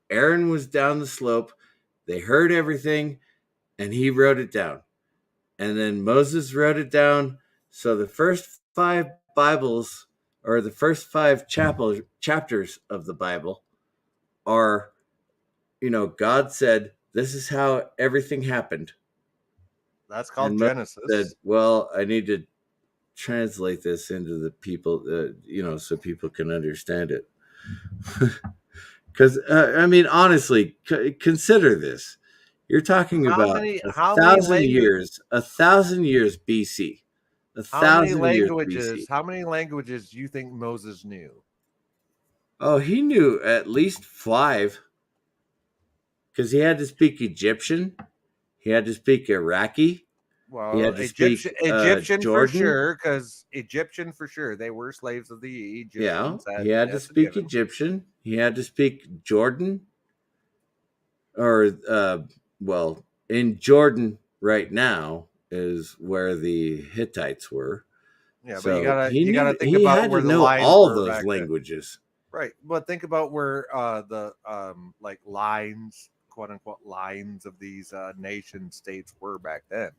A: Aaron was down the slope, they heard everything, and he wrote it down. And then Moses wrote it down. So the first 5 Bibles, or the first 5 chapters of the Bible are, God said, this is how everything happened.
B: That's called Genesis.
A: Said, well, I need to translate this into the people, so people can understand it. Because, honestly, consider this. You're talking about 1,000 years, 1,000 years BC. 1,000 years BC.
B: How many languages do you think Moses knew?
A: Oh, he knew at least 5. Because he had to speak Egyptian. He had to speak Iraqi.
B: Well, Egyptian for sure, because Egyptian for sure. They were slaves of the Egyptians.
A: Yeah, he had to speak Egyptian. He had to speak Jordan. Or, in Jordan right now is where the Hittites were.
B: Yeah, so but you gotta think about where the lines
A: all those languages.
B: Then. Right, but think about where the like lines, quote unquote, lines of these nation states were back then.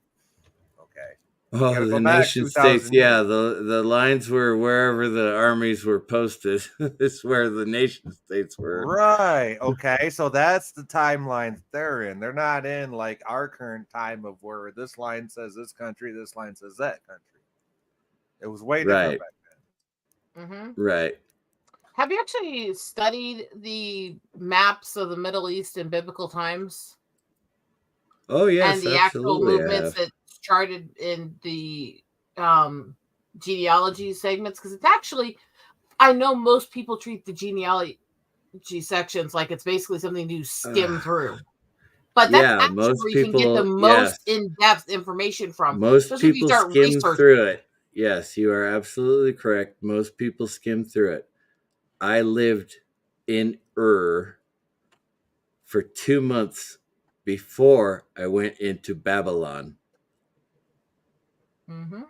B: Okay.
A: Oh, the nation states, yeah. The lines were wherever the armies were posted. It's where the nation states were.
B: Right. Okay. So that's the timeline they're in. They're not in like our current time of where this line says this country, this line says that country. It was way different back then.
D: Mm-hmm.
A: Right.
D: Have you actually studied the maps of the Middle East in biblical times?
A: Oh, yes.
D: And the actual movements that charted in the genealogy segments? Because it's actually, I know most people treat the genealogy sections like it's basically something to skim through. But that's actually where you can get the most in-depth information from.
A: Most people skim through it. Yes, you are absolutely correct. Most people skim through it. I lived in for 2 months before I went into Babylon.
D: Mm-hmm.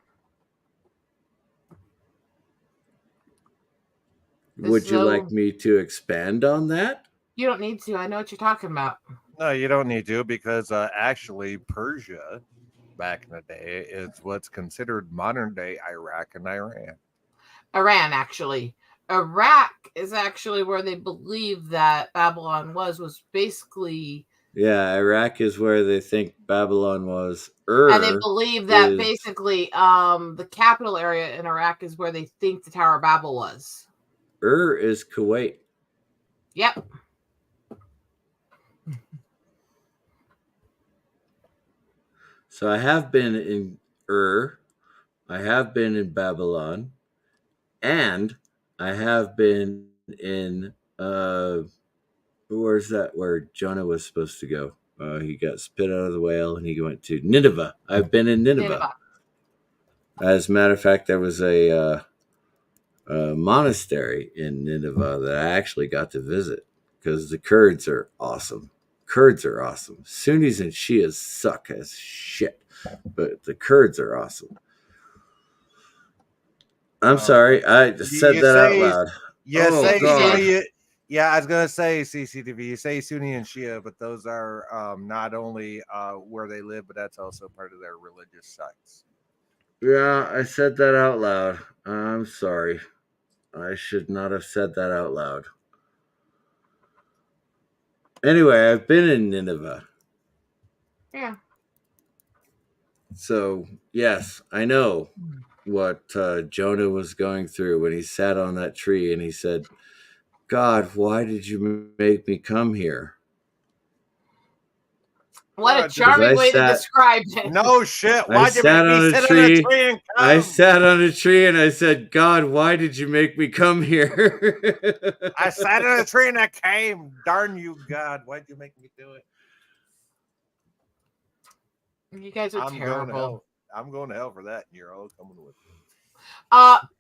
A: Would you like me to expand on that?
D: You don't need to. I know what you're talking about.
B: No, you don't need to, because actually Persia back in the day is what's considered modern day Iraq and Iran.
D: Iran, actually. Iraq is actually where they believe that Babylon was basically.
A: Yeah, Iraq is where they think Babylon was.
D: And they believe that
A: is,
D: basically the capital area in Iraq is where they think the Tower of Babel was.
A: is Kuwait.
D: Yep.
A: So I have been in I have been in Babylon, and I have been in where's that where Jonah was supposed to go? He got spit out of the whale and he went to Nineveh. I've been in Nineveh. As a matter of fact, there was a monastery in Nineveh that I actually got to visit because the Kurds are awesome. Sunnis and Shias suck as shit, but the Kurds are awesome. I'm sorry, I said that out loud.
B: Sunni. Yeah, I was gonna say CCTV. You say Sunni and Shia, but those are not only where they live, but that's also part of their religious sites.
A: Yeah, I said that out loud. I'm sorry. I should not have said that out loud. Anyway, I've been in Nineveh.
D: Yeah.
A: So, yes, I know what Jonah was going through when he sat on that tree and he said, God, why did you make me come here?
D: What a charming way to describe it.
B: No shit.
A: Why'd you make me sit on a tree and come? I sat on a tree and I said, God, why did you make me come here?
B: I sat on a tree and I came. Darn you, God. Why'd you make me do it?
D: You guys are terrible.
B: I'm going to hell for that, and you're all coming with me.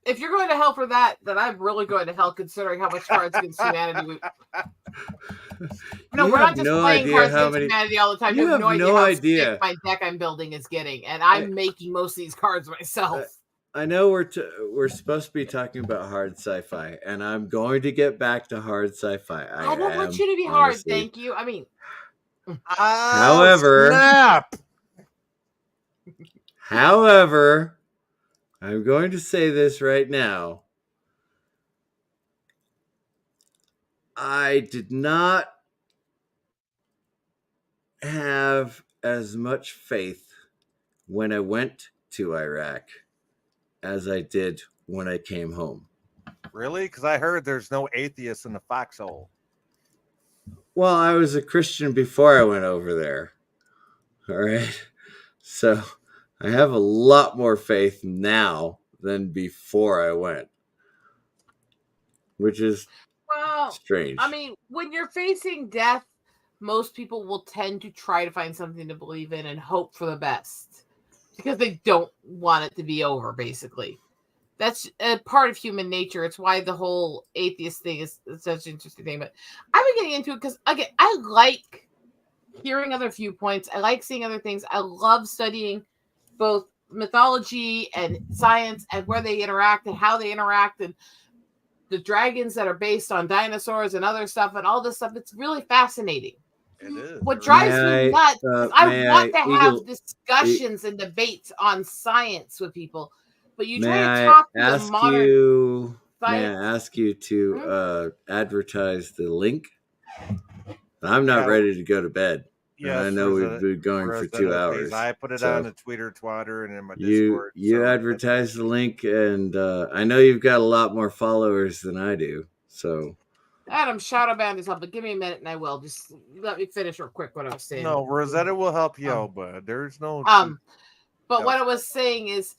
D: If you're going to hell for that, then I'm really going to hell, considering how much Cards Against Humanity we... No, we're not just playing Cards Against Humanity all the time. You have no idea how sick my deck I'm building is getting, and I'm making most of these cards myself.
A: I know we're supposed to be talking about hard sci-fi, and I'm going to get back to hard sci-fi.
D: I don't want you to be hard, thank you. I mean,
A: However, I'm going to say this right now. I did not have as much faith when I went to Iraq as I did when I came home.
B: Really? Because I heard there's no atheists in the foxhole.
A: Well, I was a Christian before I went over there. All right. So I have a lot more faith now than before I went, which is strange.
D: I mean, when you're facing death, most people will tend to try to find something to believe in and hope for the best because they don't want it to be over, basically. That's a part of human nature. It's why the whole atheist thing is such an interesting thing. But I've been getting into it because, again, I like hearing other viewpoints. I like seeing other things. I love studying both mythology and science and where they interact and how they interact and the dragons that are based on dinosaurs and other stuff and all this stuff. It's really fascinating.
B: It is.
D: What drives me nuts is I want to have discussions and debates on science with people, but you try to talk to the modern science.
A: May I ask you to advertise the link? I'm not ready to go to bed. Yeah, I know we've been going for 2 hours.
B: I put it on the Twitter, Twitter, and in my Discord.
A: You advertise the link, and I know you've got a lot more followers than I do. So,
D: Adam, shadow band is up, but give me a minute, and I will. Just let me finish real quick what I was saying.
B: No, Rosetta will help you out, but there's no.
D: But what I was saying is,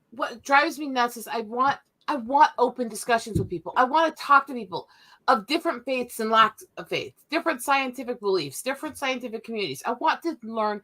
D: what drives me nuts is I want open discussions with people. I want to talk to people of different faiths and lack of faith, different scientific beliefs, different scientific communities. I want to learn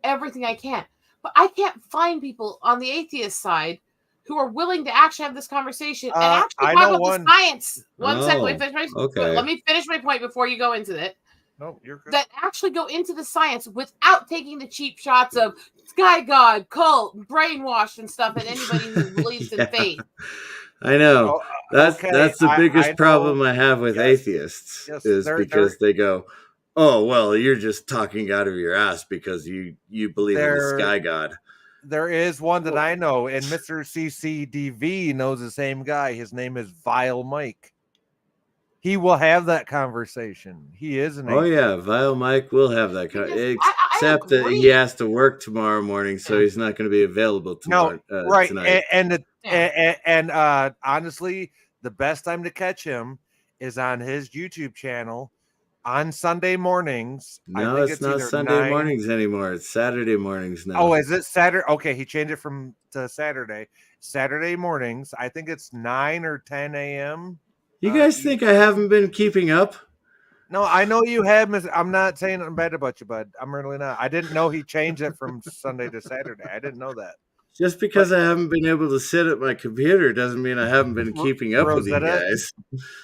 D: everything I can, but I can't find people on the atheist side who are willing to actually have this conversation and actually
B: I
D: talk
B: know
D: about
B: one.
D: the science. One second,
A: okay.
D: let me finish my point before you go into it.
B: No, you're good.
D: That actually go into the science without taking the cheap shots of sky god, cult, brainwashed, and stuff, and anybody who believes in faith.
A: I know. That's the biggest
B: I
A: problem
B: know.
A: I have with
B: Yes.
A: atheists
B: Yes,
A: is
B: they're-
A: because they go, "Oh, well, you're just talking out of your ass because you believe in the sky god."
B: There is one that I know, and Mr. CCDV knows the same guy. His name is Vile Mike. He will have that conversation. He is an
A: Oh
B: atheist.
A: yeah, Vile Mike will have that
D: Because
A: except that he has to work tomorrow morning, so he's not going to be available tomorrow
B: right.
A: tonight.
B: And honestly, the best time to catch him is on his YouTube channel on Sunday mornings. I
A: No,
B: think
A: it's not
B: either
A: Sunday
B: 9
A: mornings anymore. It's Saturday mornings now.
B: Oh, is it Saturday? Okay, he changed it to Saturday. Saturday mornings. I think it's 9 or 10 a.m.
A: You guys think I haven't been keeping up?
B: No, I know you have. I'm not saying nothing bad about you, bud. I'm really not. I didn't know he changed it from Sunday to Saturday. I didn't know that.
A: Just because I haven't been able to sit at my computer doesn't mean I haven't been keeping up with you guys.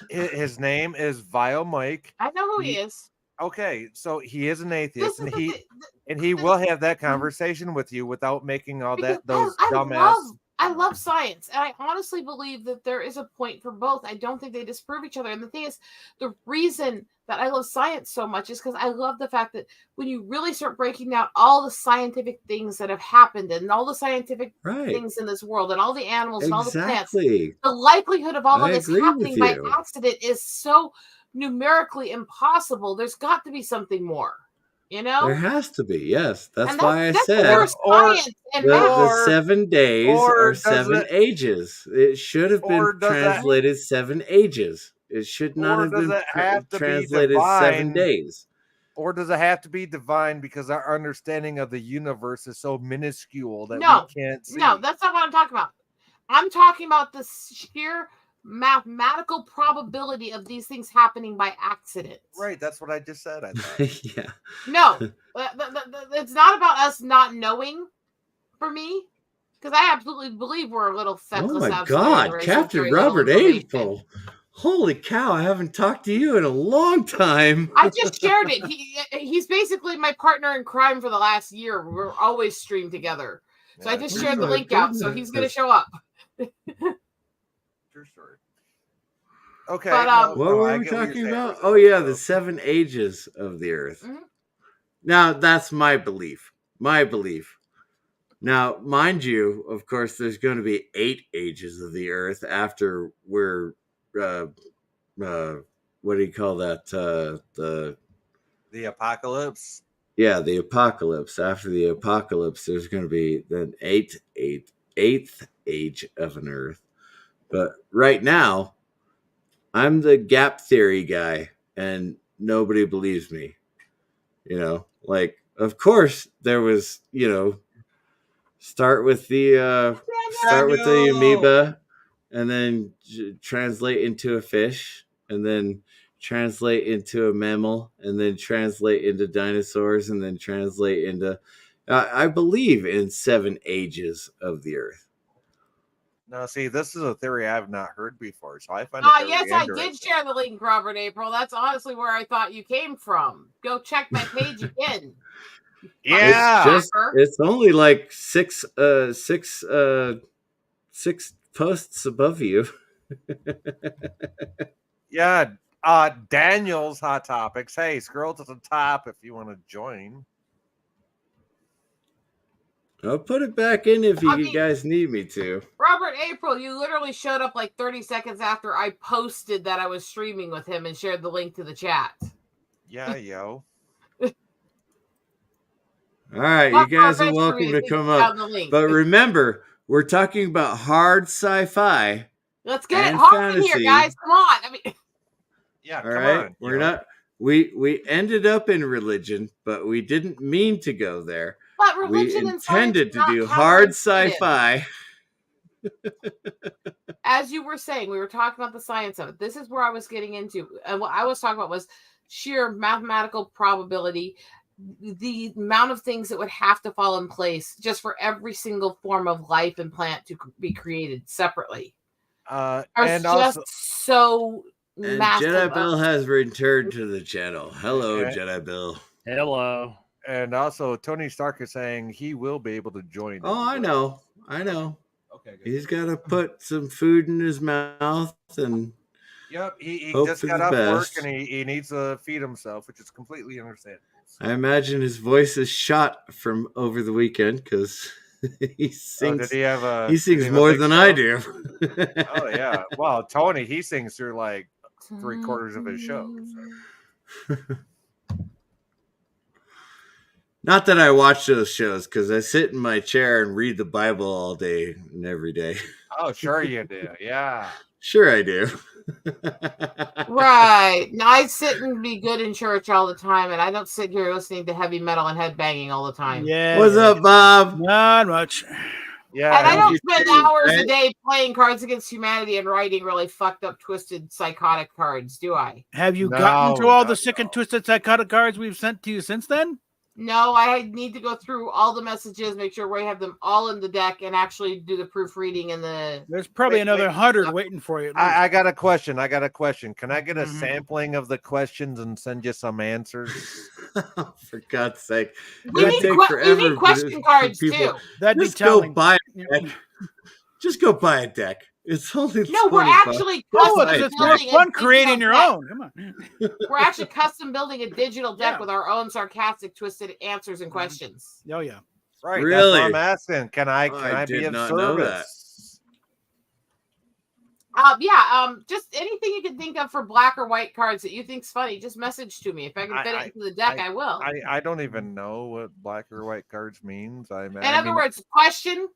B: His name is Vile Mike.
D: I know who he is.
B: Okay, so he is an atheist, and he will have that conversation with you without making all that those dumbass.
D: I love science, and I honestly believe that there is a point for both. I don't think they disprove each other. And the thing is, the reason that I love science so much is because I love the fact that when you really start breaking down all the scientific things that have happened and all the scientific things in this world and all the animals and all the plants, the likelihood of all of this happening by accident is so numerically impossible. There's got to be something more. You know,
A: there has to be. Yes, that's why I said
D: the
A: 7 days are 7 ages. It should have been translated 7 ages. It should not have been translated 7 days.
B: Or does it have to be divine because our understanding of the universe is so minuscule that we can't see?
D: No, that's not what I'm talking about. I'm talking about the sheer mathematical probability of these things happening by accident.
B: Right, that's what I just said. I thought.
A: Yeah.
D: No, it's not about us not knowing. For me, because I absolutely believe we're a little feckless.
A: Oh my God, Captain Robert April! Holy cow! I haven't talked to you in a long time.
D: I just shared it. He's basically my partner in crime for the last year. We're always streamed together. So I just shared the link out. So he's going to show up.
B: True story. Okay.
D: But,
A: what were we talking about? Oh yeah, the 7 ages of the Earth. Mm-hmm. Now that's my belief. Now, mind you, of course, there's going to be 8 ages of the Earth after we're what do you call that?
B: The apocalypse.
A: Yeah, the apocalypse. After the apocalypse, there's going to be an eighth age of an Earth. But right now, I'm the gap theory guy, and nobody believes me. You know, like, of course, there was, start with the amoeba, and then translate into a fish, and then translate into a mammal, and then translate into dinosaurs, and then translate into. I believe in 7 ages of the Earth.
B: Now, see, this is a theory I have not heard before, so I find it very
D: yes, I did share the link, Robert April. That's honestly where I thought you came from. Go check my page again.
B: Yeah,
A: it's only like six posts above you.
B: Yeah, Daniel's Hot Topics. Hey, scroll to the top if you want to join.
A: I'll put it back in if you guys need me to.
D: Robert April, you literally showed up like 30 seconds after I posted that I was streaming with him and shared the link to the chat.
B: Yeah, yo.
A: All right, you guys are welcome to come up. But remember, we're talking about hard sci-fi.
D: Let's get it hard in here, guys. Come on.
B: Yeah,
A: all right. We're not. We ended up in religion, but we didn't mean to go there.
D: But religion
A: we intended to do hard sci-fi.
D: As you were saying, we were talking about the science of it. This is where I was getting into, and what I was talking about was sheer mathematical probability. the amount of things that would have to fall in place just for every single form of life and plant to be created separately are
B: and
D: just
B: also,
D: so
A: And
D: massive.
A: Jedi Bill has returned to the channel. Hello,
B: and,
A: Jedi Bill.
C: Hello.
B: and also Tony Stark is saying he will be able to join.
A: Oh, I know. I know.
B: Okay, good.
A: He's got to put some food in his mouth and
B: Yep, he
A: hope
B: just
A: for
B: got
A: the
B: off work
A: best.
B: and he needs to feed himself, which is completely understandable.
A: I imagine his voice is shot from over the weekend because he
B: Oh,
A: sings.
B: did he have a?
A: He
B: did
A: sings
B: have a
A: more
B: big
A: than
B: show?
A: I do.
B: Oh yeah. Well, Tony, he sings through like 3/4 of his show. So.
A: Not that I watch those shows because I sit in my chair and read the Bible all day and every day.
B: Oh, sure you do. Yeah.
A: Sure, I do.
D: Right. Now I sit and be good in church all the time, and I don't sit here listening to heavy metal and headbanging all the time.
E: Yeah.
A: What's up, Bob?
E: Not much.
B: Yeah.
D: And I don't
A: you
D: spend
A: too,
D: hours
A: right?
D: a day playing Cards Against Humanity and writing really fucked up, twisted, psychotic cards, do I?
E: Have you
B: No,
E: gotten to all the
B: no,
E: sick and
B: no.
E: twisted psychotic cards we've sent to you since then?
D: No, I need to go through all the messages, make sure we have them all in the deck, and actually do the proofreading and the.
E: There's probably
B: Wait,
E: another
B: wait.
E: 100 waiting for you. At least.
B: I got a question. Can I get a
E: Mhm.
B: sampling of the questions and send you some answers?
A: For God's sake.
D: We
A: That'd
D: need,
A: take
D: you
A: forever
D: need question
A: for
D: cards
A: people-
D: too.
E: That'd be
A: Just go
E: telling.
A: buy a deck. Just go buy a deck. It's only
D: No, we're
A: 20 bucks.
D: actually
A: Go
E: No,
A: buy
E: because
A: a
E: it's more
A: deck.
D: building a
E: fun creating
D: digital
E: your
D: deck.
E: own. Come on.
D: We're actually custom building a digital deck
E: Yeah.
D: with our own sarcastic, twisted answers and questions.
E: Oh, yeah.
B: Right.
A: Really?
B: That's what I'm asking. Can I be
A: did
B: of
A: not know that.
B: service?
D: Just anything you can think of for black or white cards that you think's funny, just message to me. If I can fit it into the deck, I will.
B: I don't even know what black or white cards means.
D: In other words, question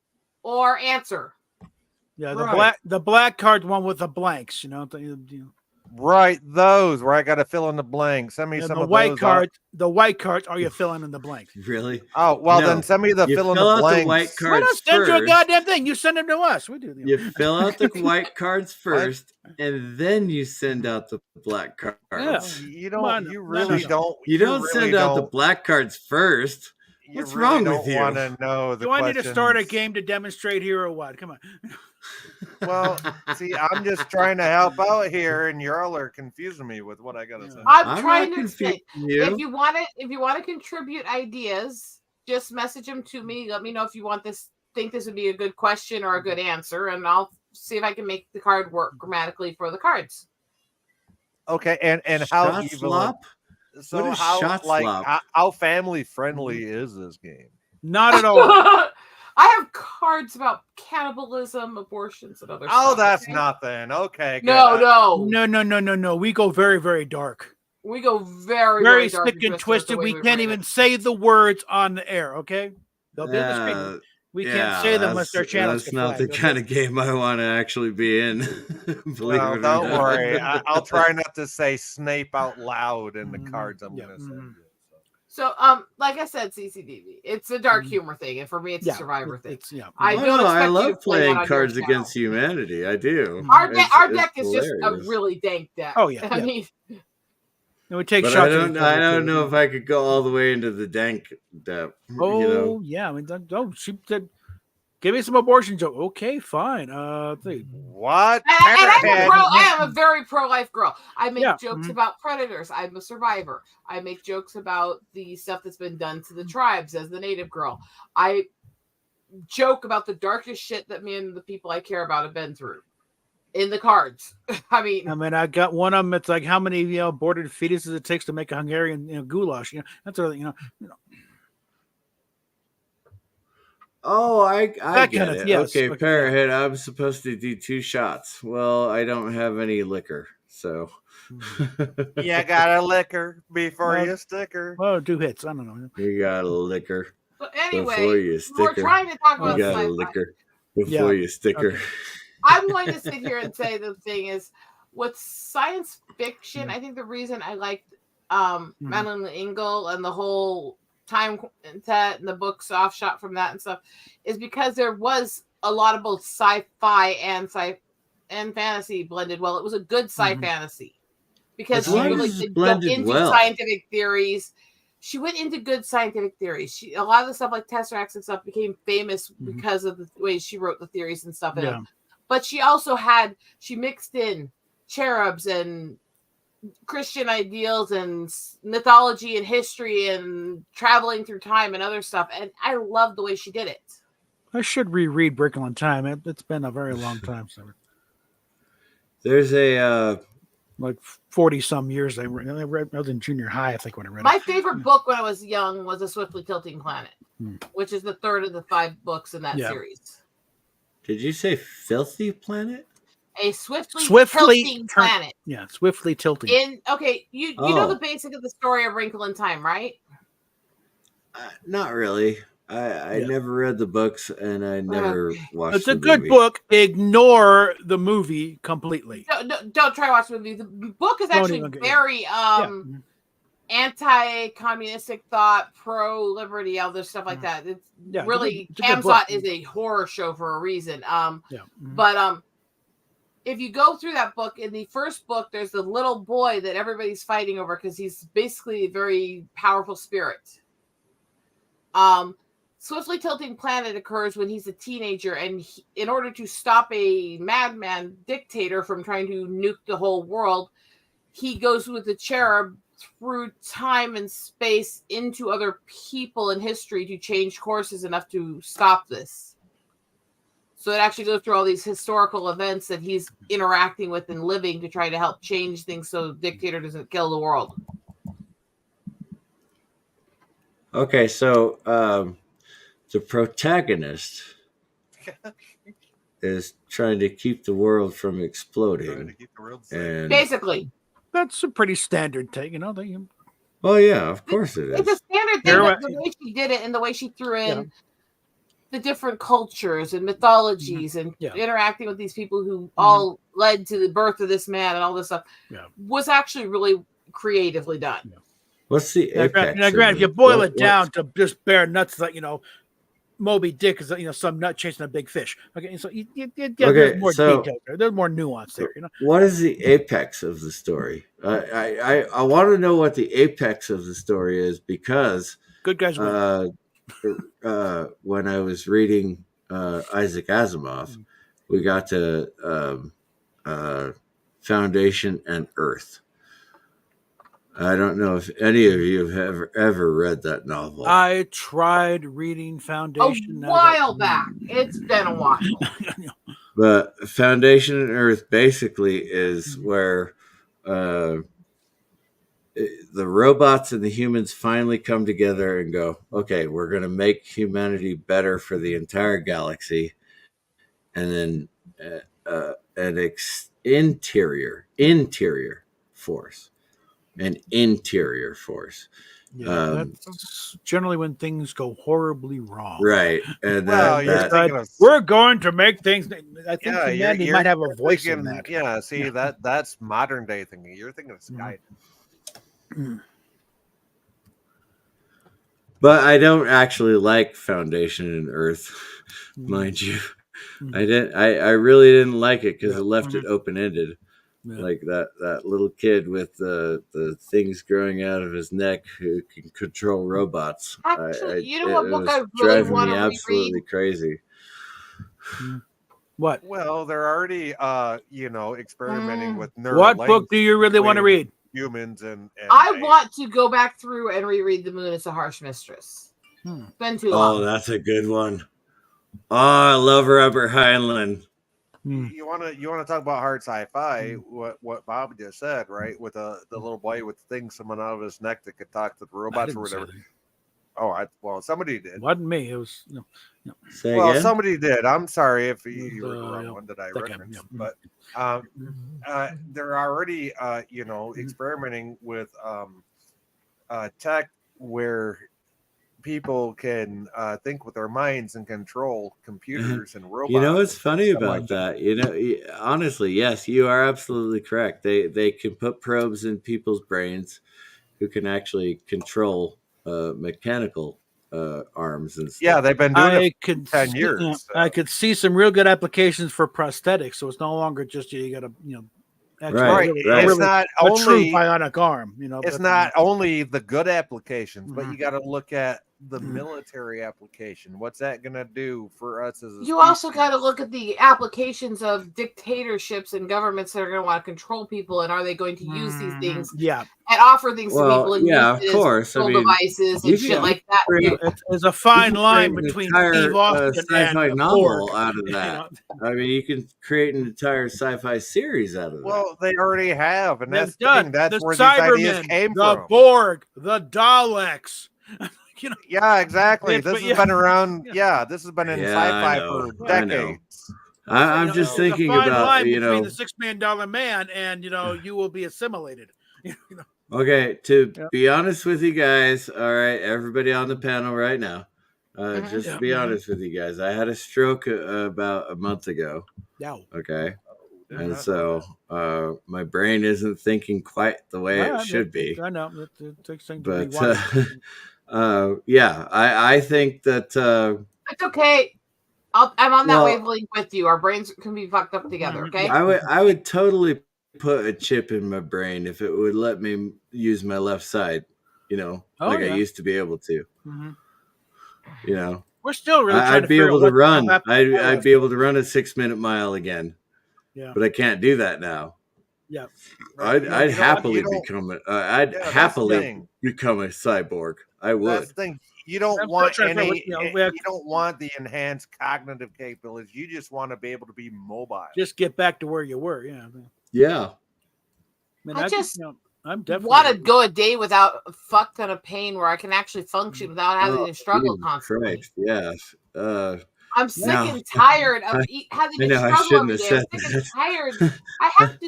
D: or answer.
E: Yeah,
B: Right.
E: the black card one with the blanks,
B: right, those where I got to fill in the blanks. Send me
E: And
B: some
E: the
B: of
E: white
B: those.
E: cards, the white cards are you filling in the blanks.
A: Really?
B: Oh, well,
A: No.
B: then send me the
A: You
B: fill in
A: fill
B: the
A: out the
B: blanks.
A: white
E: Why
A: cards
E: not send you a
A: first.
E: goddamn thing? You send them to us. We do.
A: You fill out the white cards first, and then you send out the black cards.
E: Yeah.
B: You
E: Come on,
B: don't. You
E: no,
B: really
E: no.
B: don't.
A: You don't
B: really
A: send out the
B: don't-
A: black cards first.
B: you
A: What's
B: really
A: wrong
B: don't
A: with you?
B: Want to know the
E: Do I need to start a
B: questions.
E: game to demonstrate here or what? Come on.
B: Well, see, I'm just trying to help out here, and y'all are confusing me with what I gotta say.
D: I'm trying
A: not
D: to explain.
A: confusing
D: If
A: you.
D: you want to contribute ideas, just message them to me. Let me know if you think this would be a good question or a good answer, and I'll see if I can make the card work grammatically for the cards.
B: Okay, and how
A: Shot
B: evil?
A: slop?
B: So
A: What is
B: how
A: shot slop?
B: how family friendly is this game?
E: Not at all.
D: I have cards about cannibalism, abortions, and other
B: Oh,
D: stuff.
B: that's
D: okay?
B: nothing. Okay, good.
D: No.
E: No. We go very, very dark.
D: We go very,
E: Very
D: dark
E: sick and
D: with
E: twisted.
D: the way
E: We can't
D: write
E: even
D: it.
E: say the words on the air, okay? They'll be in the screen. We can't say them unless their channels
A: That's
E: get
A: not the
E: flagged,
A: kind of game I want to actually be in. Believe
B: Well,
A: it or
B: don't
A: not.
B: worry. I'll try not to say Snape out loud in the
E: Mhm.
B: cards I'm
E: Yeah.
B: gonna send you.
D: So, like I said, CCDV, it's a dark humor thing, and for me, it's a survivor thing. I
A: Oh,
D: don't
A: no,
D: expect
A: I
D: you
A: love
D: to play that
A: playing
D: on
A: Cards
D: your
A: Against
D: channel.
A: Humanity. I do.
D: Our
A: It's
D: deck is just a
A: hilarious.
D: really dank deck.
E: Oh, yeah,
D: I
E: yeah.
D: mean,
E: And we take
A: But
E: shots.
A: I
E: at each other,
A: don't
E: too.
A: know if I could go all the way into the dank depth.
E: Oh,
A: You know,
E: yeah. I mean, don't she said, give me some abortion joke. Okay, fine.
B: What?
D: and I am a very pro-life girl. I make
E: Yeah.
D: jokes
E: Mhm.
D: about predators. I'm a survivor. I make jokes about the stuff that's been done to the tribes as the native girl. I joke about the darkest shit that me and the people I care about have been through in the cards. I mean,
E: I got one of them. It's like how many aborted fetuses it takes to make a Hungarian goulash. That's sort of
A: Oh, I
E: That
A: get
E: kind of-
A: it.
E: yes,
A: Okay,
E: okay,
A: Parrot, I'm supposed to do 2 shots. Well, I don't have any liquor, so.
B: You got a liquor before
E: Well,
B: you stick her.
E: well, 2 hits. I don't know.
A: You got a liquor
D: but
A: before
D: anyway,
A: you
D: we're
A: stick her.
D: trying to talk
A: You
D: about
A: got a
D: sci-fi.
A: liquor before
E: Yeah,
A: you stick her.
E: okay.
D: I'm going to sit here and say the thing is, with science fiction, I think the reason I liked Madeline Engel and the whole time quintet and the books offshot from that and stuff is because there was a lot of both sci-fi and fantasy blended well. It was a good sci-fantasy because
A: As
D: she
A: long
D: really
A: as it's
D: did go
A: blended
D: into
A: well.
D: scientific theories. she went into good scientific theories. A lot of the stuff like Tesseracts and stuff became famous because of the way she wrote the theories and stuff.
E: Yeah.
D: But she also she mixed in cherubs and Christian ideals and mythology and history and traveling through time and other stuff. And I love the way she did it.
E: I should reread Wrinkle in Time. It's been a very long time. So.
A: There's a
E: like 40 some years. I was in junior high, I think, when I read
D: My
E: it.
D: favorite book when I was young was A Swiftly Tilting Planet, which is the third of the 5 books in that series.
A: Did you say Filthy Planet?
D: A swiftly tilting planet.
E: Yeah, swiftly tilting.
D: You know the basic of the story of Wrinkle in Time, right?
A: Not really. I never read the books and I never watched.
E: It's a good book. Ignore the movie completely.
D: Don't try to watch the movie. The book is actually very anti-communistic thought, pro-liberty, all this stuff like that. It's really Camsot is a horror show for a reason. But if you go through that book, in the first book, there's the little boy that everybody's fighting over because he's basically a very powerful spirit. Swiftly Tilting Planet occurs when he's a teenager, and in order to stop a madman dictator from trying to nuke the whole world, he goes with the cherub through time and space into other people in history to change courses enough to stop this. So it actually goes through all these historical events that he's interacting with and living to try to help change things so the dictator doesn't kill the world.
A: Okay, so the protagonist is trying to keep the world from exploding. And
D: basically,
E: that's a pretty standard take,
A: Well, yeah, of course it is.
D: It's a standard thing, but the way she did it and the way she threw in the different cultures and mythologies and interacting with these people who all led to the birth of this man and all this stuff was actually really creatively done.
A: What's the apex?
E: Now, granted, if you boil it down to just bare nuts, like Moby Dick is some nut chasing a big fish. Okay, so there's more detail there. There's more nuance there.
A: What is the apex of the story? I want to know what the apex of the story is because
E: good guys win.
A: When I was reading Isaac Asimov, we got to Foundation and Earth. I don't know if any of you have ever read that novel.
E: I tried reading Foundation
D: a while back. It's been a while.
A: But Foundation and Earth basically is where the robots and the humans finally come together and go, okay, we're going to make humanity better for the entire galaxy. And then an interior force. An interior force.
E: Yeah, that's generally when things go horribly wrong.
A: Right. And
E: we're going to make things. I think humanity might have a voice in that.
B: Yeah, see, that's modern day thinking. You're thinking of Sky.
A: But I don't actually like Foundation and Earth, mind you. I really didn't like it because it left it open-ended. Yeah. Like that little kid with the things growing out of his neck who can control robots.
D: Actually, you know what book I really want to reread?
A: Absolutely crazy.
E: What?
B: Well, they're already experimenting with neural.
E: What book do you really want to read?
B: Humans and
D: I want to go back through and reread The Moon is a Harsh Mistress. It's been too long.
A: Oh, that's a good one. Oh, I love Robert Heinlein.
B: You want to talk about hard sci-fi? What Bob just said, right? With the little boy with things coming out of his neck that could talk to the robots or whatever. Oh, somebody did.
E: Wasn't me. It was no.
B: Somebody did. I'm sorry if you were the wrong one that I referenced, but they're already experimenting with tech where people can think with their minds and control computers and robots.
A: You know what's funny about that? Honestly, yes, you are absolutely correct. They can put probes in people's brains who can actually control mechanical arms and stuff.
B: Yeah, they've been doing it for 10 years.
E: I could see some real good applications for prosthetics. So it's no longer just you got to Actually,
A: Right,
E: really,
A: right.
B: It's not
E: a true
B: only
E: bionic arm. You know,
B: it's
E: but,
B: not only the good applications, but
E: Mhm.
B: you got to look at the
E: Mhm.
B: military application. What's that going to do for us as a
D: You also
B: species?
D: got to look at the applications of dictatorships and governments that are going to want to control people, and are they going to use these things
E: Yeah,
D: and offer things to
A: Well,
D: people and
A: yeah,
D: use
A: of
D: it as
A: course. I
D: control
A: mean,
D: devices
A: you
D: and
A: can
D: shit like that
A: create,
D: too.
E: it's a
A: you
E: fine
A: can
E: line
A: create an
E: between
A: entire
E: Steve Austin
A: sci-fi
E: and
A: novel
E: Borg.
A: out of
E: You
A: that.
E: know,
A: I mean, you can create an entire sci-fi series out of that.
B: Well, they already have, and that's
E: they've
B: the thing.
E: done
B: That's
E: the
B: where these ideas
E: Cybermen,
B: came
E: the
B: from.
E: Borg, the Daleks. You know,
B: Yeah, exactly.
E: It's-
B: This
E: but
B: has
E: yeah.
B: been around.
E: Yeah.
B: Yeah, this has been in
A: Yeah, I
B: sci-fi
A: know.
B: for
A: I know.
B: decades.
A: I'm
E: You
A: just
E: know, it's a
A: thinking
E: fine
A: about,
E: line
A: you
E: between
A: know,
E: the $6 million man and you will be assimilated. You know,
A: okay, to
E: Yeah.
A: be honest with you guys, all right, everybody on the panel right now, just to
E: Yeah.
A: be honest with you guys, I had a stroke about a month ago,
E: Yeah.
A: okay?
B: Did
A: And
B: not know
A: so my brain isn't thinking quite the way it should be.
E: I know it takes things to
A: But
E: rewire.
A: yeah, I think that
D: It's okay. I'm on that
A: well,
D: wavelength with you. Our brains can be fucked up together. Okay.
E: Yeah.
A: I would totally put a chip in my brain if it would let me use my left side, you know,
E: Oh,
A: like I
E: yeah.
A: used to be able to,
E: Mm-hmm.
A: you know.
E: We're still really trying
A: I'd
E: to
A: be
E: figure
A: able
E: out
A: to
E: what
A: run.
E: happened to my
A: I'd
E: left
A: be able
E: side.
A: to run a 6-minute mile again,
E: Yeah.
A: but I can't do that now.
E: Yeah.
B: Right. You
A: I'd
B: know what?
A: happily become a I'd
B: Yeah, that's the
A: happily
B: thing.
A: become a cyborg. I would.
B: That's the thing. You don't
E: I'm still
B: want
E: trying to figure out
B: any.
E: what, we have
B: You don't want the enhanced cognitive capabilities. You just want to be able to be mobile.
E: just get back to where you were. Yeah.
A: Yeah.
E: Man,
D: I just
E: I'm definitely
D: want to go a day without a fuck ton of pain where I can actually function without having
A: Oh,
D: to struggle
A: Jesus
D: constantly.
A: Christ, yes.
D: I'm sick
A: No,
D: and tired of
A: I
D: having to
A: know I
D: struggle
A: shouldn't
D: every
A: have
D: day. I'm
A: said
D: sick and
A: that.
D: tired. I have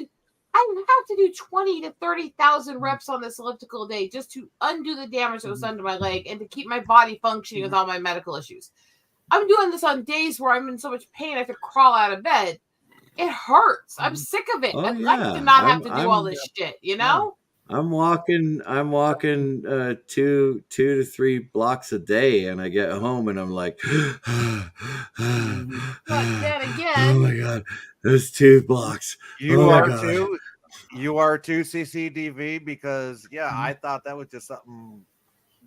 D: to do 20 to 30,000 reps on this elliptical a day just to undo the damage that was done to my leg and to keep my body functioning with all my medical issues. I'm doing this on days where I'm in so much pain I have to crawl out of bed. It hurts. I'm sick of it.
A: Oh
D: I'd like
A: yeah,
D: to not have to do all this shit, you know?
A: I'm walking 2 to 3 blocks a day, and I get home and I'm like,
D: But then
A: oh
D: again,
A: my god, there's 2 blocks.
B: You
A: Oh my
B: are
A: god.
B: too. You are too CCDV because I thought that was just something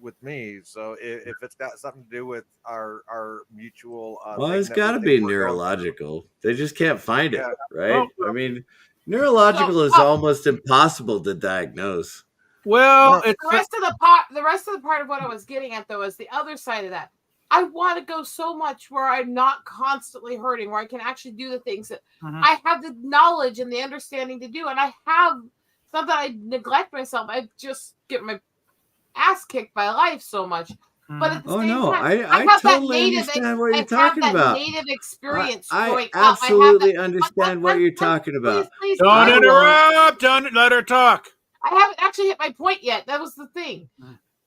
B: with me. So if it's got something to do with our mutual,
A: Well,
B: thing
A: it's
B: that
A: got
B: we
A: to
B: think
A: be
B: we're going
A: neurological. They just can't find it,
B: Yeah.
A: right?
E: Oh,
A: I mean, neurological is almost impossible to diagnose.
E: well, it's
D: the rest of the part of what I was getting at though is the other side of that. I want to go so much where I'm not constantly hurting, where I can actually do the things that I have the knowledge and the understanding to do. And I have, it's not that I neglect myself, I just get my ass kicked by life so much. But at the same time, I have
A: totally
D: that native,
A: understand what
D: I
A: you're
D: have
A: talking
D: that
A: about.
D: native experience
A: I
D: growing up.
A: absolutely understand what you're talking about.
D: Please,
E: don't interrupt. Don't let her talk.
D: I haven't actually hit my point yet. That was the thing.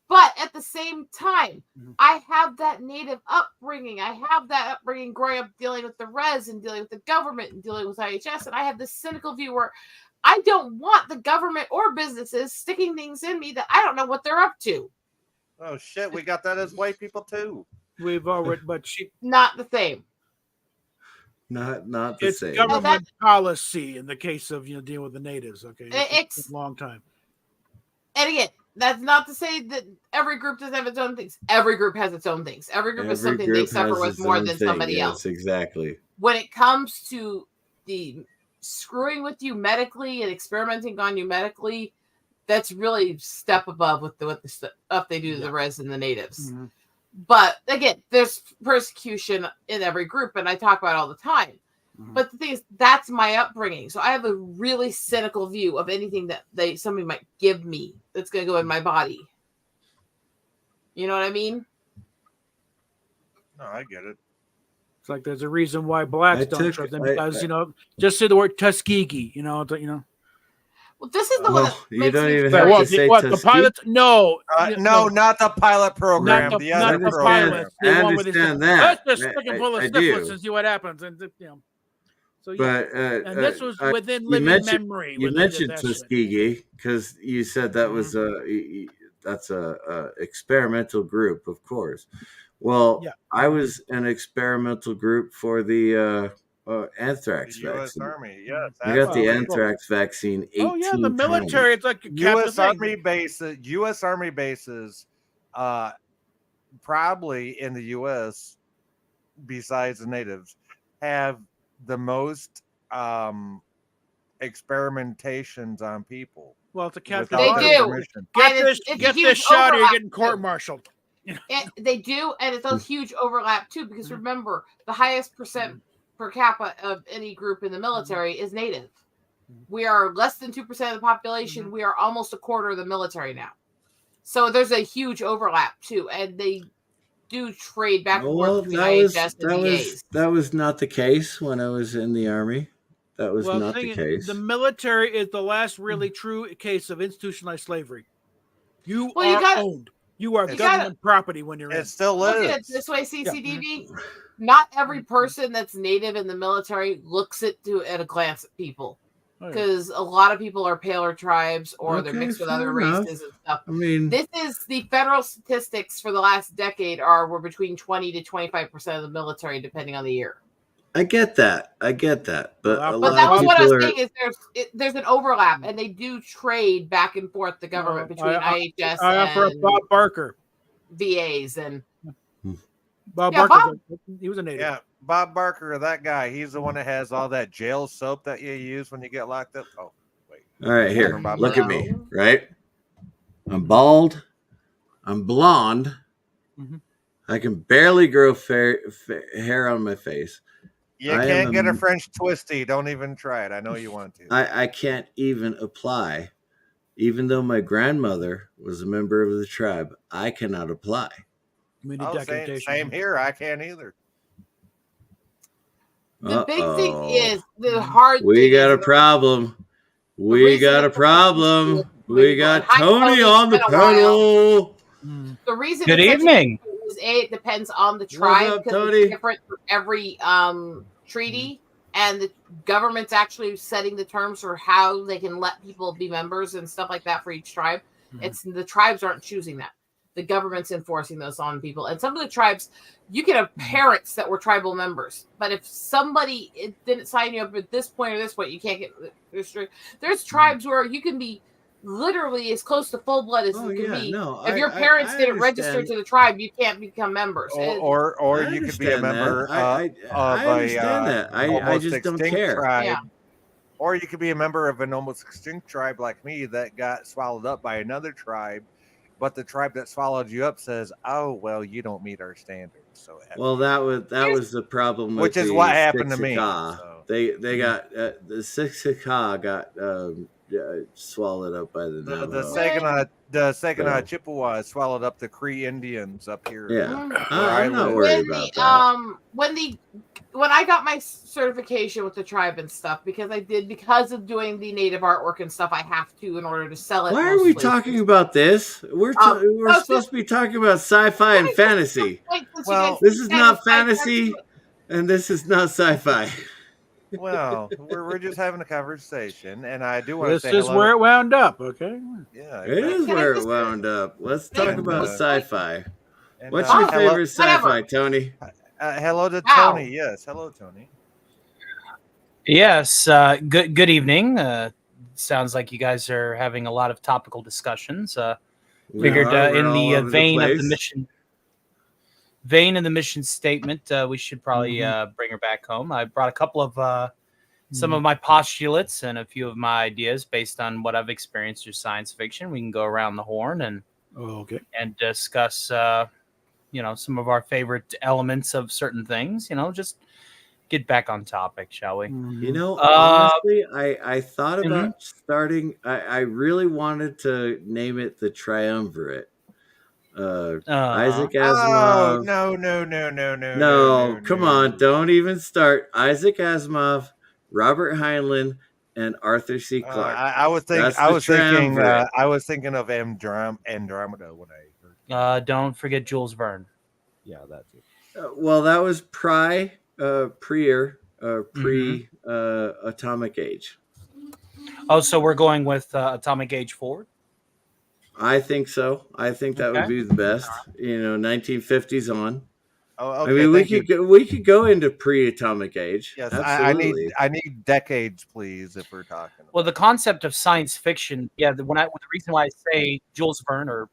D: But at the same time, I have that native upbringing. I have that upbringing growing up dealing with the res and dealing with the government and dealing with IHS. And I have this cynical view where I don't want the government or businesses sticking things in me that I don't know what they're up to.
B: Oh shit, we got that as white people too.
E: We've already, but
D: not the same.
A: Not the
E: it's
A: same.
E: government policy in the case of dealing with the natives. Okay, it's a long time.
D: And again, that's not to say that every group doesn't have its own things. Every group has its own things. Every group has something they suffer with more than somebody else.
A: Exactly.
D: When it comes to the screwing with you medically and experimenting on you medically, that's really step above with the stuff they do to the res and the natives. But again, there's persecution in every group, and I talk about it all the time. But the thing is, that's my upbringing. So I have a really cynical view of anything that somebody might give me that's going to go in my body. You know what I mean?
B: No, I get it.
E: It's like there's a reason why blacks don't trust them because just say the word Tuskegee.
D: Well, this is the one that
A: you don't even
E: have
A: to say
E: the pilots. No,
B: no, not the pilot program.
E: Not
B: the other
E: program. Pilots.
A: I understand that.
E: Let's just stick them full of syphilis and see what happens. And so yeah.
A: But
E: and this was within living memory.
A: You mentioned Tuskegee because you said that was that's a experimental group, of course. Well, I was an experimental group for the anthrax
B: The U.S.
A: vaccine.
B: Army, yes,
A: I got the
B: absolutely.
A: anthrax vaccine 18
E: Oh yeah, the
A: times.
E: military. It's like a
B: U.S.
E: capital
B: Army
E: thing.
B: bases, U.S. Army bases, probably in the U.S. besides the natives, have the most experimentations on people
E: Well, it's a capital.
B: without
D: They
B: their
D: do.
B: permission.
E: Get
D: And
E: this,
D: it's a
E: get
D: huge
E: this shot, or you're
D: overlap,
E: getting
D: too.
E: court-martialed.
D: They do, and it's a huge overlap too, because remember, the highest percent per capita of any group in the military is native. We are less than 2% of the population. We are almost a quarter of the military now. So there's a huge overlap too, and they do trade back and forth between IHS and VAs.
A: That was not the case when I was in the Army. That was not the case.
E: The military is the last really true case of institutionalized slavery. You
D: Well, you
E: are
D: gotta-
E: owned. You are
B: You
E: government property when you're in.
B: It still
D: Look at it
B: is.
D: this way, CCDV. Not every person that's native in the military looks at a glance at people,
E: Oh, yeah.
D: because a lot of people are paler tribes or they're
A: Okay,
D: mixed with
A: fair
D: other
A: enough.
D: races and stuff.
A: I mean,
D: This is the federal statistics for the last decade we're between 20 to 25% of the military, depending on the year.
A: I get that. But
E: Well,
A: a
D: But
A: lot
D: that
A: of
D: was
A: people
D: what I was
A: are.
D: saying is there's an overlap, and they do trade back and forth the government between IHS
E: I offer up
D: and
E: Bob Barker.
D: VAs and
E: Bob
D: Yeah,
E: Barker, he was a native.
B: Yeah, Bob Barker, that guy, he's the one that has all that jail soap that you use when you get locked up. Oh, wait.
A: All right, here.
B: Remember Bob
A: Look at
B: Barker?
A: me, right? I'm bald. I'm blonde.
E: Mhm.
A: I can barely grow hair on my face.
B: You
A: I
B: can't
A: am
B: get
A: a-
B: a French twisty. Don't even try it. I know you want to.
A: I can't even apply. Even though my grandmother was a member of the tribe, I cannot apply.
E: We need
B: Oh,
E: documentation.
B: same here. I can't either.
D: the big thing
A: Uh-oh.
D: is the hard
A: We
D: thing
A: got
D: is
A: a problem. We
D: reason
A: got a
D: it's
A: problem.
D: the
A: We
D: people-
A: got
D: and hi,
A: Tony
D: Tony,
A: on the
D: it's been a while.
A: pedal.
D: The reason
F: Good
D: it's such
F: evening.
D: an issue is it depends on the
A: What's
D: tribe,
A: up,
D: because
A: Tony?
D: it's different for every treaty, and the government's actually setting the terms for how they can let people be members and stuff like that for each tribe. It's the tribes aren't choosing that. The government's enforcing those on people. And some of the tribes, you can have parents that were tribal members, but if somebody didn't sign you up at this point or this point, you can't get there's tribes where you can be literally as close to full blood as you can be.
A: No,
D: If your parents didn't register to the tribe, you can't become members.
B: Or
A: I
B: you could be a
A: understand that.
B: member
A: I
B: of
A: understand
B: a
A: that. I
B: almost
A: just don't
B: extinct
A: care.
B: tribe.
D: Yeah.
B: Or you could be a member of an almost extinct tribe like me that got swallowed up by another tribe, but the tribe that swallowed you up says, "Oh, well, you don't meet our standards." So,
A: Well, that was the problem.
B: which
A: with
B: is
A: the
B: what happened to me.
A: Siksika.
B: So.
A: They got the Siksika got swallowed up by the
B: The
A: Navajo.
B: Saginaw Chippewas swallowed up the Cree Indians up here.
A: Yeah,
B: where
A: I'm not
B: live.
A: worried about that.
D: When I got my certification with the tribe and stuff, because of doing the native artwork and stuff, I have to in order to sell it.
A: Why are we talking about this? We're supposed to be talking about sci-fi and fantasy.
B: Well,
A: This is not fantasy, and this is not sci-fi.
B: Well, we're just having a conversation, and I do want to
E: This
B: say
E: is
B: hello.
E: where it wound up. Okay.
B: Yeah,
A: It is
D: Can I
A: where it
D: just-
A: wound up. Let's talk
B: And,
A: about sci-fi.
B: and,
A: What's your
B: hello-
A: favorite sci-fi, Tony?
B: hello to
D: Wow.
B: Tony. Yes, hello, Tony.
F: Yes. Good evening. Sounds like you guys are having a lot of topical discussions. Figured
A: We're
F: in
A: all
F: the
A: over
F: vein of the
A: place.
F: mission statement, we should probably bring her back home. I brought a couple of some of my postulates and a few of my ideas based on what I've experienced through science fiction. We can go around the horn and discuss, some of our favorite elements of certain things. Just get back on topic, shall we?
A: Honestly, I thought about starting. I really wanted to name it the Triumvirate. Isaac Asimov.
B: Oh,
A: No, come on, don't even start. Isaac Asimov, Robert Heinlein, and Arthur C. Clarke.
B: I was
A: That's
B: thinking
A: the
B: of Andromeda when I heard.
F: Don't forget Jules Verne.
B: Yeah, that's it.
A: Well, that was pre Atomic Age.
F: Oh, so we're going with Atomic Age Forward?
A: I think so. I think that would be the best. 1950s on.
B: Oh,
A: I
B: okay.
A: mean,
B: Thank you.
A: we could go into pre-atomic age.
B: Yes,
A: absolutely.
B: I need decades, please, if we're talking.
F: Well, the concept of science fiction, the reason why I say Jules Verne or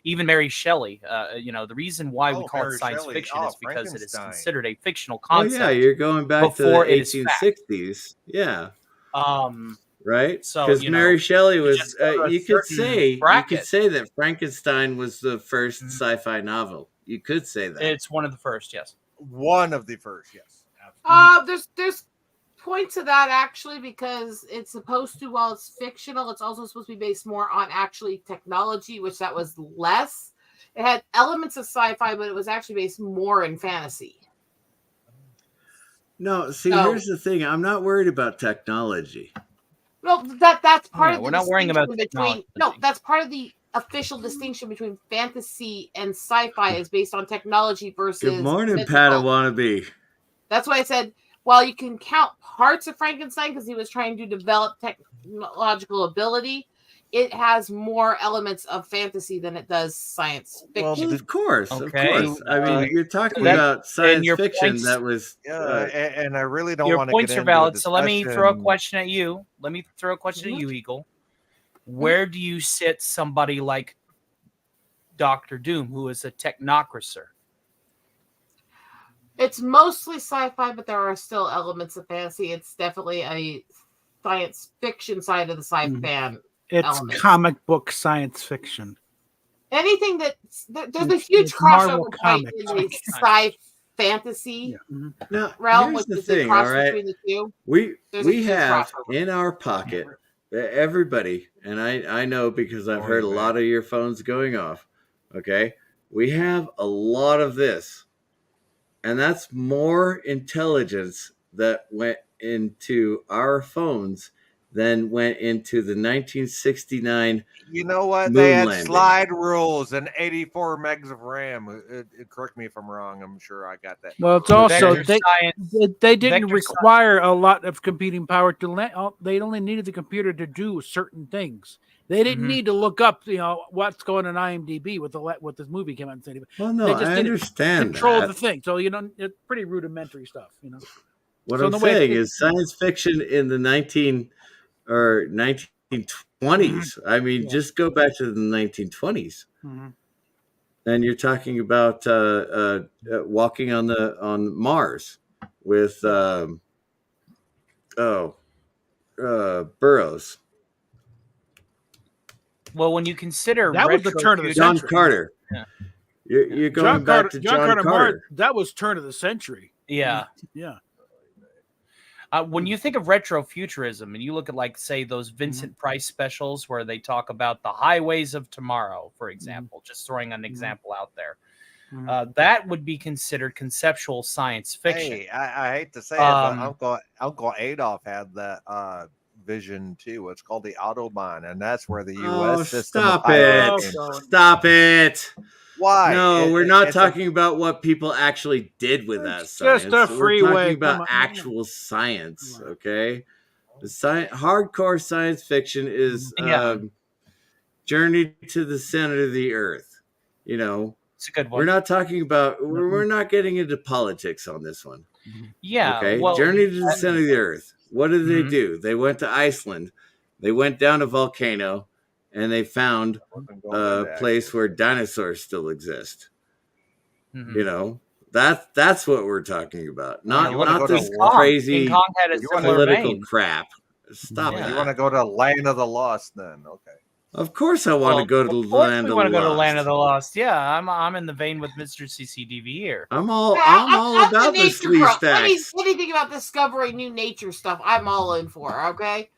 F: even Mary Shelley, the reason why we call it
B: Mary
F: science
B: Shelley.
F: fiction is because it is
B: Frankenstein.
F: considered a fictional
A: Oh yeah,
F: concept
A: you're going back to
F: before
A: the
F: it is fact.
A: 1860s. Yeah. Right.
F: So
A: Because Mary Shelley
F: you
A: was.
F: just go to a
A: You could
F: certain bracket.
A: say that Frankenstein was the first sci-fi novel. You could say that.
F: It's one of the first. Yes.
B: One of the first. Yes. Absolutely.
D: There's points to that actually, because it's supposed to, while it's fictional, it's also supposed to be based more on actually technology, which that was less. It had elements of sci-fi, but it was actually based more in fantasy.
A: No, see, here's the thing. I'm not worried about technology.
D: No, that's part of the
F: we're not worrying about
D: between. No, that's part of the official distinction between fantasy and sci-fi is based on technology versus.
A: Good morning, Padawannabe.
D: That's why I said, while you can count parts of Frankenstein because he was trying to develop technological ability, it has more elements of fantasy than it does science fiction.
A: Well, of course. I mean, you're talking
F: that,
A: about science fiction
F: points,
A: that was.
B: And I really don't want to.
F: Your points are valid. So let me throw a
B: discussion.
F: question at you. Eagle. Where do you sit somebody like Dr. Doom, who is a technocracer?
D: It's mostly sci-fi, but there are still elements of fantasy. It's definitely a science fiction side of the sci-fi.
E: It's
D: elements.
E: Comic book science fiction.
D: Anything there's a huge crossover point in the sci fantasy realm,
A: here's
D: which
A: the
D: is
A: thing,
D: the cross
A: all right?
D: between the two.
A: We have in our pocket, everybody, and I know because I've heard a lot of your phones going off. Okay, we have a lot of this, and that's more intelligence that went into our phones than went into the 1969.
B: You know what?
A: Moon
B: They had
A: landing.
B: slide rules and 84 megs of RAM. Correct me if I'm wrong. I'm sure I got that.
E: Well, it's also they didn't require a lot of computing power to land. They only needed the computer to do certain things. They didn't need to look up, what's going on IMDb with this movie came out and said.
A: Well, no,
E: they just
A: I understand
E: control the thing. So it's pretty rudimentary stuff.
A: What I'm saying is science fiction in the 1920s. I mean, just go back to the 1920s, and you're talking about walking on Mars with Burroughs.
F: Well, when you consider
E: that was the turn of the
A: John
E: century.
A: Carter, you're going back to John Carter.
E: That was turn of the century.
F: Yeah. When you think of retrofuturism and you look at, say, those Vincent Price specials where they talk about the highways of tomorrow, for example, just throwing an example out there, that would be considered conceptual science fiction.
B: Hey, I hate to say it, but Uncle Adolf had that vision too. It's called the Autobahn, and that's where the U.S. system.
A: Stop it!
B: Why?
A: No, we're not talking about what people actually did with that science.
E: Just a freeway.
A: We're talking about actual science, okay? The hardcore science fiction is Journey to the Center of the Earth.
F: It's a good one.
A: We're not talking about. We're not getting into politics on this one.
F: Yeah.
A: Okay.
F: Well,
A: Journey to the Center of the Earth. What did they do? They went to Iceland. They went down a volcano. And they found a place where dinosaurs still exist. That's what we're talking about. Not this crazy political crap. Stop that.
B: You want to go to Land of the Lost then? Okay.
A: Of course I want to go to the Land of the Lost.
F: We want to go to Land of the Lost. Yeah, I'm in the vein with Mr. CCDV here.
A: I'm all about the sleeve stacks.
D: Anything about discovering new nature stuff, I'm all in for. Okay.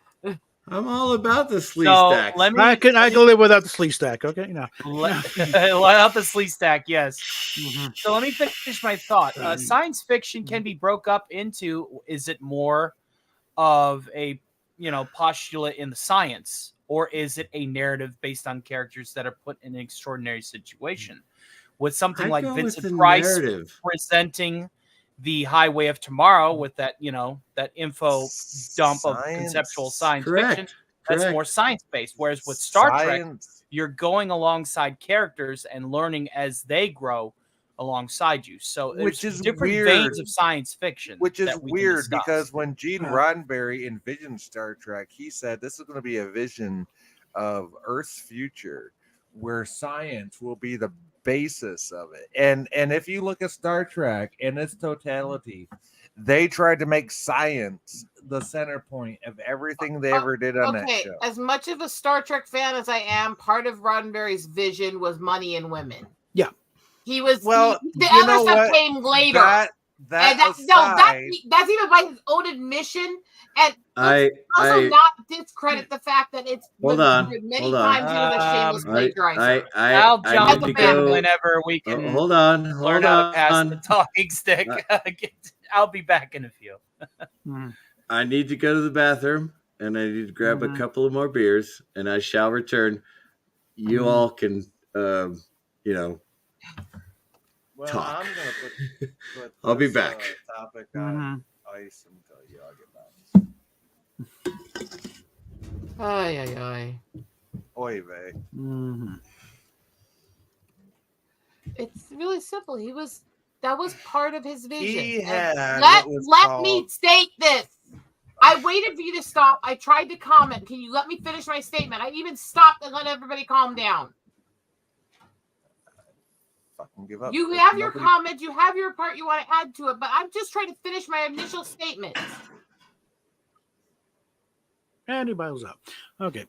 A: I'm all about the sleeve stacks.
E: I can live without the sleeve stack. Okay,
F: without the sleeve stack, yes. So let me finish my thought. Science fiction can be broke up into: is it more of a postulate in the science, or is it a narrative based on characters that are put in an extraordinary situation? With something like Vincent Price presenting the Highway of Tomorrow with that, that info dump of conceptual science fiction, that's more science-based. Whereas with Star Trek, you're going alongside characters and learning as they grow alongside you. So
B: Which
F: there's
B: is
F: different
B: weird.
F: veins of science fiction.
B: Which is
F: that we can
B: weird
F: discuss.
B: because when Gene Roddenberry envisioned Star Trek, he said this is going to be a vision of Earth's future where science will be the basis of it. And if you look at Star Trek in its totality, they tried to make science the center point of everything they ever did on that show.
D: As much of a Star Trek fan as I am, part of Roddenberry's vision was money and women.
E: Yeah.
D: He was
B: Well,
D: the
B: you
D: other
B: know
D: stuff
B: what?
D: came later.
B: That's
D: even by his own admission. And also not discredit the fact that it's
A: hold on.
D: many times he was a shameless plagiarizer.
F: I'll jump in whenever we can.
A: Hold on.
F: Learn how to pass the talking stick. I'll be back in a few.
A: I need to go to the bathroom, and I need to grab a couple of more beers, and I shall return. You all can,
B: Well,
A: talk.
B: I'm gonna put
A: I'll be
B: this,
A: back.
B: Topic on ice until y'all get back.
D: Ay, ay, ay.
B: Oy vey.
D: It's really simple. That was part of his vision.
B: He had
D: let me state this. I waited for you to stop. I tried to comment. Can you let me finish my statement? I even stopped and let everybody calm down.
B: Fucking give up.
D: You have your comment. You have your part you want to add to it, but I'm just trying to finish my initial statement.
E: And he bows out. Okay.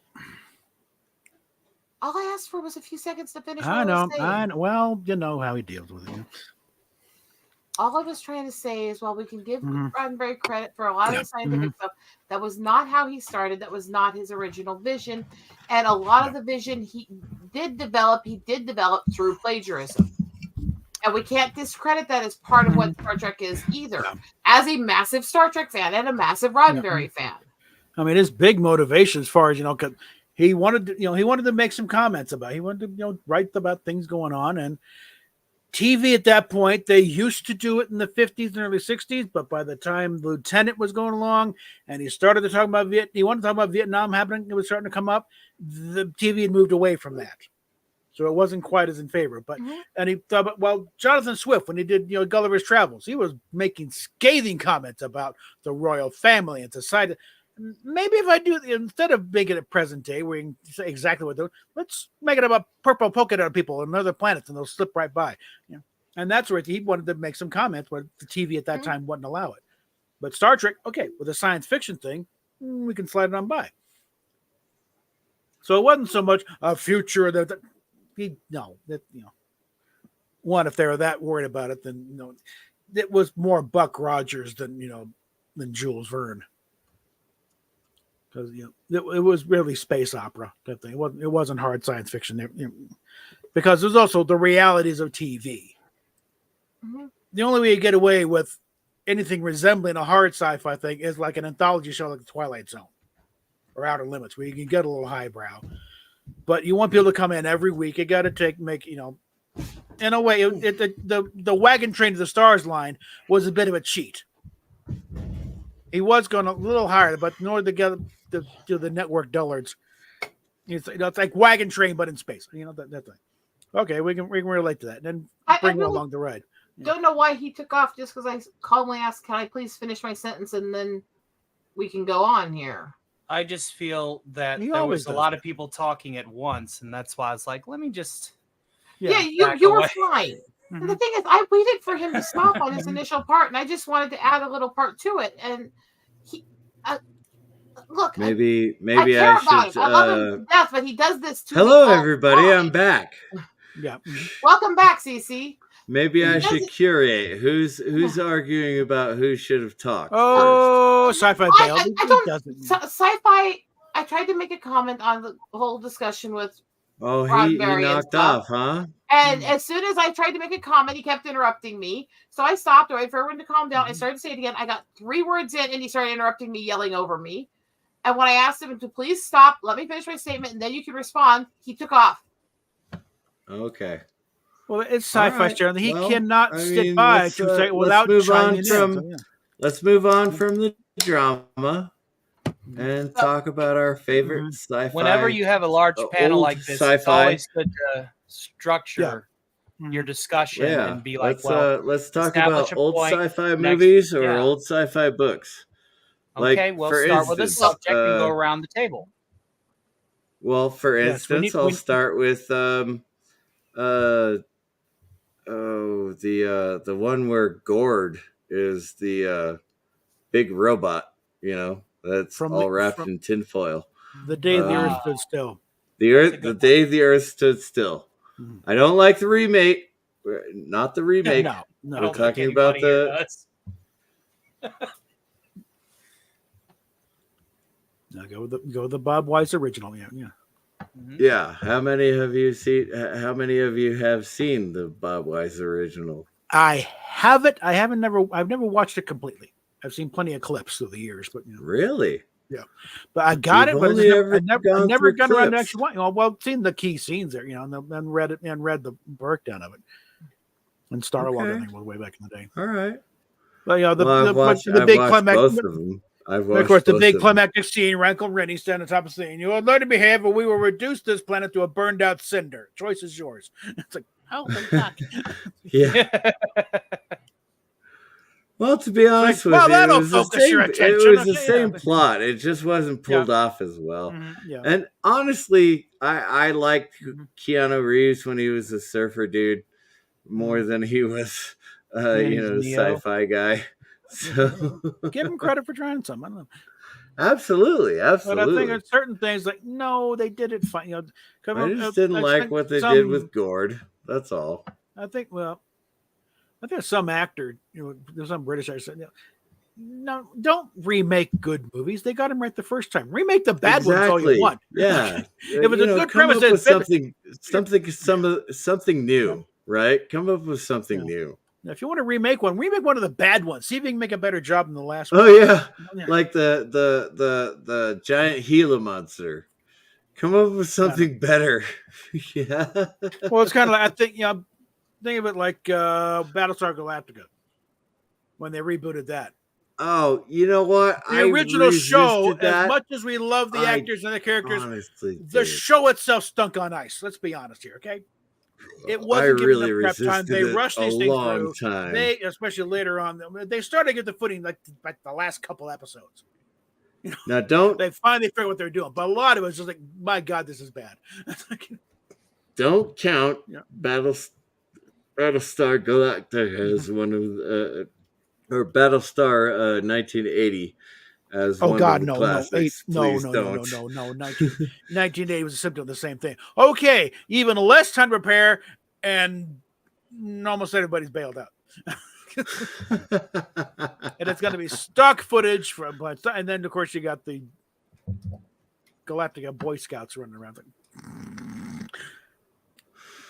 D: All I asked for was a few seconds to finish.
E: I know. Well, you know how he deals with it.
D: All I was trying to say is, while we can give Roddenberry credit for a lot of the scientific stuff, that was not how he started. That was not his original vision. And a lot of the vision he did develop through plagiarism. And we can't discredit that as part of what Star Trek is either. As a massive Star Trek fan and a massive Roddenberry fan.
E: I mean, his big motivation, as far as cause he wanted to make some comments about. He wanted to write about things going on, and TV at that point, they used to do it in the 50s and early 60s, but by the time Lieutenant was going along and he started to talk about he wanted to talk about Vietnam happening, it was starting to come up. The TV had moved away from that, so it wasn't quite as in favor. But and he thought, Jonathan Swift, when he did Gulliver's Travels, he was making scathing comments about the royal family and society. Maybe if I do, instead of making it present day, where you can say exactly what they're doing, let's make it about purple polka dot people on other planets, and they'll slip right by. And that's where he wanted to make some comments, but the TV at that time wouldn't allow it. But Star Trek, okay, with a science fiction thing, we can slide it on by. So it wasn't so much a future one, if they were that worried about it, then it was more Buck Rogers than Jules Verne. Because it was really space opera type thing. It wasn't hard science fiction because there's also the realities of TV. The only way you get away with anything resembling a hard sci-fi thing is like an anthology show like The Twilight Zone or Outer Limits, where you can get a little highbrow. But you want people to come in every week. You got to in a way, the Wagon Train to the Stars line was a bit of a cheat. He was going a little higher, but in order to get to the network dullards, it's like Wagon Train, but in space. That thing. Okay, we can relate to that, and then bring them along the ride.
D: Don't know why he took off just because I calmly asked, "Can I please finish my sentence?" and then we can go on here.
F: I just feel that there was a lot of people talking at once, and that's why I was like, let me just.
D: Yeah, you were fine. And the thing is, I waited for him to stop on his initial part, and I just wanted to add a little part to it. And look,
A: maybe
D: I
A: should.
D: I love him to death, but he does this to
A: hello, everybody. I'm back.
E: Yeah.
D: Welcome back, Cece.
A: Maybe I should curate who's arguing about who should have talked.
E: Oh, Sci-Fi bailed.
D: Sci-Fi. I tried to make a comment on the whole discussion with.
A: Oh, he knocked off, huh?
D: And as soon as I tried to make a comment, he kept interrupting me. So I stopped, waited for everyone to calm down. I started to say it again. I got 3 words in, and he started interrupting me, yelling over me. And when I asked him to please stop, let me finish my statement, and then you can respond, he took off.
A: Okay.
E: Well, it's Sci-Fi channel. He cannot sit by to say without chiming in.
A: Let's move on from the drama and talk about our favorite sci-fi.
F: Whenever you have a large panel like this, it's always good to structure your discussion
A: Yeah,
F: and be like, well,
A: let's talk
F: establish
A: about
F: a
A: old
F: point.
A: sci-fi
F: Next,
A: movies or
F: yeah.
A: old sci-fi books.
F: Okay,
A: Like,
F: we'll
A: for
F: start with a
A: instance,
F: subject and go around the table.
A: well, for
E: Yes, we
A: instance,
E: need-
A: I'll
E: we-
A: start with the one where Gord is the big robot, that's
E: From
A: all
E: the-
A: wrapped
E: from-
A: in tinfoil.
E: The day the Earth
A: Um,
E: stood still.
A: The
F: That's a
A: Earth,
F: good
A: the
F: one.
A: day the Earth stood still.
E: Mhm.
A: I don't like the remake, not the remake.
E: No,
F: I
E: no.
F: don't
A: We're
F: think
A: talking about
F: anybody here
A: the.
F: does.
E: No, go with the Bob Wise original. Yeah, yeah.
A: Yeah, how many have you seen? How many of you have seen the Bob Wise original?
E: I haven't. I've never watched it completely. I've seen plenty of clips through the years, but
A: Really?
E: but I got
A: You've
E: it. But
A: only
E: I
A: ever gone
E: never
A: through
E: got around to
A: clips.
E: actually watching. Well, seen the key scenes there, and read it and read the breakdown of it. And Starlog, I
A: Okay.
E: think, was way back in the day.
A: All right.
E: But
A: I've watched
E: big
A: both
E: climax.
A: of them. I've watched
E: Of course, the
A: both
E: big
A: of them.
E: climactic scene, Rankle Rennie standing on top of the scene. You will learn to behave, or we will reduce this planet to a burned out cinder. Choice is yours. It's like, holy fuck.
A: Yeah. Well, to be honest with
E: well,
A: you, it
E: that'll
A: was the
E: focus your
A: same. It
E: attention,
A: was the
E: okay,
A: same
E: yeah.
A: plot. It just wasn't pulled off as well.
E: Yeah.
A: And honestly, I liked
E: Mhm.
A: Keanu Reeves when he was a surfer dude more than he was,
F: Neo.
A: sci-fi guy. So
E: Give him credit for trying some. I don't know.
A: absolutely,
E: But I
A: absolutely.
E: think it's certain things like, no, they did it fine.
A: I just didn't like what they did with Gord. That's all.
E: I think some actor, there's some British actor said, no, don't remake good movies. They got them right the first time. Remake the bad ones all you want.
A: Yeah.
E: If it's a good
A: come
E: premise,
A: up with
E: it's
A: something new, right? Come up with something new.
E: If you want to remake one of the bad ones. See if you can make a better job than the last one.
A: Oh yeah.
E: Yeah.
A: Like the giant Gila monster. Come up with something better. Yeah.
E: Well, it's kind of like, I think, think of it like Battlestar Galactica when they rebooted that.
A: Oh, you know what?
E: The original show,
A: that.
E: as much as we love the actors and the characters,
A: Honestly,
E: the show itself stunk on ice. Let's be honest here, okay? It wasn't
A: I really
E: given enough prep time. They
A: resisted it
E: rushed
A: a
E: these things
A: long
E: through.
A: time.
E: They, especially later on, they started to get the footing like the last couple episodes.
A: Now don't
E: They finally figured what they're doing, but a lot of it was just like, my God, this is bad.
A: count Battlestar Galactica as one of or Battlestar 1980 as one of the classics.
E: No.
A: Please don't.
E: 1980 was a symptom of the same thing. Okay, even less time to prepare, and almost everybody's bailed out. And it's going to be stock footage from, and then of course you got the Galactica Boy Scouts running around.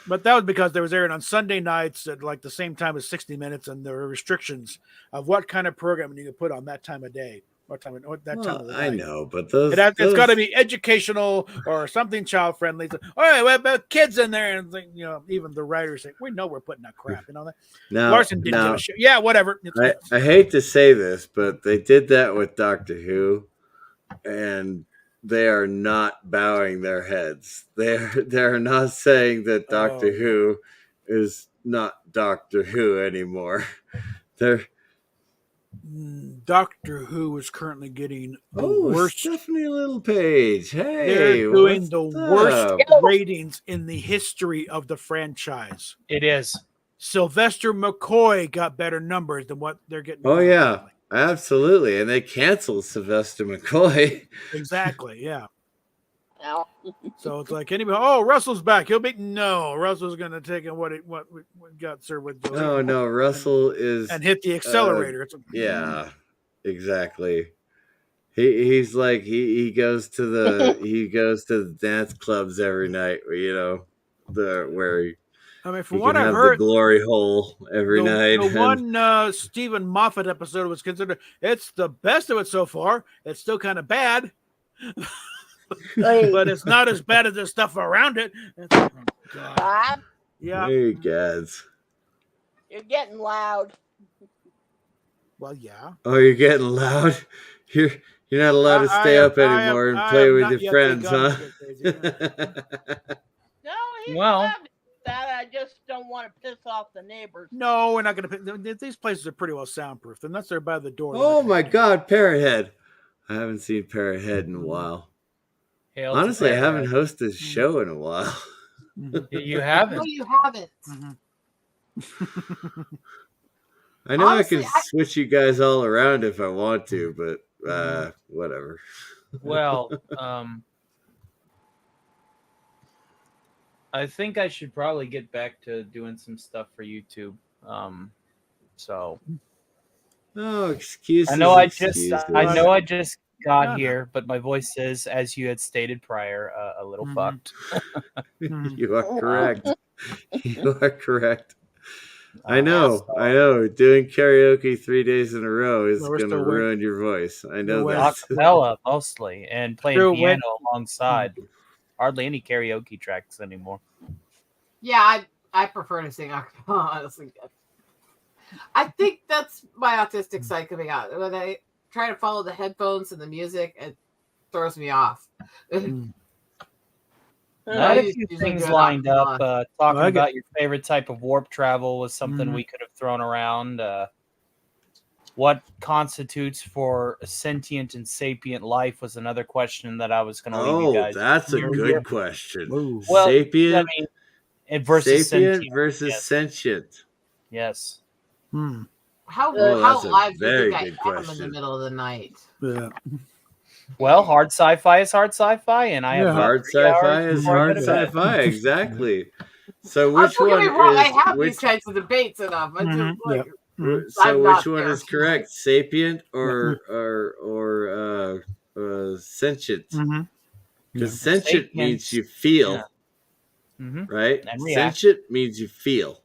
E: But that was because they was airing on Sunday nights at like the same time as 60 Minutes, and there were restrictions of what kind of programming you could put on that time of day. Time of the night.
A: I know, but
E: it's got to be educational or something child friendly. So, all right, well, about kids in there, and even the writers say, we know we're putting that crap.
A: Now,
E: Larson didn't give a shit. Yeah, whatever.
A: I hate to say this, but they did that with Doctor Who, and they are not bowing their heads. They're not saying that Doctor Who is not Doctor Who anymore.
E: Doctor Who is currently getting the worst.
A: Stephanie Littlepage. Hey,
E: they're doing the worst ratings in the history of the franchise.
F: It is.
E: Sylvester McCoy got better numbers than what they're getting.
A: Oh yeah, absolutely. And they canceled Sylvester McCoy.
E: Exactly. Yeah. So it's like anybody. Oh, Russell's back. Russell's going to take in what got served with.
A: Joey. No, Russell is
E: and hit the accelerator.
A: Yeah, exactly. He's like he goes to the dance clubs every night.
E: From what I've heard,
A: the glory hole every night.
E: The one Stephen Moffat episode was considered it's the best of it so far. It's still kind of bad. But it's not as bad as the stuff around it.
G: Bob?
E: Yeah.
A: Hey, guys.
G: You're getting loud.
E: Well, yeah.
A: Oh, you're getting loud? You're not allowed to stay up anymore and play with your friends, huh?
G: No, he's
F: Well,
G: allowed. that. I just don't want to piss off the neighbors.
E: No, we're not going to. These places are pretty well soundproofed, unless they're by the door.
A: Oh my God, Parrothead! I haven't seen Parrothead in a while.
F: Hail to
A: Honestly, I haven't
F: Parrothead.
A: hosted a show in a while.
F: You
D: No,
F: haven't.
D: you haven't.
A: I know
D: Honestly,
A: I can switch you guys all around if I want to, but whatever.
F: Well, I think I should probably get back to doing some stuff for YouTube. So
A: No excuses.
F: I know I
A: excuses.
F: just got here, but my voice is, as you had stated prior, a little fucked.
A: You are correct. You are correct. I
F: So-
A: know. Doing karaoke 3 days in a row is
E: Well, we're
A: going to
E: still
A: ruin your voice. I know
E: We're
A: that.
F: acapella mostly, and playing
E: Still
F: piano alongside. Hardly any karaoke tracks anymore.
D: Yeah, I prefer to sing acapella, honestly. I think that's my autistic side coming out. When I try to follow the headphones and the music, it throws me off.
F: I had a
D: I
F: few
D: usually
F: things
D: do it
F: lined up.
D: acapella.
F: Talking
E: I get-
F: about your favorite type of warp travel was something
E: Mhm.
F: we could have thrown around. What constitutes for a sentient and sapient life was another question that I was going to leave you
A: Oh,
F: guys.
A: that's a
F: You're
A: good
F: here.
A: question.
E: Ooh.
F: Well,
A: Sapient,
F: I mean, and versus
A: sapient
F: sentient.
A: versus
F: yes.
A: sentient.
F: Yes.
E: Hmm.
D: How
A: Oh,
D: how
A: that's a
D: live do you
A: very
D: think I
A: good
D: am in the
A: question.
D: middle of the night?
E: Yeah.
F: Well, hard sci-fi is hard sci-fi, and I have
E: Yeah.
F: about
A: Hard
F: 3 hours
A: sci-fi is
F: before I go
A: hard
F: to bed.
A: sci-fi. Exactly. So
D: Oh,
A: which
D: don't get
A: one
D: me wrong, I
A: is
D: have
A: which?
D: these kinds of debates enough. I just
E: Mhm,
D: like
A: So
D: I'm
A: which
D: not
A: one
D: there.
A: is correct? Sapient or sentient?
E: Mm-hmm.
A: Because
E: Yeah.
A: sentient
F: Sapient,
A: means you feel,
F: yeah. Mhm.
A: right?
F: And react.
A: Sentient means you feel.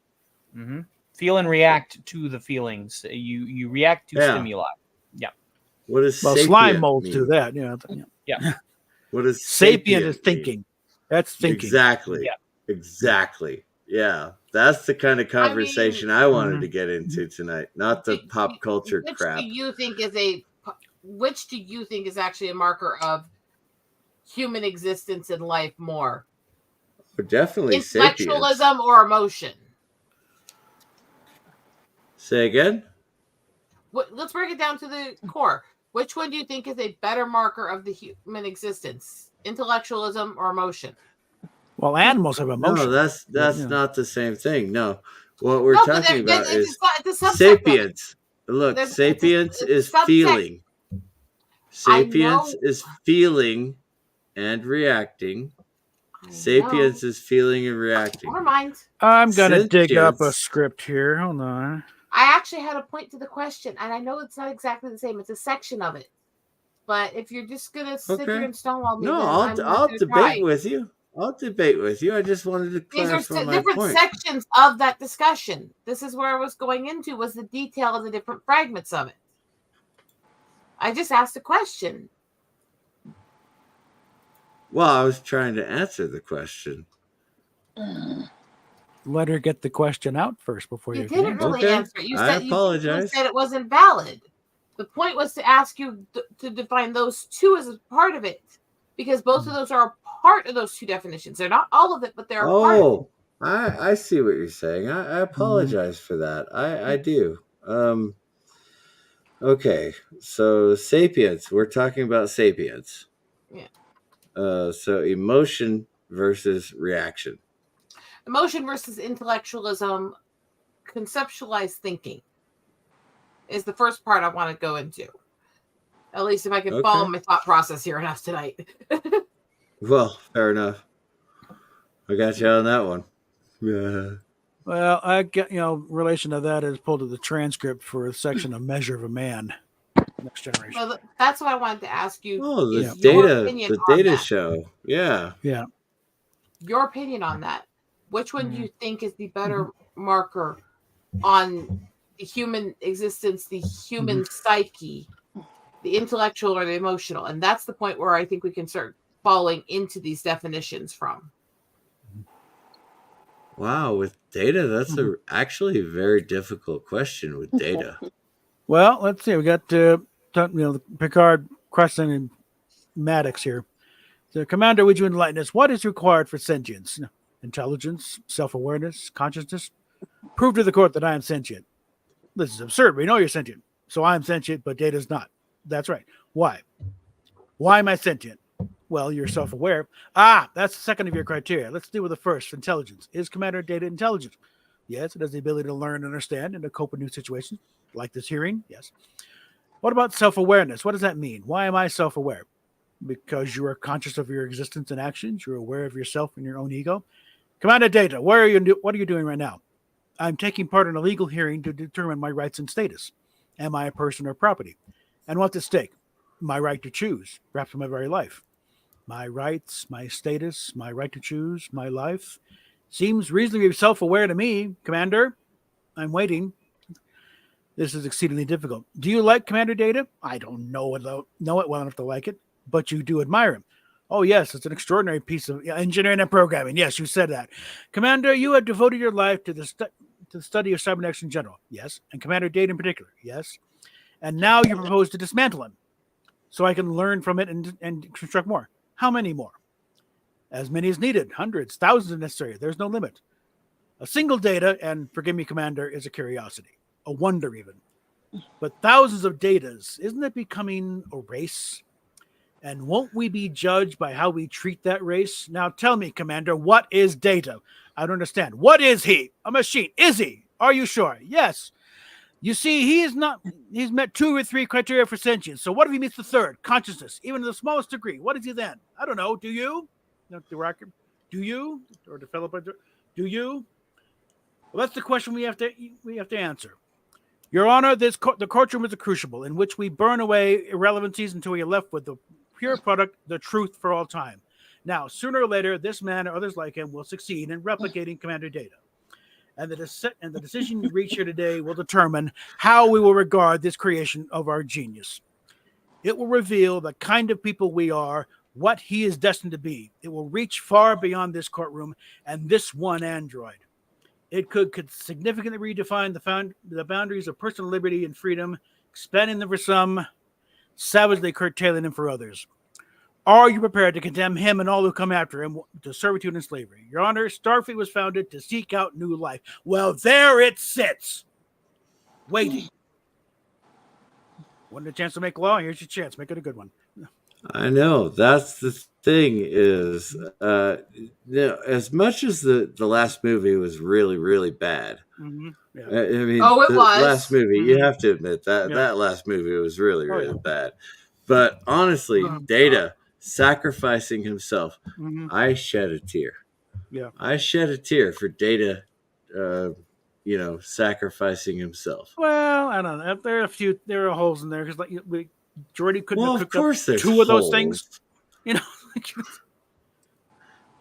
F: Mm-hmm. Feel and react to the feelings. You react to
A: Yeah.
F: stimuli.
A: What does
E: Well,
A: sapient
E: slime molds
A: mean?
E: do that. Yeah.
A: What does
E: Sapient is
A: mean?
E: thinking. That's thinking.
A: Exactly.
F: Yeah.
A: Exactly. Yeah. That's the kind of conversation I wanted
E: Mhm.
A: to get into tonight, not the pop culture
D: Which
A: crap.
D: do you think is actually a marker of human existence in life more?
A: But definitely sapience.
D: Intellectualism or emotion?
A: Say again?
D: Let's break it down to the core. Which one do you think is a better marker of the human existence? Intellectualism or emotion?
E: Well, animals have emotion.
A: No, that's
E: Yeah.
A: not the same thing. No. What we're
D: No, but
A: talking about is
D: it's a subset of it.
A: sapience. Look,
D: It's a
A: sapience is
D: subtext.
A: feeling.
D: I
A: Sapience
D: know.
A: is feeling and reacting.
D: I know.
A: Sapience is feeling and reacting.
D: Never mind.
E: I'm gonna dig up a
A: Sentience.
E: script here. Hold on.
D: I actually had a point to the question, and I know it's not exactly the same. It's a section of it. But if you're just gonna sit
A: Okay.
D: here and stonewall me,
A: No,
D: then I'm
A: I'll
D: not gonna
A: debate
D: try.
A: with you. I'll debate with you. I just wanted to
D: These are
A: clarify my
D: different
A: point.
D: sections of that discussion. This is where I was going into, was the detail of the different fragments of it. I just asked a question.
A: Well, I was trying to answer the question.
E: Let her get the question out first before
D: You
E: you
D: didn't
E: can.
D: really
A: Okay.
D: answer it. You
A: I
D: said
A: apologize.
D: you said it wasn't valid. The point was to ask you to define those two as a part of it, because both of those are a part of those two definitions. They're not all of it, but they're a part of it.
A: Oh, I see what you're saying. I apologize for that. I do. Okay, so sapience. We're talking about sapience.
D: Yeah.
A: So emotion versus reaction.
D: Emotion versus intellectualism, conceptualized thinking is the first part I want to go into. At least if I can follow
A: Okay.
D: my thought process here enough tonight.
A: Well, fair enough. I got you on that one. Yeah.
E: Well, I get relation to that is pulled to the transcript for a section of Measure of a Man, Next Generation.
D: So that's what I wanted to ask you.
A: Oh, the
D: is your
A: data,
D: opinion
A: the
D: on
A: data
D: that.
A: show. Yeah.
E: Yeah.
D: Your opinion on that. Which one do you think is the better marker on the human existence, the human psyche, the intellectual or the emotional? And that's the point where I think we can start falling into these definitions from.
A: Wow, with data, that's actually a very difficult question with data.
E: Well, let's see. We got Picard, Crescent, and Maddox here. So, Commander, would you enlighten us? What is required for sentience? intelligence, self-awareness, consciousness. Prove to the court that I am sentient. This is absurd. We know you're sentient. So I'm sentient, but Data's not. That's right. Why? Why am I sentient? Well, you're self-aware. That's the second of your criteria. Let's deal with the first, intelligence. Is Commander Data intelligent? Yes, it has the ability to learn and understand and to cope with new situations, like this hearing. Yes. What about self-awareness? What does that mean? Why am I self-aware? Because you are conscious of your existence and actions. You're aware of yourself and your own ego. Commander Data, what are you doing right now? I'm taking part in a legal hearing to determine my rights and status. Am I a person or property? And what's at stake? My right to choose, perhaps my very life. My rights, my status, my right to choose, my life. Seems reasonably self-aware to me, Commander. I'm waiting. This is exceedingly difficult. Do you like Commander Data? I don't know it well enough to like it, but you do admire him. Oh, yes, it's an extraordinary piece of engineering and programming. Yes, you said that. Commander, you have devoted your life to the study of cybernetics in general. Yes. And Commander Data in particular. Yes. And now you propose to dismantle him so I can learn from it and construct more. How many more? As many as needed. Hundreds, thousands if necessary. There's no limit. A single Data, and forgive me, Commander, is a curiosity. A wonder even. But thousands of Datas, isn't it becoming a race? And won't we be judged by how we treat that race? Now tell me, Commander, what is Data? I don't understand. What is he? A machine. Is he? Are you sure? Yes. You see, he's met 2 or 3 criteria for sentience. So what if he meets the third? Consciousness, even to the smallest degree. What is he then? I don't know. Do you? Do you? Or developer? Do you? Well, that's the question we have to answer. Your Honor, the courtroom is a crucible in which we burn away irrelevancies until we are left with the pure product, the truth for all time. Now, sooner or later, this man or others like him will succeed in replicating Commander Data. And the decision you reach here today will determine how we will regard this creation of our genius. It will reveal the kind of people we are, what he is destined to be. It will reach far beyond this courtroom and this one android. It could significantly redefine the boundaries of personal liberty and freedom, expanding them for some, savagely curtailing them for others. Are you prepared to condemn him and all who come after him to servitude and slavery? Your Honor, Starfleet was founded to seek out new life. Well, there it sits, waiting. Wanted a chance to make law? Here's your chance. Make it a good one.
A: I know. That's the thing is, as much as the last movie was really, really bad.
E: Mm-hmm. Yeah.
A: I mean,
D: it
A: the
D: was.
A: last movie, you have to admit that that last movie was really, really bad. But honestly, Data sacrificing himself, I shed a tear.
E: Yeah,
A: I shed a tear for Data, sacrificing himself.
E: Well, I don't know. There are holes in there because Jordy couldn't have cooked
A: course
E: up 2 of those things. You know.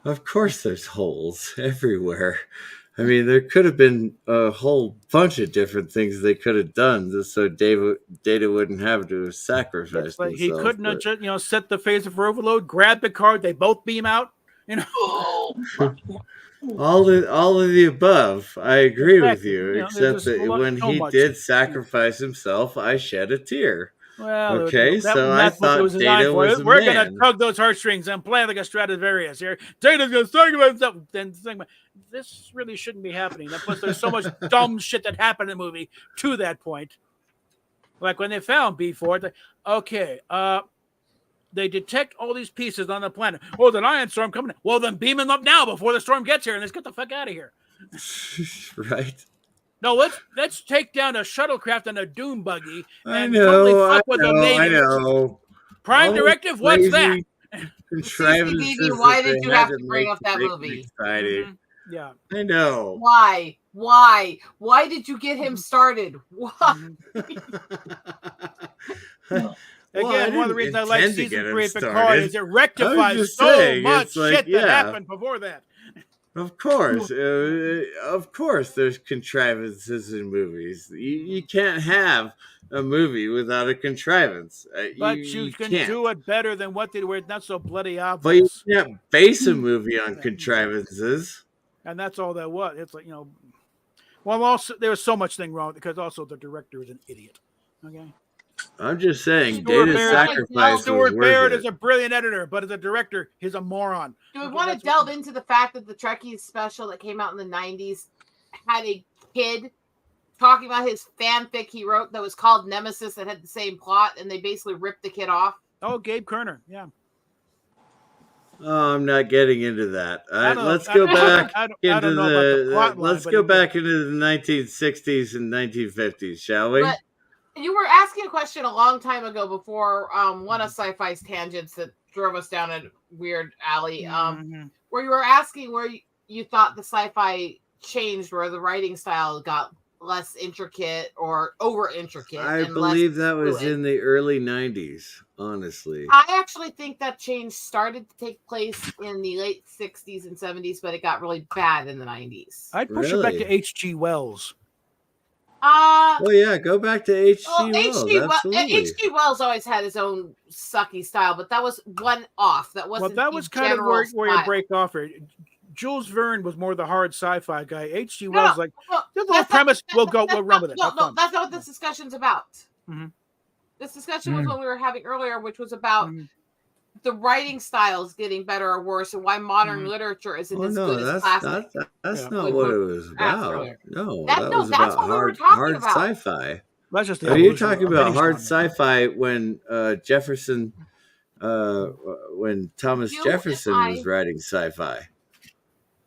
A: Of course, there's holes everywhere. I mean, there could have been a whole bunch of different things they could have done just so Data wouldn't have to sacrifice himself.
E: He couldn't have just, set the phaser for overload, grab the card, they both beam out.
A: All of the above. I agree with you, except that when he did sacrifice himself, I shed a tear.
E: Well,
A: okay, so I thought Data was a
E: We're
A: man.
E: going to tug those heartstrings and play like a Stradivarius here. Data's going to sacrifice himself. Then this really shouldn't be happening. And plus, there's so much dumb shit that happened in the movie to that point. Like when they found B4, they detect all these pieces on the planet. Oh, the ion storm coming. Well, then beam them up now before the storm gets here, and let's get the fuck out of here.
A: Right.
E: No, let's take down a shuttlecraft and a doom buggy and totally fuck with the natives.
A: I know.
E: Prime directive, what's that?
D: CCTV, why did you have to bring up that movie?
A: Mm-hmm.
E: Yeah,
A: I know.
D: Why? Why did you get him started? Why?
E: Again, one of the reasons I like season 3 of Picard is it rectifies so much shit that happened before that.
A: Of course, there's contrivances in movies. You can't have a movie without a contrivance.
E: But you can do it better than what they were. It's not so bloody obvious.
A: But you can't base a movie on contrivances.
E: And that's all that was. It's like, well, also there was so much thing wrong because also the director is an idiot. Okay.
A: I'm just saying,
E: Stuart
A: Data's
E: Baird-
A: sacrifice was
E: Stuart
A: worth
E: Baird
A: it.
E: is a brilliant editor, but as a director, he's a moron.
D: Do we
E: Okay,
D: want to
E: that's
D: delve
E: what-
D: into the fact that the Trekkies special that came out in the 90s had a kid talking about his fanfic he wrote that was called Nemesis that had the same plot, and they basically ripped the kid off?
E: Oh, Gabe Kerner. Yeah.
A: Oh, I'm not getting into that.
E: I don't know.
A: Let's go back
E: I
A: into
E: don't know about the plot line,
A: let's
E: but
A: go
E: it did.
A: back into the 1960s and 1950s, shall we?
D: But you were asking a question a long time ago before one of Sci-Fi's tangents that drove us down a weird alley,
E: Mhm.
D: where you were asking where you thought the Sci-Fi changed, where the writing style got less intricate or over intricate.
A: I
D: and
A: believe
D: less
A: that was
D: fluid.
A: in the early 90s, honestly.
D: I actually think that change started to take place in the late 60s and 70s, but it got really bad in the 90s.
E: I'd push it back to
A: Really?
E: H.G. Wells.
A: Well, yeah, go back to H.G.
D: Well,
A: Wells. Absolutely.
D: H.G. Wells always had his own sucky style, but that was one off. That wasn't.
E: Well, that was kind of where you break off here. Jules Verne was more the hard sci-fi guy. H.G. Wells, like, this little premise, we'll run with it.
D: No, that's not what this discussion's about.
E: Mm-hmm.
D: This discussion was what we were having earlier, which was about the writing styles getting better or worse, and why modern literature isn't as good as classic.
A: That's not what it was about. No, that was
D: that's
A: about
D: what we were
A: hard
D: talking about.
A: sci-fi.
E: That's just the
A: Are you
E: evolution
A: talking
E: of
A: about
E: any
A: hard
E: genre.
A: sci-fi when Jefferson, when Thomas Jefferson was writing sci-fi?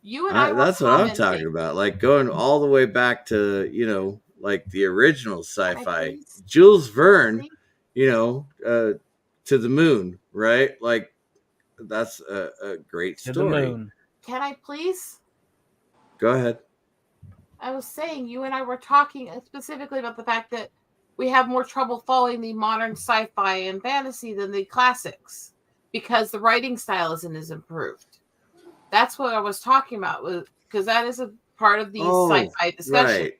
D: You and I were
A: that's what I'm talking about. Like going all the way back to like the original sci-fi. Jules Verne, to the moon, right? Like that's a great story.
F: To the moon.
D: Can I please?
A: Go ahead.
D: I was saying you and I were talking specifically about the fact that we have more trouble following the modern sci-fi and fantasy than the classics because the writing style isn't as improved. That's what I was talking about, because that is a part of the sci-fi discussion.
A: Right.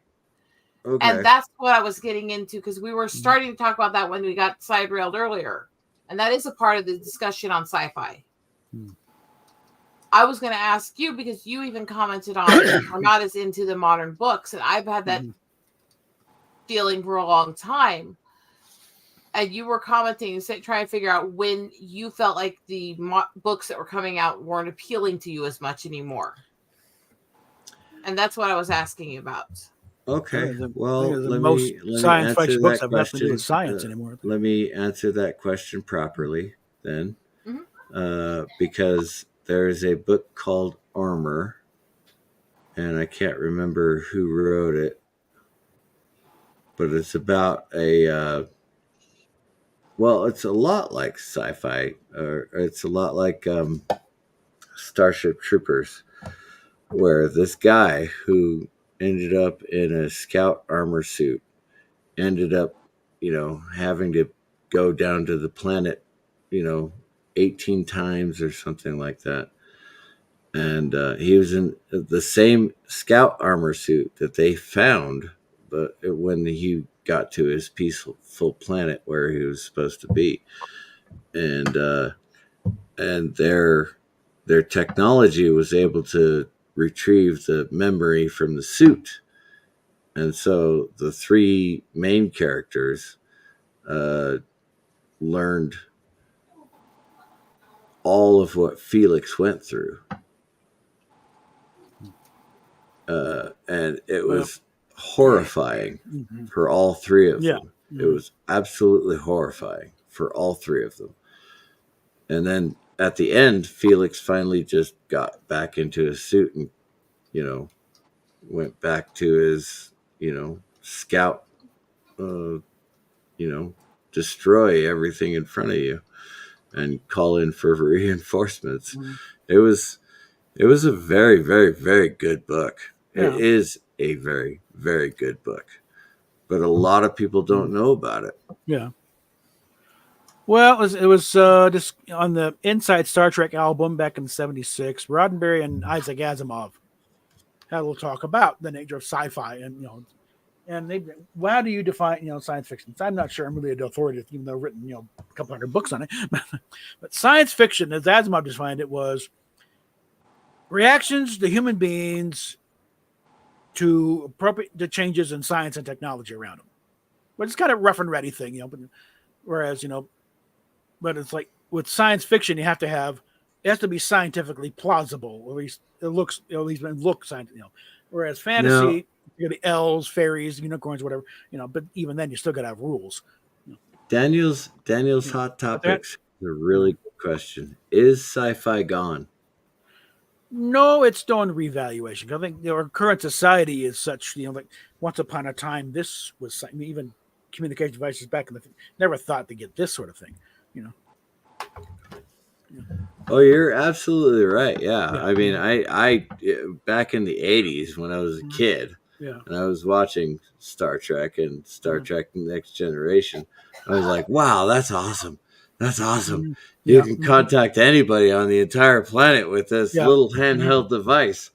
A: Okay.
D: And that's what I was getting into, because we were starting to talk about that when we got side railed earlier. And that is a part of the discussion on sci-fi. I was going to ask you, because you even commented on we're not as into the modern books, and I've had that feeling for a long time. And you were commenting and trying to figure out when you felt like the books that were coming out weren't appealing to you as much anymore. And that's what I was asking you about.
A: Okay. Well, let
E: most
A: me
E: science
A: answer
E: fiction books
A: that
E: have nothing to do
A: question.
E: with science anymore.
A: Let me answer that question properly then, because there is a book called Armor, and I can't remember who wrote it, but it's about it's a lot like sci-fi, or it's a lot like Starship Troopers, where this guy who ended up in a scout armor suit ended up, having to go down to the planet, 18 times or something like that. And he was in the same scout armor suit that they found, but when he got to his peaceful planet where he was supposed to be, and their technology was able to retrieve the memory from the suit, and so the three main characters learned all of what Felix went through. And it was horrifying for all three of them. It was absolutely horrifying for all three of them. And then at the end, Felix finally just got back into his suit and, went back to his, scout, destroy everything in front of you and call in for reinforcements. It was a very, very, very good book. Yeah. It is a very, very good book, but a lot of people don't know about it.
E: Yeah. Well, it was just on the Inside Star Trek album back in '76. Roddenberry and Isaac Asimov had a little talk about the nature of sci-fi, and how do you define science fiction? I'm not sure I'm really an authority, even though I've written a couple hundred books on it. But science fiction, as Asimov defined it, was reactions to human beings to appropriate the changes in science and technology around them. but it's kind of rough and ready thing, But whereas but it's like with science fiction, you have to have it has to be scientifically plausible. At least it looks at least look scientific. Whereas fantasy, you got the elves, fairies, unicorns, whatever. But even then, you still got to have rules.
A: Daniel's hot topics. A really good question. Is sci-fi gone?
E: No, it's still in revaluation. I think our current society is such. Like once upon a time, this was even communication devices back in the never thought to get this sort of thing.
A: Oh, you're absolutely right. Yeah. I mean, I back in the 80s when I was a kid, and I was watching Star Trek and Star Trek Next Generation, I was like, wow, that's awesome. That's awesome. You can contact anybody on the entire planet with this little handheld device.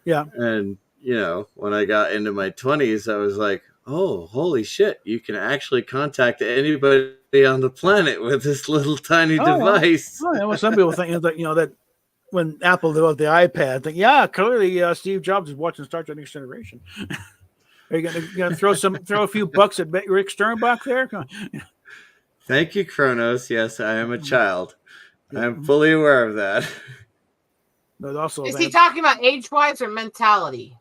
E: Yeah.
A: And, when I got into my 20s, I was like, oh, holy shit, you can actually contact anybody on the planet with this little tiny device.
E: Yeah. Well, some people think that that when Apple developed the iPad, think clearly Steve Jobs is watching Star Trek Next Generation. Are you gonna throw a few bucks at Rick Sternbach there?
A: Thank you, Kronos. Yes, I am a child. I am fully aware of that.
E: But also,
D: is he talking about age-wise or mentality?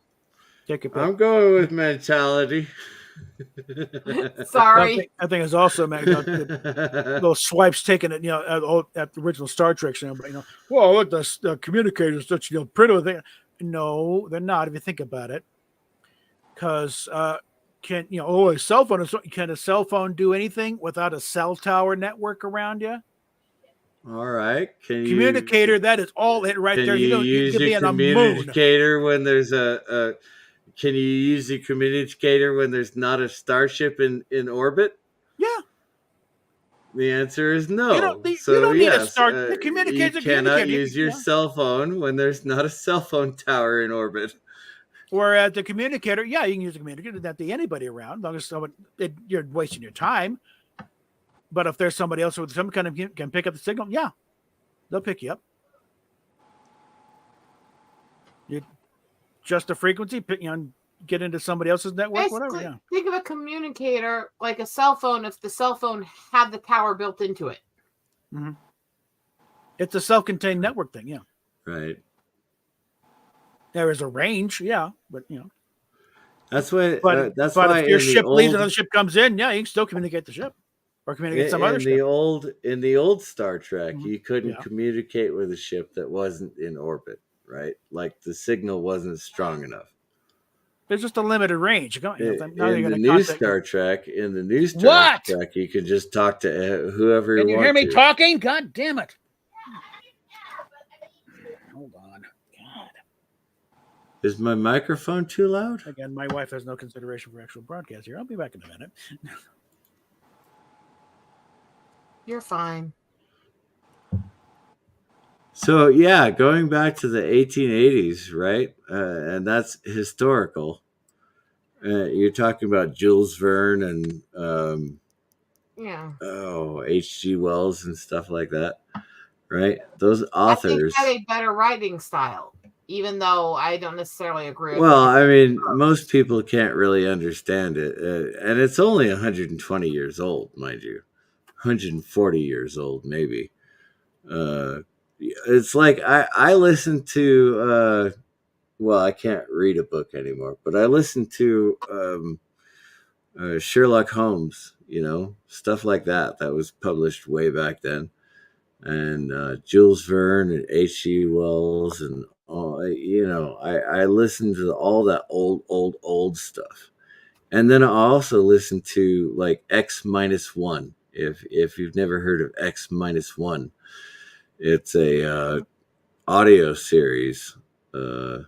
A: I'm going with mentality.
D: Sorry,
E: I think it's also those swipes taken at at the original Star Trek. But well, look, the communicators such pretty thing. No, they're not. If you think about it, because can a cell phone? Can a cell phone do anything without a cell tower network around you?
A: All right,
E: communicator. That is all it right there.
A: You use
E: can be
A: your
E: on a
A: communicator when there's a. Can you use the communicator when there's not a starship in orbit?
E: Yeah.
A: The answer is no.
E: You don't need a star. The communicator.
A: You cannot use your cell phone when there's not a cell phone tower in orbit.
E: Or at the communicator, you can use the communicator. Not be anybody around, as long as someone you're wasting your time. But if there's somebody else with some kind of can pick up the signal, they'll pick you up. You just a frequency, get into somebody else's network, whatever. Yeah.
D: Think of a communicator like a cell phone. If the cell phone had the tower built into it,
E: it's a self-contained network thing. Yeah.
A: Right.
E: There is a range, but
A: that's why.
E: But if your ship leaves, another ship comes in, you can still communicate the ship or communicate some other ship.
A: In the old Star Trek, you couldn't communicate with a ship that wasn't in orbit, right? Like the signal wasn't strong enough.
E: There's just a limited range.
A: In the new Star Trek, you can just talk to whoever you want.
E: Can you hear me talking? God damn it! Hold on. God.
A: Is my microphone too loud?
E: Again, my wife has no consideration for actual broadcast here. I'll be back in a minute.
D: You're fine.
A: So going back to the 1880s, right? And that's historical. You're talking about Jules Verne and H.G. Wells and stuff like that, right? Those authors
D: I think had a better writing style, even though I don't necessarily agree.
A: Well, I mean, most people can't really understand it, and it's only 120 years old, mind you, 140 years old, maybe. It's like I listen to. Well, I can't read a book anymore, but I listen to Sherlock Holmes, stuff like that was published way back then. And Jules Verne and H.G. Wells and all, I listen to all that old stuff. And then I also listen to like X-1. If you've never heard of X-1, it's a audio series. I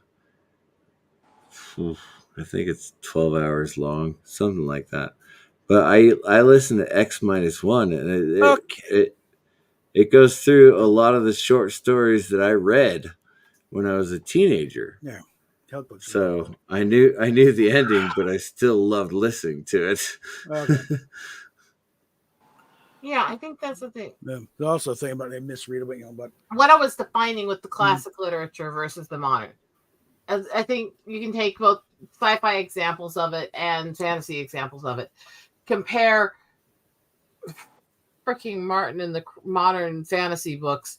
A: think it's 12 hours long, something like that. But I listen to X-1, and it goes through a lot of the short stories that I read when I was a teenager.
E: Yeah.
A: So I knew the ending, but I still loved listening to it.
E: Okay.
D: Yeah, I think that's the thing.
E: There's also a thing about they misread it, but
D: what I was defining with the classic literature versus the modern. I think you can take both sci-fi examples of it and fantasy examples of it. compare freaking Martin in the modern fantasy books,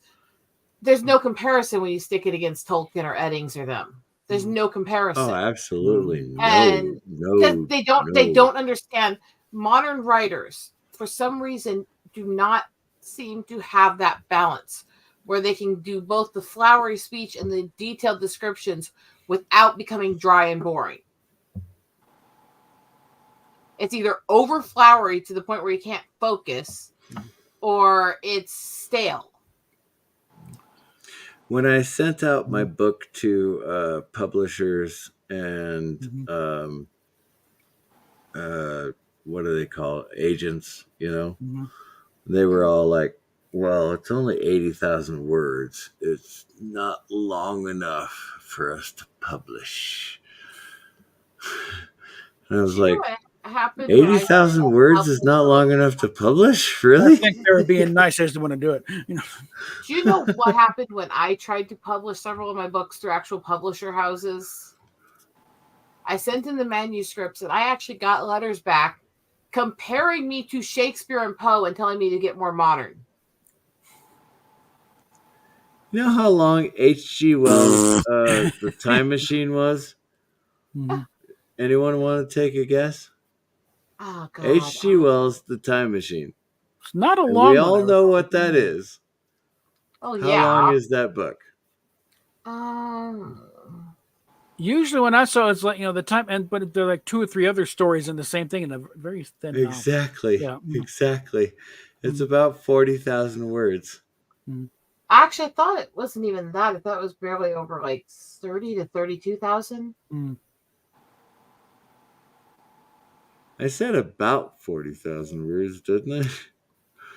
D: there's no comparison when you stick it against Tolkien or Eddings or them. There's no comparison.
A: Oh, absolutely.
D: And because
A: No.
D: they don't understand. Modern writers, for some reason, do not seem to have that balance where they can do both the flowery speech and the detailed descriptions without becoming dry and boring. It's either over flowery to the point where you can't focus, or it's stale.
A: When I sent out my book to publishers and what do they call it? Agents, they were all like, well, it's only 80,000 words. It's not long enough for us to publish. And I was like, 80,000 words is not long enough to publish? Really?
E: I think they were being nice. I just want to do it.
D: Do you know what happened when I tried to publish several of my books through actual publisher houses? I sent in the manuscripts, and I actually got letters back comparing me to Shakespeare and Poe and telling me to get more modern.
A: You know how long H.G. Wells' The Time Machine was? Anyone want to take a guess?
D: Oh, God.
A: H.G. Wells' The Time Machine.
E: It's not a
A: And
E: long
A: we
E: one.
A: all know what that is.
D: Oh,
A: How
D: yeah.
A: long is that book?
E: Usually when I saw it's like, the time, but there are like 2 or 3 other stories in the same thing in a very thin novel.
A: Exactly.
E: Yeah.
A: Exactly. It's about 40,000 words.
D: Actually, I thought it wasn't even that. I thought it was barely over like 30 to 32,000.
A: I said about 40,000 words, didn't I?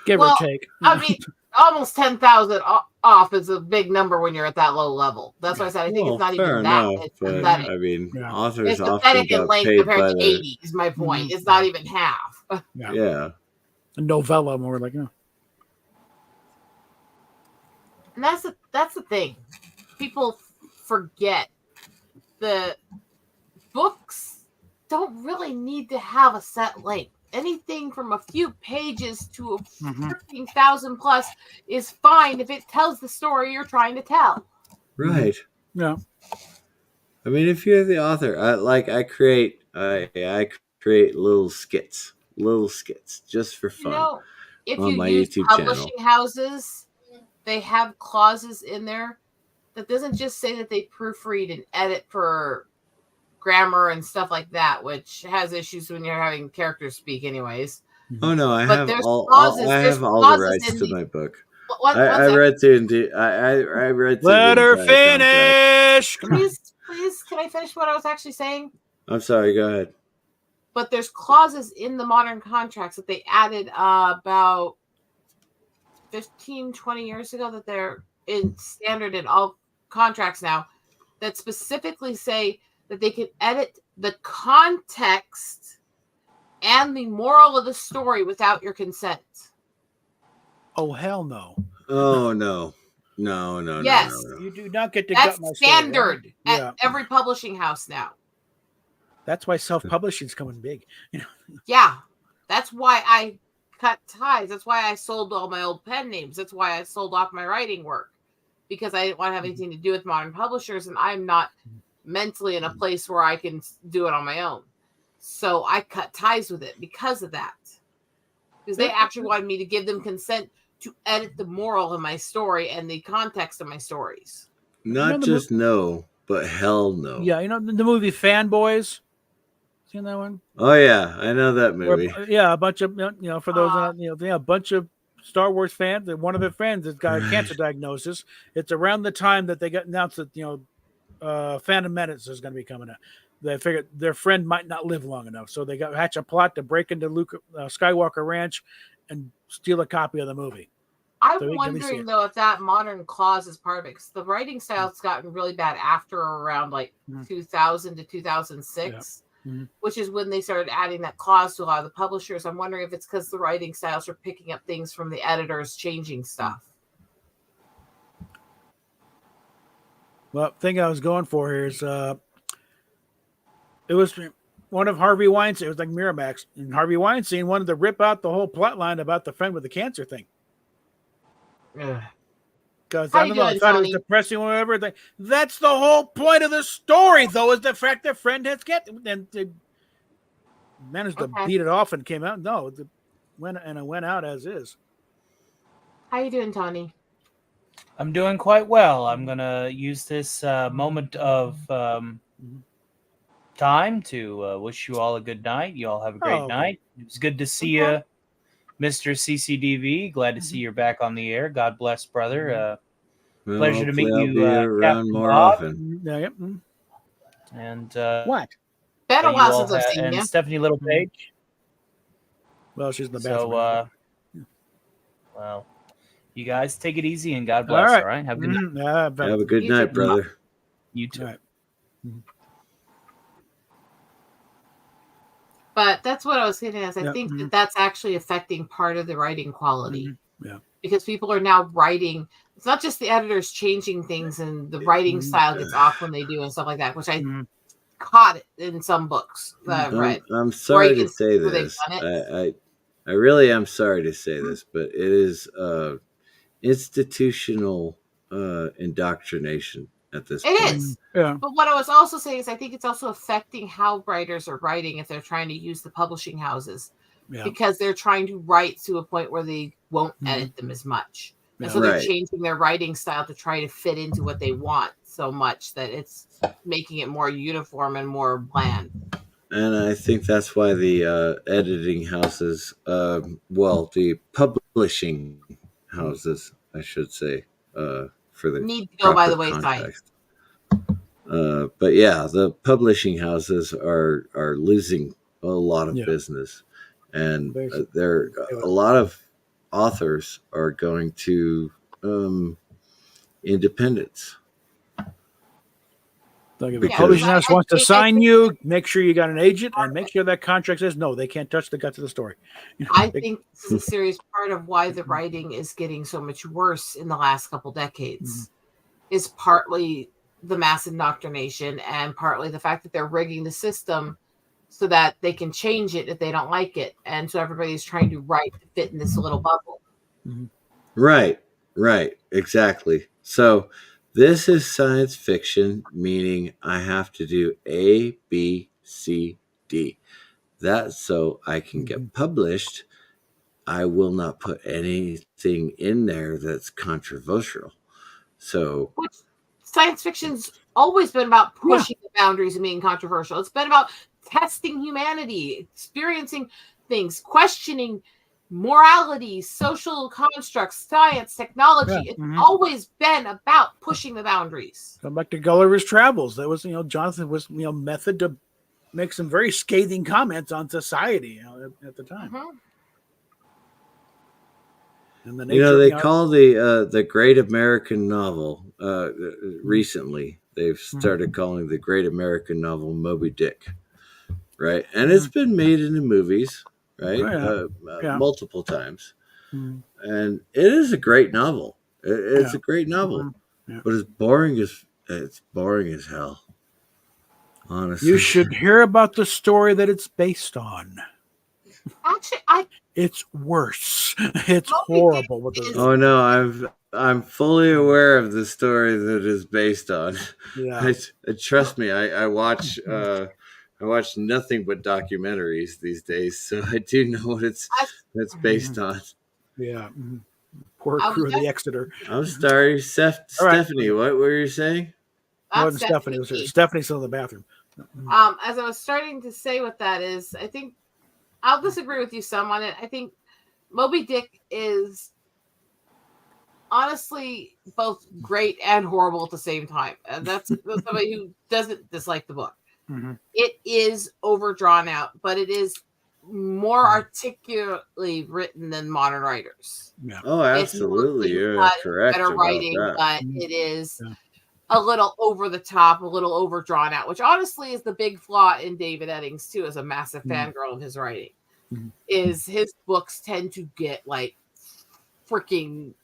E: Give or take.
D: I mean, almost 10,000 off is a big number when you're at that low level. That's why I said I think it's not even that. It's pathetic.
A: I mean, authors
D: It's
A: often
D: pathetic in
A: got
D: length
A: paid
D: compared
A: by
D: to
A: the...
D: 80 is my point. It's not even half.
A: Yeah.
E: A novella more like,
D: And that's the thing. People forget the books don't really need to have a set length. Anything from a few pages to a freaking 1,000 plus is fine if it tells the story you're trying to tell.
A: Right.
E: Yeah.
A: I mean, if you're the author, I create little skits just for fun
D: If
A: on
D: you
A: my
D: use
A: YouTube
D: publishing
A: channel.
D: houses, they have clauses in there that doesn't just say that they proofread and edit for grammar and stuff like that, which has issues when you're having characters speak anyways.
A: Oh no, I have all the rights to my book. I read through
E: Let her finish.
D: Please, can I finish what I was actually saying?
A: I'm sorry, go ahead.
D: But there's clauses in the modern contracts that they added about 15, 20 years ago that they're in standard in all contracts now that specifically say that they can edit the context and the moral of the story without your consent.
E: Oh, hell no.
A: Oh, no.
D: Yes.
A: No.
E: You do not get to
D: That's
E: gut my
D: standard
E: story,
D: at every publishing house now.
E: That's why self-publishing is coming big.
D: Yeah. That's why I cut ties. That's why I sold all my old pen names. That's why I sold off my writing work. Because I didn't want to have anything to do with modern publishers, and I'm not mentally in a place where I can do it on my own. So I cut ties with it because of that. Because they actually wanted me to give them consent to edit the moral of my story and the context of my stories.
A: Not just no, but hell no.
E: Yeah, the movie Fanboys? Seen that one?
A: Oh yeah, I know that movie.
E: A bunch of for those a bunch of Star Wars fans, and one of their friends has got a cancer diagnosis. It's around the time that they got announced that Phantom Menace is going to be coming out. They figured their friend might not live long enough, so they hatch a plot to break into Luke Skywalker Ranch and steal a copy of the movie.
D: I'm wondering though if that modern clause is part of it, because the writing style's gotten really bad after around 2000 to 2006. Yeah. Which is when they started adding that clause to a lot of the publishers. I'm wondering if it's because the writing styles are picking up things from the editors changing stuff.
E: Well, the thing I was going for here is it was one of Harvey Weinstein. It was like Miramax, and Harvey Weinstein wanted to rip out the whole plot line about the friend with the cancer thing. Because I don't know, I thought it was depressing or whatever. That's the whole point of the story, though, is the fact that friend has cancer, and they managed to beat it off and came out. No, it went out as is.
D: How you doing, Tony?
F: I'm doing quite well. I'm gonna use this moment of time to wish you all a good night. You all have a great night. It was good to see you, Mr. CCDV. Glad to see you're back on the air. God bless, brother. Pleasure to meet you,
A: around
F: Captain
A: more
F: Bob.
A: often.
F: And
E: what?
D: Been a while since I've seen
F: and
D: you.
F: Stephanie Littlepage.
E: Well, she's in the bathroom.
F: So, well, you guys take it easy and God bless. All right. Have a good night.
A: Have a good night, brother.
F: You too.
E: Right.
D: But that's what I was getting at. I think that that's actually affecting part of the writing quality.
E: Yeah.
D: Because people are now writing. It's not just the editors changing things and the writing style gets off when they do and stuff like that, which I caught it in some books that I've read.
A: I'm sorry to say this. I really am sorry to say this, but it is institutional indoctrination at this point.
D: It is.
E: Yeah.
D: But what I was also saying is I think it's also affecting how writers are writing if they're trying to use the publishing houses. Yeah. Because they're trying to write to a point where they won't edit them as much. And so they're changing their writing style to try to fit into what they want so much that it's making it more uniform and more bland.
A: And I think that's why the editing houses, the publishing houses, I should say, for the
D: need to go by the wayside.
A: But yeah, the publishing houses are losing a lot of business, and a lot of authors are going to independence.
E: If the publishing house wants to sign you, make sure you got an agent and make sure that contract says no, they can't touch the guts of the story.
D: I think this is a serious part of why the writing is getting so much worse in the last couple decades. Is partly the mass indoctrination and partly the fact that they're rigging the system so that they can change it if they don't like it. And so everybody's trying to write to fit in this little bubble.
A: Right, exactly. So this is science fiction, meaning I have to do A, B, C, D. That's so I can get published. I will not put anything in there that's controversial. So
D: science fiction's always been about pushing the boundaries and being controversial. It's been about testing humanity, experiencing things, questioning morality, social constructs, science, technology. It's always been about pushing the boundaries.
E: Come back to Gulliver's Travels. That was, Jonathan was, method to make some very scathing comments on society at the time. And the nature,
A: they call the Great American Novel recently. They've started calling the Great American Novel Moby Dick, right? And it's been made into movies, right? Multiple times, and it is a great novel. It's a great novel, but it's boring as hell. Honestly,
E: you should hear about the story that it's based on.
D: Actually,
E: it's worse. It's horrible.
A: Oh no, I'm fully aware of the story that is based on.
E: Yeah,
A: trust me. I watch nothing but documentaries these days, so I do know what it's based on.
E: Yeah, poor crew of the Exeter.
A: I'm sorry, Stephanie. What were you saying?
E: It wasn't Stephanie. It was her. Stephanie's still in the bathroom.
D: As I was starting to say what that is, I think I'll disagree with you some on it. I think Moby Dick is honestly both great and horrible at the same time. And that's somebody who doesn't dislike the book. It is overdrawn out, but it is more articulately written than modern writers.
A: Yeah. Oh, absolutely. You're correct.
D: Better writing, but it is a little over the top, a little overdrawn out, which honestly is the big flaw in David Eddings too, as a massive fangirl of his writing. Is his books tend to get like freaking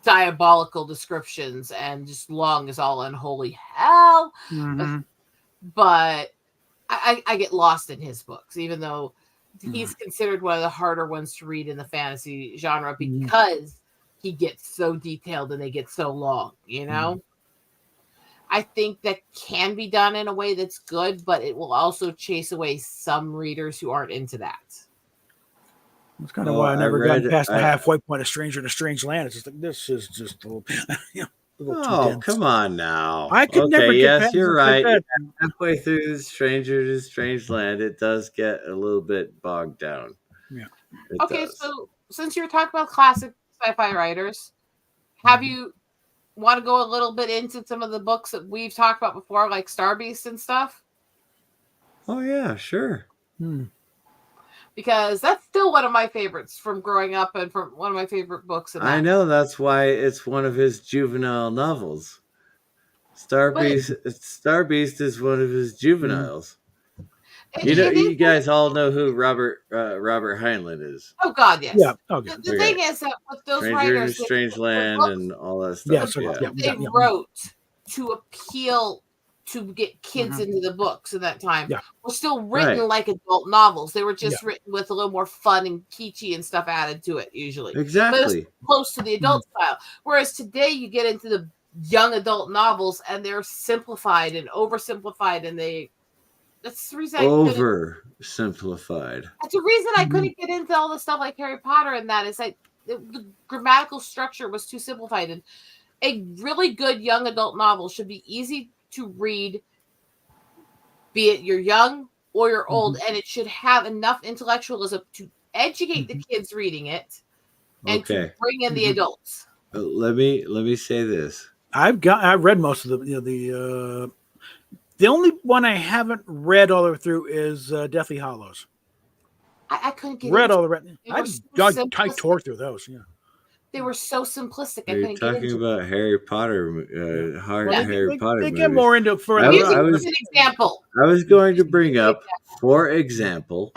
D: diabolical descriptions and just long as all unholy hell. But I get lost in his books, even though he's considered one of the harder ones to read in the fantasy genre because he gets so detailed and they get so long, you know? I think that can be done in a way that's good, but it will also chase away some readers who aren't into that.
E: That's kind of why I never got past the halfway point of Stranger in a Strange Land. It's just like, this is just a little, a little too dense.
A: Come on now.
E: I could never get past
A: you're
E: like
A: right.
E: that.
A: Halfway through Stranger in a Strange Land, it does get a little bit bogged down.
E: Yeah.
D: So since you're talking about classic sci-fi writers, have you want to go a little bit into some of the books that we've talked about before, like Star Beast and stuff?
A: Oh yeah, sure.
D: Because that's still one of my favorites from growing up and from one of my favorite books.
A: I know, that's why it's one of his juvenile novels. Star Beast is one of his juveniles. You guys all know who Robert Heinlein is.
D: Oh God, yes.
E: Yeah. Okay.
D: The thing is that with those writers,
A: Strange Land and all that stuff.
D: They wrote to appeal to get kids into the books at that time were still written like adult novels. They were just written with a little more fun and kitschy and stuff added to it, usually.
A: Exactly.
D: But it's close to the adult style. Whereas today you get into the young adult novels and they're simplified and oversimplified, and that's the reason
A: oversimplified.
D: That's the reason I couldn't get into all the stuff like Harry Potter, and that is like the grammatical structure was too simplified. And a really good young adult novel should be easy to read, be it you're young or you're old, and it should have enough intellectualism to educate the kids reading it and to bring in the adults.
A: Let me say this.
E: I've read most of the only one I haven't read all the way through is Deathly Hallows.
D: I couldn't get
E: read all the rest. I tore through those. Yeah,
D: they were so simplistic.
A: Are you talking about Harry Potter? Harry Potter.
E: They get more into for.
D: I was an example.
A: I was going to bring up, for example,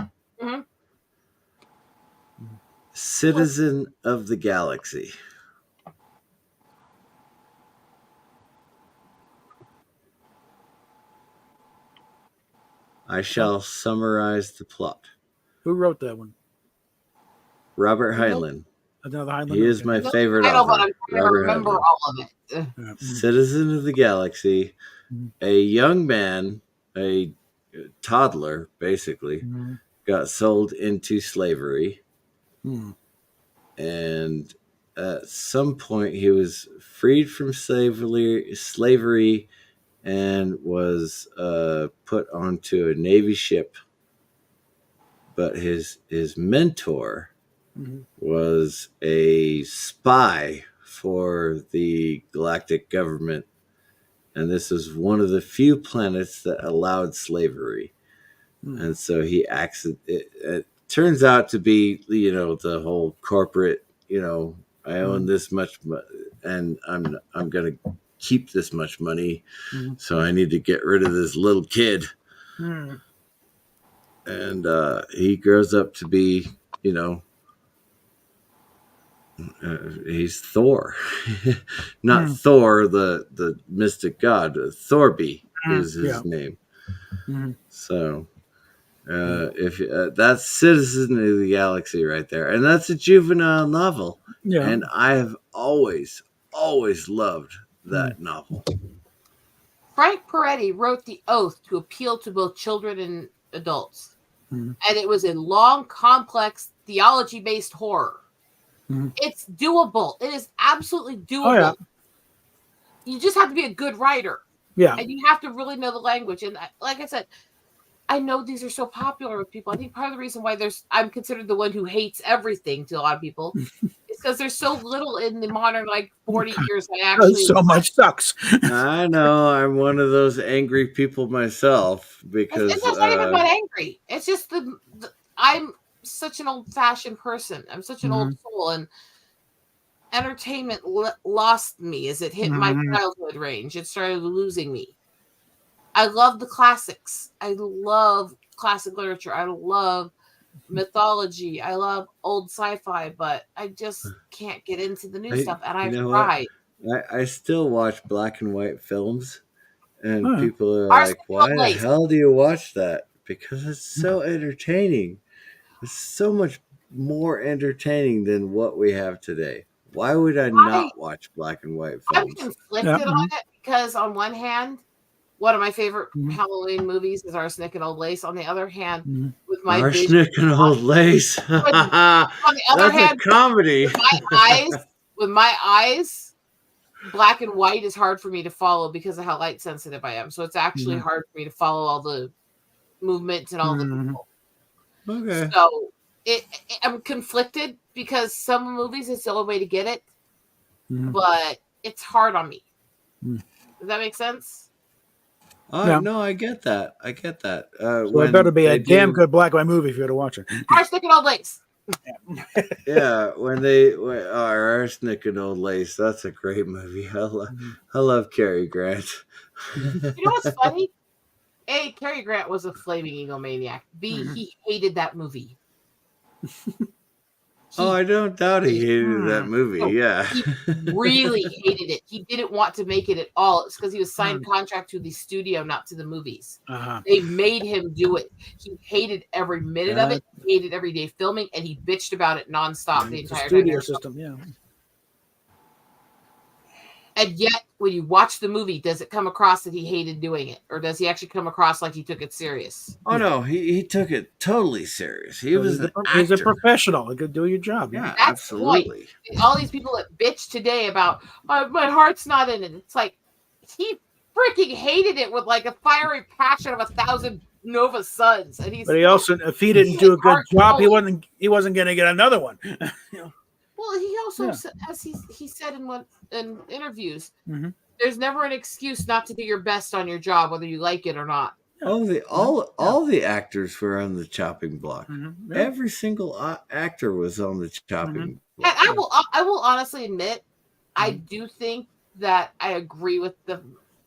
A: Citizen of the Galaxy. I shall summarize the plot.
E: Who wrote that one?
A: Robert Heinlein.
E: Another Heinlein.
A: He is my favorite author.
D: I remember all of it.
A: Citizen of the Galaxy. A young man, a toddler, basically, got sold into slavery. And at some point, he was freed from slavery and was put onto a Navy ship. But his mentor was a spy for the galactic government. And this is one of the few planets that allowed slavery. And so he acts. It turns out to be, the whole corporate, I own this much, and I'm going to keep this much money, so I need to get rid of this little kid. And he grows up to be, he's Thor. Not Thor, the mystic god. Thorby is his name. So if that's Citizen of the Galaxy right there, and that's a juvenile novel, and I have always loved that novel.
D: Frank Peretti wrote The Oath to appeal to both children and adults, and it was a long, complex, theology-based horror. It's doable. It is absolutely doable. You just have to be a good writer. And you have to really know the language. And like I said, I know these are so popular with people. I think part of the reason why I'm considered the one who hates everything to a lot of people is because there's so little in the modern 40 years.
E: So much sucks.
A: I know. I'm one of those angry people myself because
D: it's not even about angry. It's just I'm such an old-fashioned person. I'm such an old soul, and entertainment lost me as it hit my childhood range. It started losing me. I love the classics. I love classic literature. I love mythology. I love old sci-fi, but I just can't get into the new stuff. And I've tried.
A: I still watch black and white films, And
E: Huh.
A: people are
D: Ours
A: like,
D: is
A: why the
D: place.
A: hell do you watch that? Because it's so entertaining. It's so much more entertaining than what we have today. Why would I not watch black and white
D: I'm
A: films?
D: conflicted on it because on one hand, one of my favorite Halloween movies is Arsenic and Old Lace. On the other hand, with my vision,
A: Arsenic and Old Lace.
D: on the other
A: That's
D: hand,
A: a comedy.
D: with my eyes, black and white is hard for me to follow because of how light sensitive I am. So it's actually hard for me to follow all the movements and all the people.
A: Okay.
D: So I'm conflicted because some movies it's the only way to get it, but it's hard on me. Does that make sense?
A: No, I get that. I get that.
E: So it better be a damn good black and white movie if you're to watch it.
D: Arsenic and Old Lace.
A: Yeah, when Arsenic and Old Lace, that's a great movie. I love Cary Grant.
D: You know what's funny? A, Cary Grant was a flaming egomaniac. B, he hated that movie.
A: I don't doubt he hated that movie.
D: No,
A: Yeah.
D: He really hated it. He didn't want to make it at all. It's because he was signed contract to the studio, not to the movies. They made him do it. He hated every minute of it. He hated every day filming, and he bitched about it nonstop the entire
E: studio
D: time.
E: system, yeah.
D: And yet, when you watch the movie, does it come across that he hated doing it? Or does he actually come across like he took it serious?
A: Oh, no, he took it totally serious. He's
E: a professional. He could do your job.
A: Yeah,
D: That's
A: absolutely.
D: The point. All these people that bitch today about, my heart's not in it. It's like, he freaking hated it with like a fiery passion of 1,000 Nova suns. And
E: but he also, if he didn't do a good job, he wasn't going to get another one.
D: Well, he also, as he said in interviews, there's never an excuse not to do your best on your job, whether you like it or not.
A: All the actors were on the chopping block. Every single actor was on the chopping block.
D: And I will honestly admit, I do think that I agree with the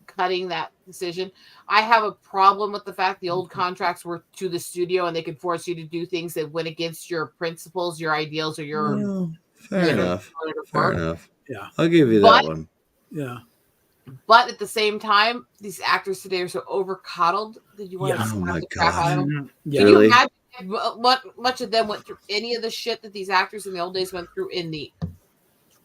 D: cutting that decision. I have a problem with the fact the old contracts were to the studio and they could force you to do things that went against your principles, your ideals, or your
A: fair enough.
E: Yeah,
A: I'll give you that one.
E: Yeah.
D: But at the same time, these actors today are so over coddled that you want to slap the crap out of them.
E: Yeah.
D: Can you imagine what much of them went through any of the shit that these actors in the old days went through in the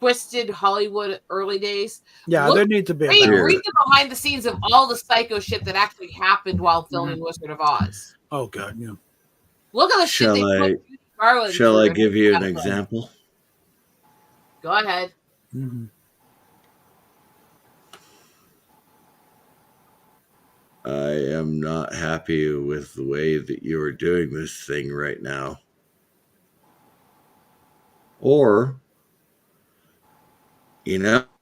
D: twisted Hollywood early days?
E: Yeah, there needs to be
D: read the behind the scenes of all the psycho shit that actually happened while filming Wizard of Oz.
E: Oh God, yeah.
D: Look at the shit they put Judy Garland
A: Shall
D: through.
A: I give you an example?
D: Go ahead.
A: I am not happy with the way that you are doing this thing right now. Or, I'm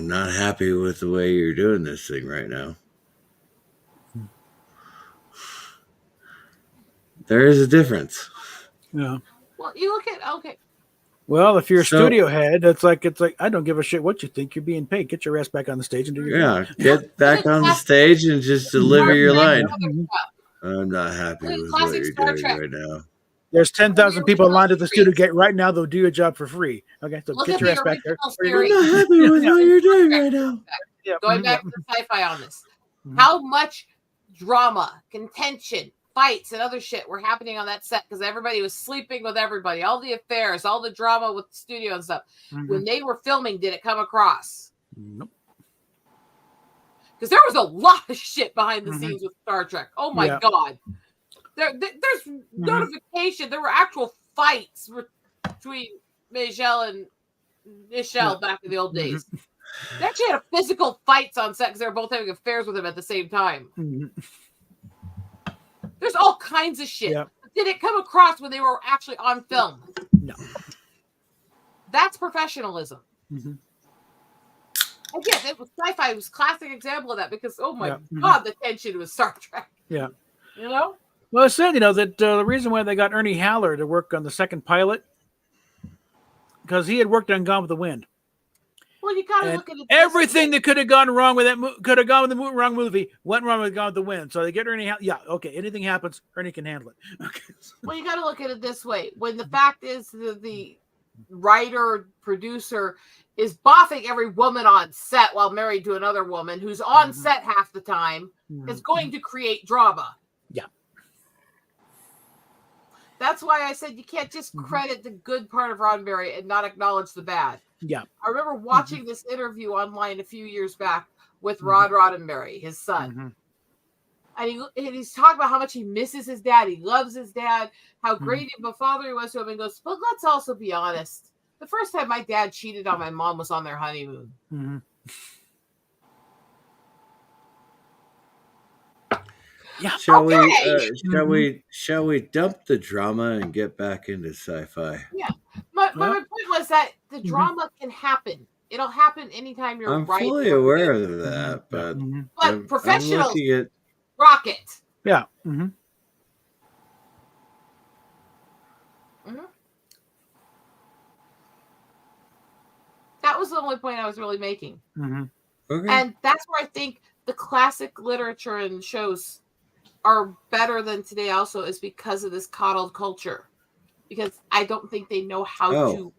A: not happy with the way you're doing this thing right now. There is a difference.
E: Yeah.
D: Well, you look at
E: Well, if you're a studio head, it's like I don't give a shit what you think. You're being paid. Get your ass back on the stage and do your job.
A: Get back on the stage and just deliver your line. I'm not happy with what you're doing right now.
E: There's 10,000 people lined at the studio gate right now. They'll do your job for free. Okay, so get your ass back there.
A: I'm not happy with what you're doing right now.
D: Going back to Sci-Fi on this, how much drama, contention, fights, and other shit were happening on that set because everybody was sleeping with everybody, all the affairs, all the drama with the studio and stuff. When they were filming, did it come across?
E: Nope.
D: Because there was a lot of shit behind the scenes with Star Trek. Oh my God. There's notification. There were actual fights between Michelle and Michelle back in the old days. They actually had a physical fights on set because they were both having affairs with him at the same time. There's all kinds of shit. Did it come across when they were actually on film?
E: No.
D: That's professionalism. Again, it was Sci-Fi. It was a classic example of that because, oh my God, the tension was Star Trek.
E: Yeah.
D: You know?
E: Well, it's said, that the reason why they got Ernie Haller to work on the second pilot, because he had worked on Gone with the Wind.
D: Well, you got to look at it.
E: Everything that could have gone wrong with could have gone with the wrong movie went wrong with Gone with the Wind. So they get Ernie Haller. Yeah, okay. Anything happens, Ernie can handle it. Okay.
D: Well, you got to look at it this way. When the fact is the writer, producer is boffing every woman on set while married to another woman who's on set half the time is going to create drama.
E: Yeah.
D: That's why I said you can't just credit the good part of Roddenberry and not acknowledge the bad.
E: Yeah.
D: I remember watching this interview online a few years back with Rod Roddenberry, his son. And he's talking about how much he misses his dad. He loves his dad, how great of a father he was to him. And goes, but let's also be honest. The first time my dad cheated on my mom was on their honeymoon.
E: Yeah.
A: Shall we dump the drama and get back into sci-fi?
D: Yeah. My point was that the drama can happen. It'll happen anytime you're
A: I'm
D: writing.
A: fully aware of that, but
D: professionals
A: I'm
D: rock it.
E: Yeah.
D: That was the only point I was really making.
A: Okay.
D: And that's where I think the classic literature and shows are better than today also is because of this coddled culture. Because I don't think they know how to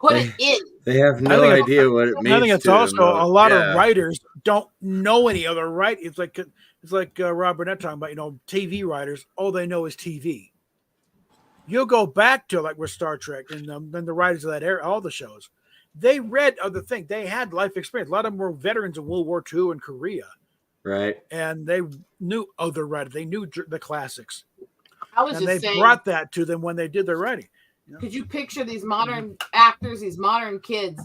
D: put it in.
A: They have no idea what it means.
E: I think it's also a lot of writers don't know any other It's like Rob Burnett talking about, TV writers. All they know is TV. You'll go back to like with Star Trek and then the writers of that era, all the shows. They read other things. They had life experience. A lot of them were veterans of World War II and Korea.
A: Right.
E: And they knew other writers. They knew the classics.
D: They
E: brought that to them when they did their writing.
D: Could you picture these modern actors, these modern kids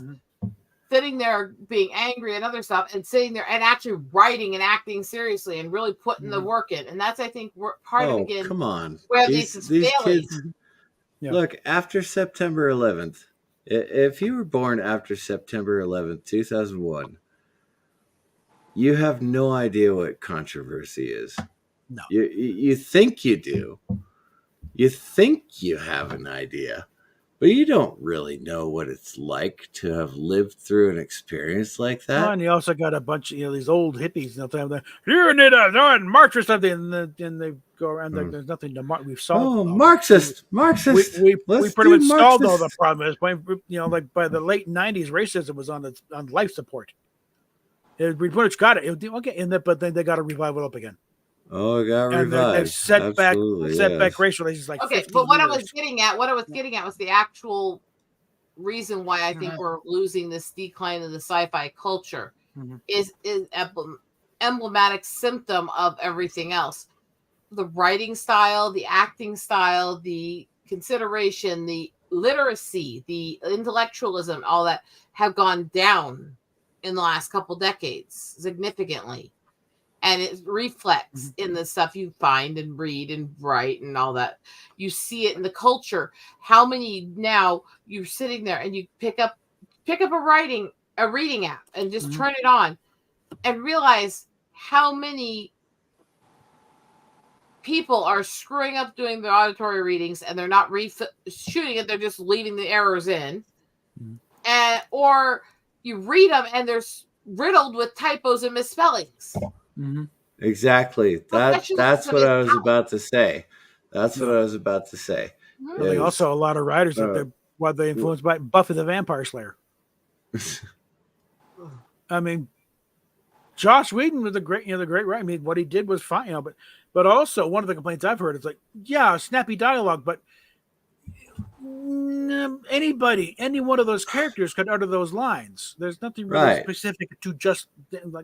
D: sitting there being angry and other stuff and sitting there and actually writing and acting seriously and really putting the work in? And that's, I think, part of, again,
A: come on.
D: where these
A: kids, look, after September 11th, if you were born after September 11th, 2001, you have no idea what controversy is.
E: No.
A: You think you do. You think you have an idea, but you don't really know what it's like to have lived through an experience like that.
E: And you also got a bunch of these old hippies. You need to march or something, and they go around. There's nothing to march. We've solved.
A: Marxist.
E: We pretty much solved all the problems. Like by the late '90s, racism was on life support. We pretty much got it. Okay, but then they got to revive it up again.
A: Oh, it got revived.
E: They've set back race relations like
D: okay. But what I was getting at was the actual reason why I think we're losing this decline in the sci-fi culture is emblematic symptom of everything else. The writing style, the acting style, the consideration, the literacy, the intellectualism, all that have gone down in the last couple decades significantly. And it reflects in the stuff you find and read and write and all that. You see it in the culture. How many now you're sitting there and you pick up a reading app and just turn it on and realize how many people are screwing up doing the auditory readings and they're not shooting it. They're just leaving the errors in. Or you read them and they're riddled with typos and misspellings.
A: Exactly. That's what I was about to say.
E: Also, a lot of writers that they influenced by Buffy the Vampire Slayer. I mean, Joss Whedon was the great writer. I mean, what he did was fine, but also one of the complaints I've heard is like, snappy dialogue, but any one of those characters could utter those lines. There's nothing really specific to just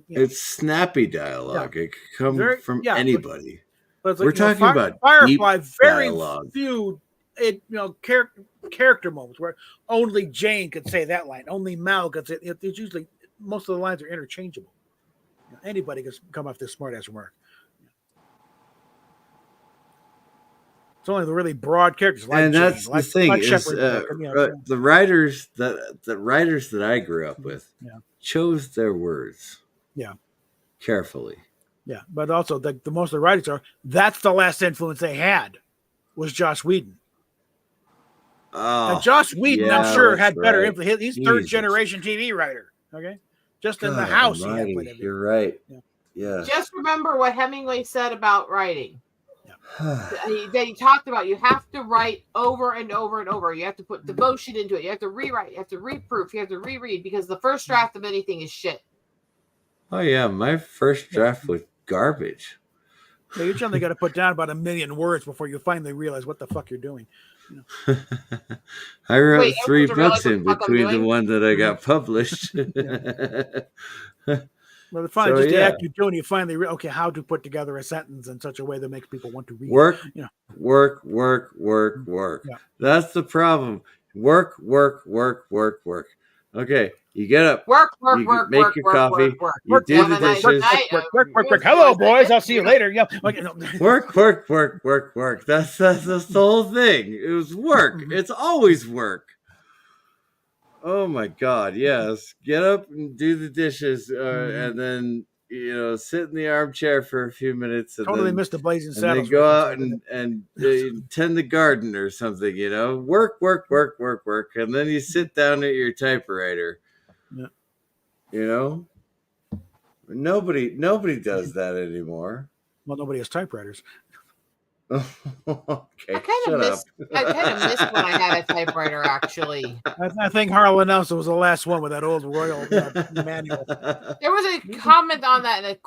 A: it's snappy dialogue. It could come from anybody.
E: But
A: we're talking about
E: Firefly. Very
A: dialogue.
E: Few, character moments where only Jane could say that line. Only Mal could say. It's usually most of the lines are interchangeable. Anybody can come off this smart-ass remark. It's only the really broad characters,
A: and that's the thing. The writers that I grew up with chose their words, carefully.
E: Yeah, but also the most of the writers that's the last influence they had was Joss Whedon. And Joss Whedon, I'm sure, had better influence. He's third generation TV writer. Okay, just in the house.
A: You're right. Yeah.
D: Just remember what Hemingway said about writing. that he talked about. You have to write over and over and over. You have to put devotion into it. You have to rewrite. You have to reproof. You have to reread, because the first draft of anything is shit.
A: Oh yeah, my first draft was garbage.
E: Yeah, you generally got to put down about 1 million words before you finally realize what the fuck you're doing. You know?
A: I wrote
D: Wait,
A: 3
D: to realize
A: books
D: what
A: in
D: the fuck I'm
A: between the
D: doing?
A: one that I got published.
E: Well, it's fine.
A: So,
E: Just the
A: yeah.
E: act you do, and you finally okay, how to put together a sentence in such a way that makes people want to read.
A: Work,
E: You know.
A: work, work, work, work.
E: Yeah.
A: That's the problem. Work, work, work, work, work. Okay, you get up.
D: Work,
A: You make your coffee. You
E: Work,
A: do
E: work,
A: the
E: work,
A: dishes.
E: work. Hello, boys. I'll see you later. Yeah. Okay, no.
A: Work, work, work, work, work. That's the whole thing. It was work. It's always work. Oh my God! Yes, get up and do the dishes, and then sit in the armchair for a few minutes, and
E: Totally
A: then
E: missed the Blazing
A: and
E: Saddles.
A: then go out
E: reference.
A: and tend the garden or something. Work, work, work, work, work, and then you sit down at your typewriter.
E: Yeah.
A: Nobody does that anymore.
E: Well, nobody has typewriters.
A: Okay,
D: I kind of missed when I had a typewriter, actually.
E: I think Harlan Nelson was the last one with that old Royal manual.
D: There was a comment on that in a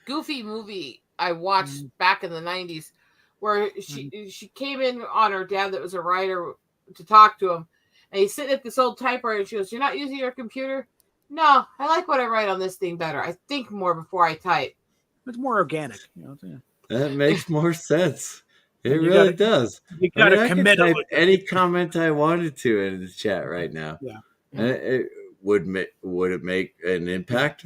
D: goofy movie I watched back in the 90s, where she came in on her dad that was a writer to talk to him, and he's sitting at this old typewriter, and she goes, "You're not using your computer?" "No, I like what I write on this thing better. I think more before I type."
E: It's more organic.
A: That makes more sense. It really does.
E: You got to commit.
A: I could type any comment I wanted to in the chat right now.
E: Yeah.
A: Would it make an impact?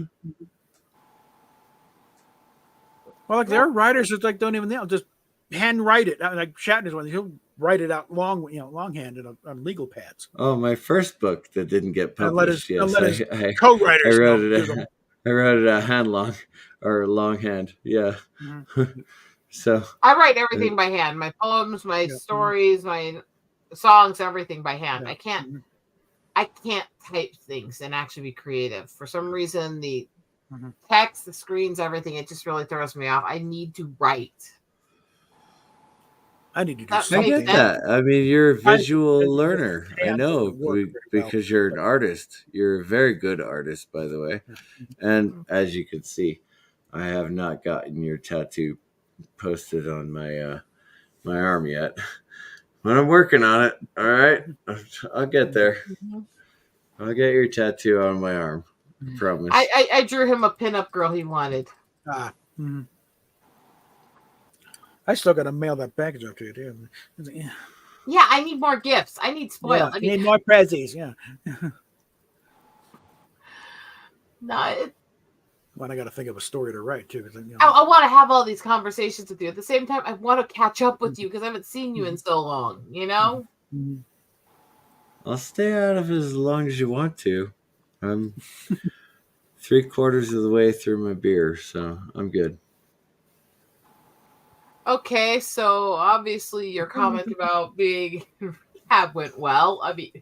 E: Well, like there are writers that don't even just handwrite it. Like Shatner's one, he'll write it out longhand on legal pads.
A: Oh, my first book that didn't get published.
E: Yes,
A: I
E: co-writers.
A: I wrote it hand longhand. Yeah.
E: Mm-hmm.
A: So
D: I write everything by hand. My poems, my stories, my songs, everything by hand.
E: Yeah.
D: I can't type things and actually be creative. For some reason, the text, the screens, everything, it just really throws me off. I need to write.
E: I need to do
D: That
E: something.
A: I get that. I mean, you're a visual learner. I know because you're an artist. You're a very good artist, by the way. And as you can see, I have not gotten your tattoo posted on my my arm yet. But I'm working on it. All right, I'll get there. I'll get your tattoo on my arm. I promise.
D: I drew him a pinup girl he wanted.
E: I still got to mail that package up to you, too.
D: Yeah, I need more gifts. I need spoiled.
E: I need more prezzies. Yeah.
D: No.
E: Well, I got to think of a story to write too.
D: I want to have all these conversations with you. At the same time, I want to catch up with you because I haven't seen you in so long.
A: I'll stay out of it as long as you want to. I'm 3/4 of the way through my beer, so I'm good.
D: Okay, so obviously your comment about being rehab went well. I mean,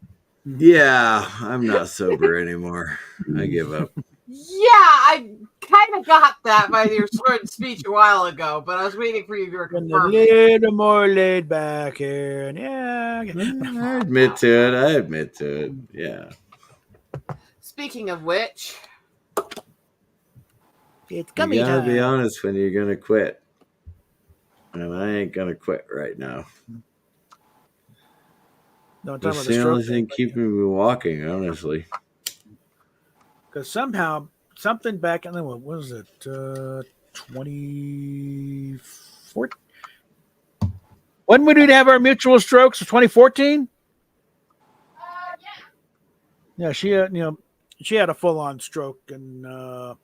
A: yeah, I'm not sober anymore. I give up.
D: Yeah, I kind of got that by your short speech a while ago, but I was waiting for you to confirm.
E: A little more laid back here, and
A: I admit to it. Yeah.
D: Speaking of which,
E: it's gummy
A: You gotta
E: time.
A: be honest when you're gonna quit, and I ain't gonna quit right now.
E: No,
A: That's the only thing keeping me walking, honestly.
E: Because somehow something back in the what was it 2014? When we did have our mutual strokes? 2014. Yeah, she had she had a full on stroke, and it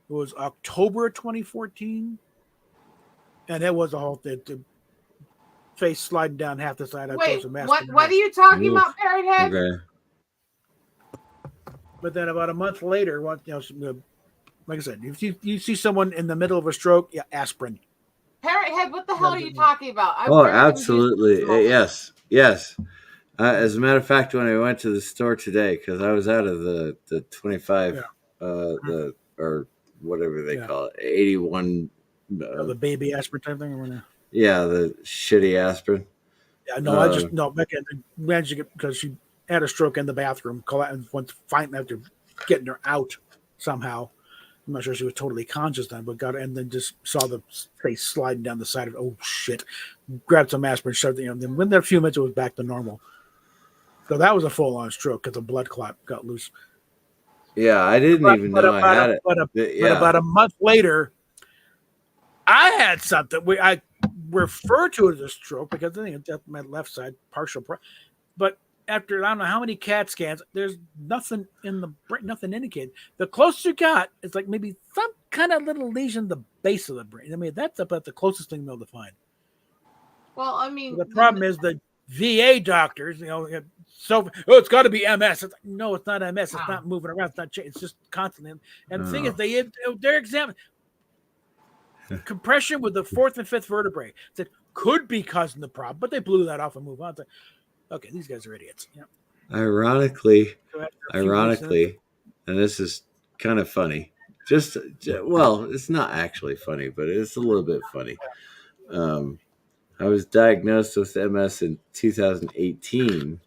E: was October 2014, and it was a whole thing. The face sliding down half the side.
D: Wait, what are you talking about, Parrot Head?
A: Okay.
E: But then about a month later, like I said, if you see someone in the middle of a stroke, aspirin.
D: Parrot Head, what the hell are you talking about?
A: Absolutely. Yes. As a matter of fact, when I went to the store today, because I was out of the 25, or whatever they call it, 81.
E: The baby aspirin type thing, or whatever.
A: Yeah, the shitty aspirin.
E: Yeah, no, I just no. Becca managed to get because she had a stroke in the bathroom. And once finally after getting her out somehow, I'm not sure she was totally conscious then, but got and then just saw the face sliding down the side of it. Oh shit! Grabbed some aspirin, shoved it. Then within a few minutes, it was back to normal. So that was a full-on stroke because the blood clot got loose.
A: Yeah, I didn't even know I had it.
E: But about a month later, I had something. I refer to it as a stroke because I think it's my left side partial. But after I don't know how many CAT scans, there's nothing in the brain, nothing indicated. The closest you got is like maybe some kind of little lesion in the base of the brain. I mean, that's about the closest thing they'll able to find.
D: Well, I mean,
E: the problem is the VA doctors, so it's got to be MS. It's like, no, it's not MS. It's not moving around. It's not changing. It's just constantly. And the thing is, they're examining compression with the fourth and fifth vertebrae that could be causing the problem, but they blew that off and move on. It's like, okay, these guys are idiots. Yeah.
A: Ironically, and this is kind of funny. Well, it's not actually funny, but it's a little bit funny. I was diagnosed with MS in 2018,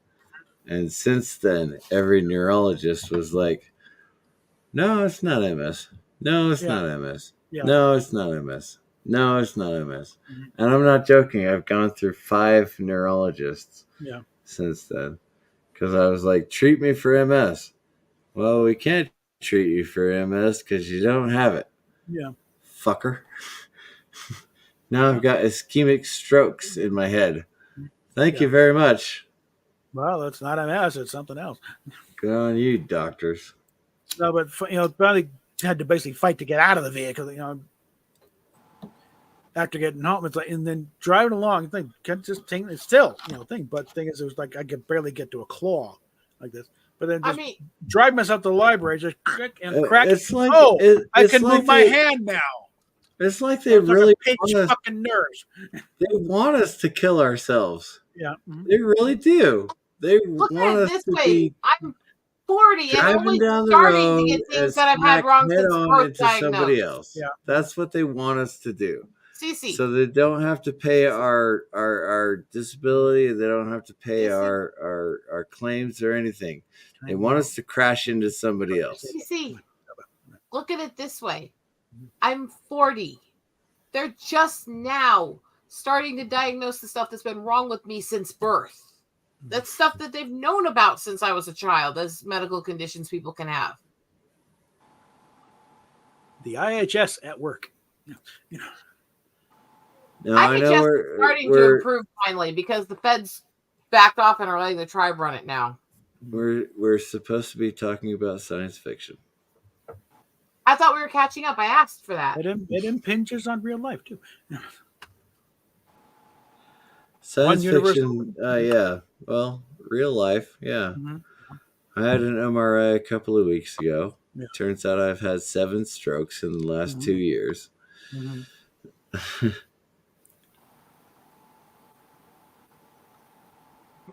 A: and since then, every neurologist was like, "No, it's not MS. No, it's not MS.
E: Yeah.
A: No, it's not MS. No, it's not MS." Mm-hmm. And I'm not joking. I've gone through 5 neurologists since then because I was like, "Treat me for MS." Well, we can't treat you for MS because you don't have it.
E: Yeah.
A: Fucker. Now I've got ischemic strokes in my head. Thank you very much.
E: Well, it's not MS. It's something else.
A: Good on you, doctors.
E: No, but probably had to basically fight to get out of the vehicle. After getting home, it's like, and then driving along, just taking it still, thing. But the thing is, it was like I could barely get to a claw like this. But then just drive myself to the library, just click and crack.
A: It's like,
E: I can move my hand now.
A: It's like they really
E: fucking nerves.
A: They want us to kill ourselves.
E: Yeah,
A: they really do. They
D: look
A: want
D: at
A: us
D: it this
A: to
D: way.
A: be
D: I'm 40 and only
A: down the
D: starting
A: road
D: to get things that I've had wrong since birth diagnosed.
A: Somebody else.
E: Yeah,
A: that's what they want us to do.
D: CC.
A: So they don't have to pay our disability. They don't have to pay our claims or anything. They want us to crash into somebody else.
D: CC. Look at it this way. I'm 40. They're just now starting to diagnose the stuff that's been wrong with me since birth. That's stuff that they've known about since I was a child as medical conditions people can have.
E: The IHS at work.
A: No,
D: IHS is starting to improve finally because the feds backed off and are letting the tribe run it now.
A: We're supposed to be talking about science fiction.
D: I thought we were catching up. I asked for that.
E: It impinges on real life too.
A: Science fiction, yeah. Well, real life, yeah.
E: Mm-hmm.
A: I had an MRI a couple of weeks ago.
E: Yeah.
A: Turns out I've had 7 strokes in the last 2 years.
E: Mm-hmm.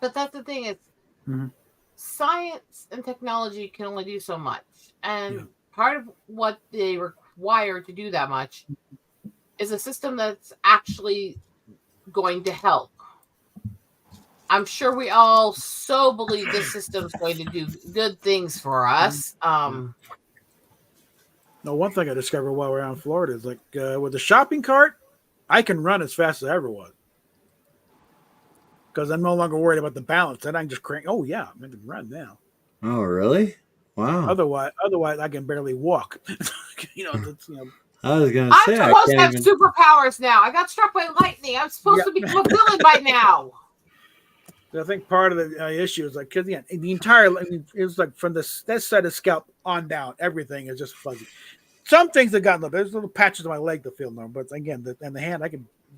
D: But that's the thing is, science and technology can only do so much. And part of what they require to do that much is a system that's actually going to help. I'm sure we all so believe this system's going to do good things for us.
E: Now, one thing I discovered while we're out in Florida is like with the shopping cart, I can run as fast as I ever was. Because I'm no longer worried about the balance. Then I can just crank. Oh, yeah, I'm going to run now.
A: Oh, really? Wow.
E: Otherwise, I can barely walk.
A: I was going to say,
D: I'm supposed to have superpowers now. I got struck by lightning. I'm supposed to become a villain by now.
E: I think part of the issue is like, because the entire, it was like from this side of the scalp on down, everything is just fuzzy. Some things have gotten there's little patches on my leg that feel normal, but again, and the hand,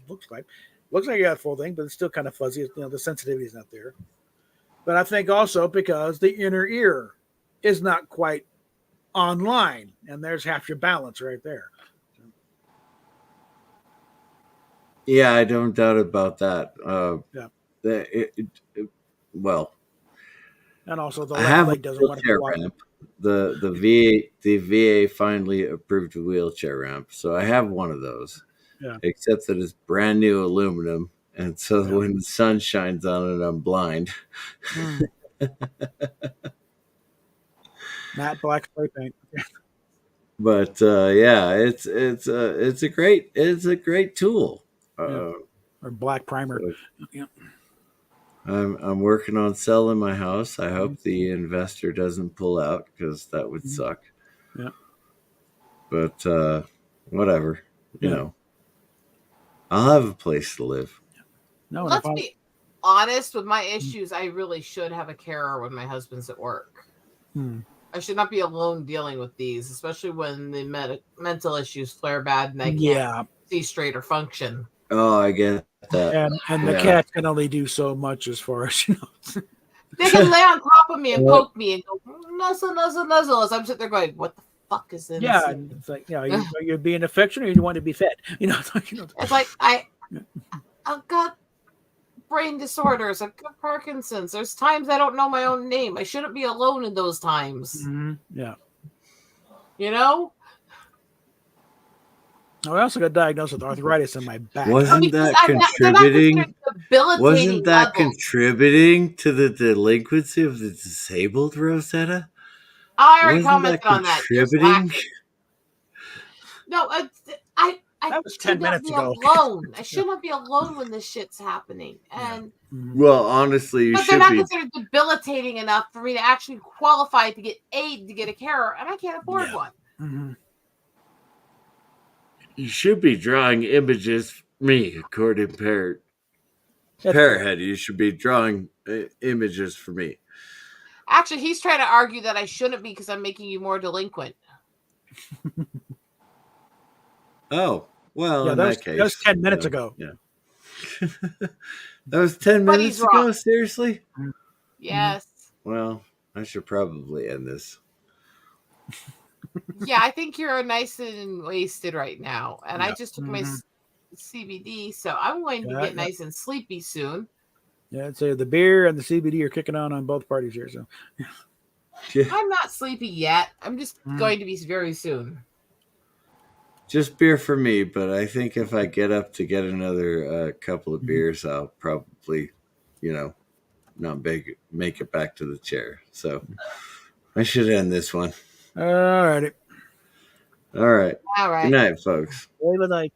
E: looks like I got a full thing, but it's still kind of fuzzy. The sensitivity is not there. But I think also because the inner ear is not quite online, and there's half your balance right there.
A: Yeah, I don't doubt about that. Well,
E: and also the left leg doesn't want to
A: ramp. The VA finally approved a wheelchair ramp, so I have one of those.
E: Yeah.
A: except that it's brand new aluminum, and so
E: Yeah.
A: when the sun shines on it, I'm blind.
E: Matte black spray paint.
A: But yeah, it's a great tool.
E: Yeah. Or black primer.
A: So
E: Yeah.
A: I'm working on selling my house. I hope the investor doesn't pull out because that would suck.
E: Yeah.
A: But whatever, you
E: Yeah.
A: know, I'll have a place to live.
E: No,
D: Let's be honest with my issues. I really should have a carer when my husband's at work. I should not be alone dealing with these, especially when the mental issues flare bad and I can't see straight or function.
A: Oh, I get that.
E: And the cat can only do so much as far as you know.
D: They can lay on top of me and poke me and go nuzzle, nuzzle, nuzzle as I'm sitting there going, "What the fuck is this?"
E: Yeah, and it's like, you're being affectionate, or you want to be fed. You know,
D: it's like I've got brain disorders. I've got Parkinson's. There's times I don't know my own name. I shouldn't be alone in those times.
E: Yeah.
D: You know?
E: I also got diagnosed with arthritis in my back.
A: Wasn't that contributing? Wasn't that contributing to the delinquency of the disabled, Rosetta?
D: I already commented on that.
A: Contributing?
D: No,
E: that was 10 minutes ago.
D: Alone. I should not be alone when this shit's happening. And
A: well, honestly, you should be.
D: They're not considered debilitating enough for me to actually qualify to get aid to get a carer, and I can't afford one.
A: You should be drawing images. Me, according to Parrothead, you should be drawing images for me.
D: Actually, he's trying to argue that I shouldn't be because I'm making you more delinquent.
A: Oh, well, in that case.
E: That was 10 minutes ago.
A: Yeah. That was 10 minutes ago? Seriously?
D: Yes.
A: Well, I should probably end this.
D: Yeah, I think you're nice and wasted right now. And I just took my CBD, so I'm going to get nice and sleepy soon.
E: Yeah, I'd say the beer and the CBD are kicking on both parties here. So
D: I'm not sleepy yet. I'm just going to be very soon.
A: Just beer for me, but I think if I get up to get another couple of beers, I'll probably, not make it back to the chair. So I should end this one.
E: All right.
A: All right. Good night, folks.
E: Good night.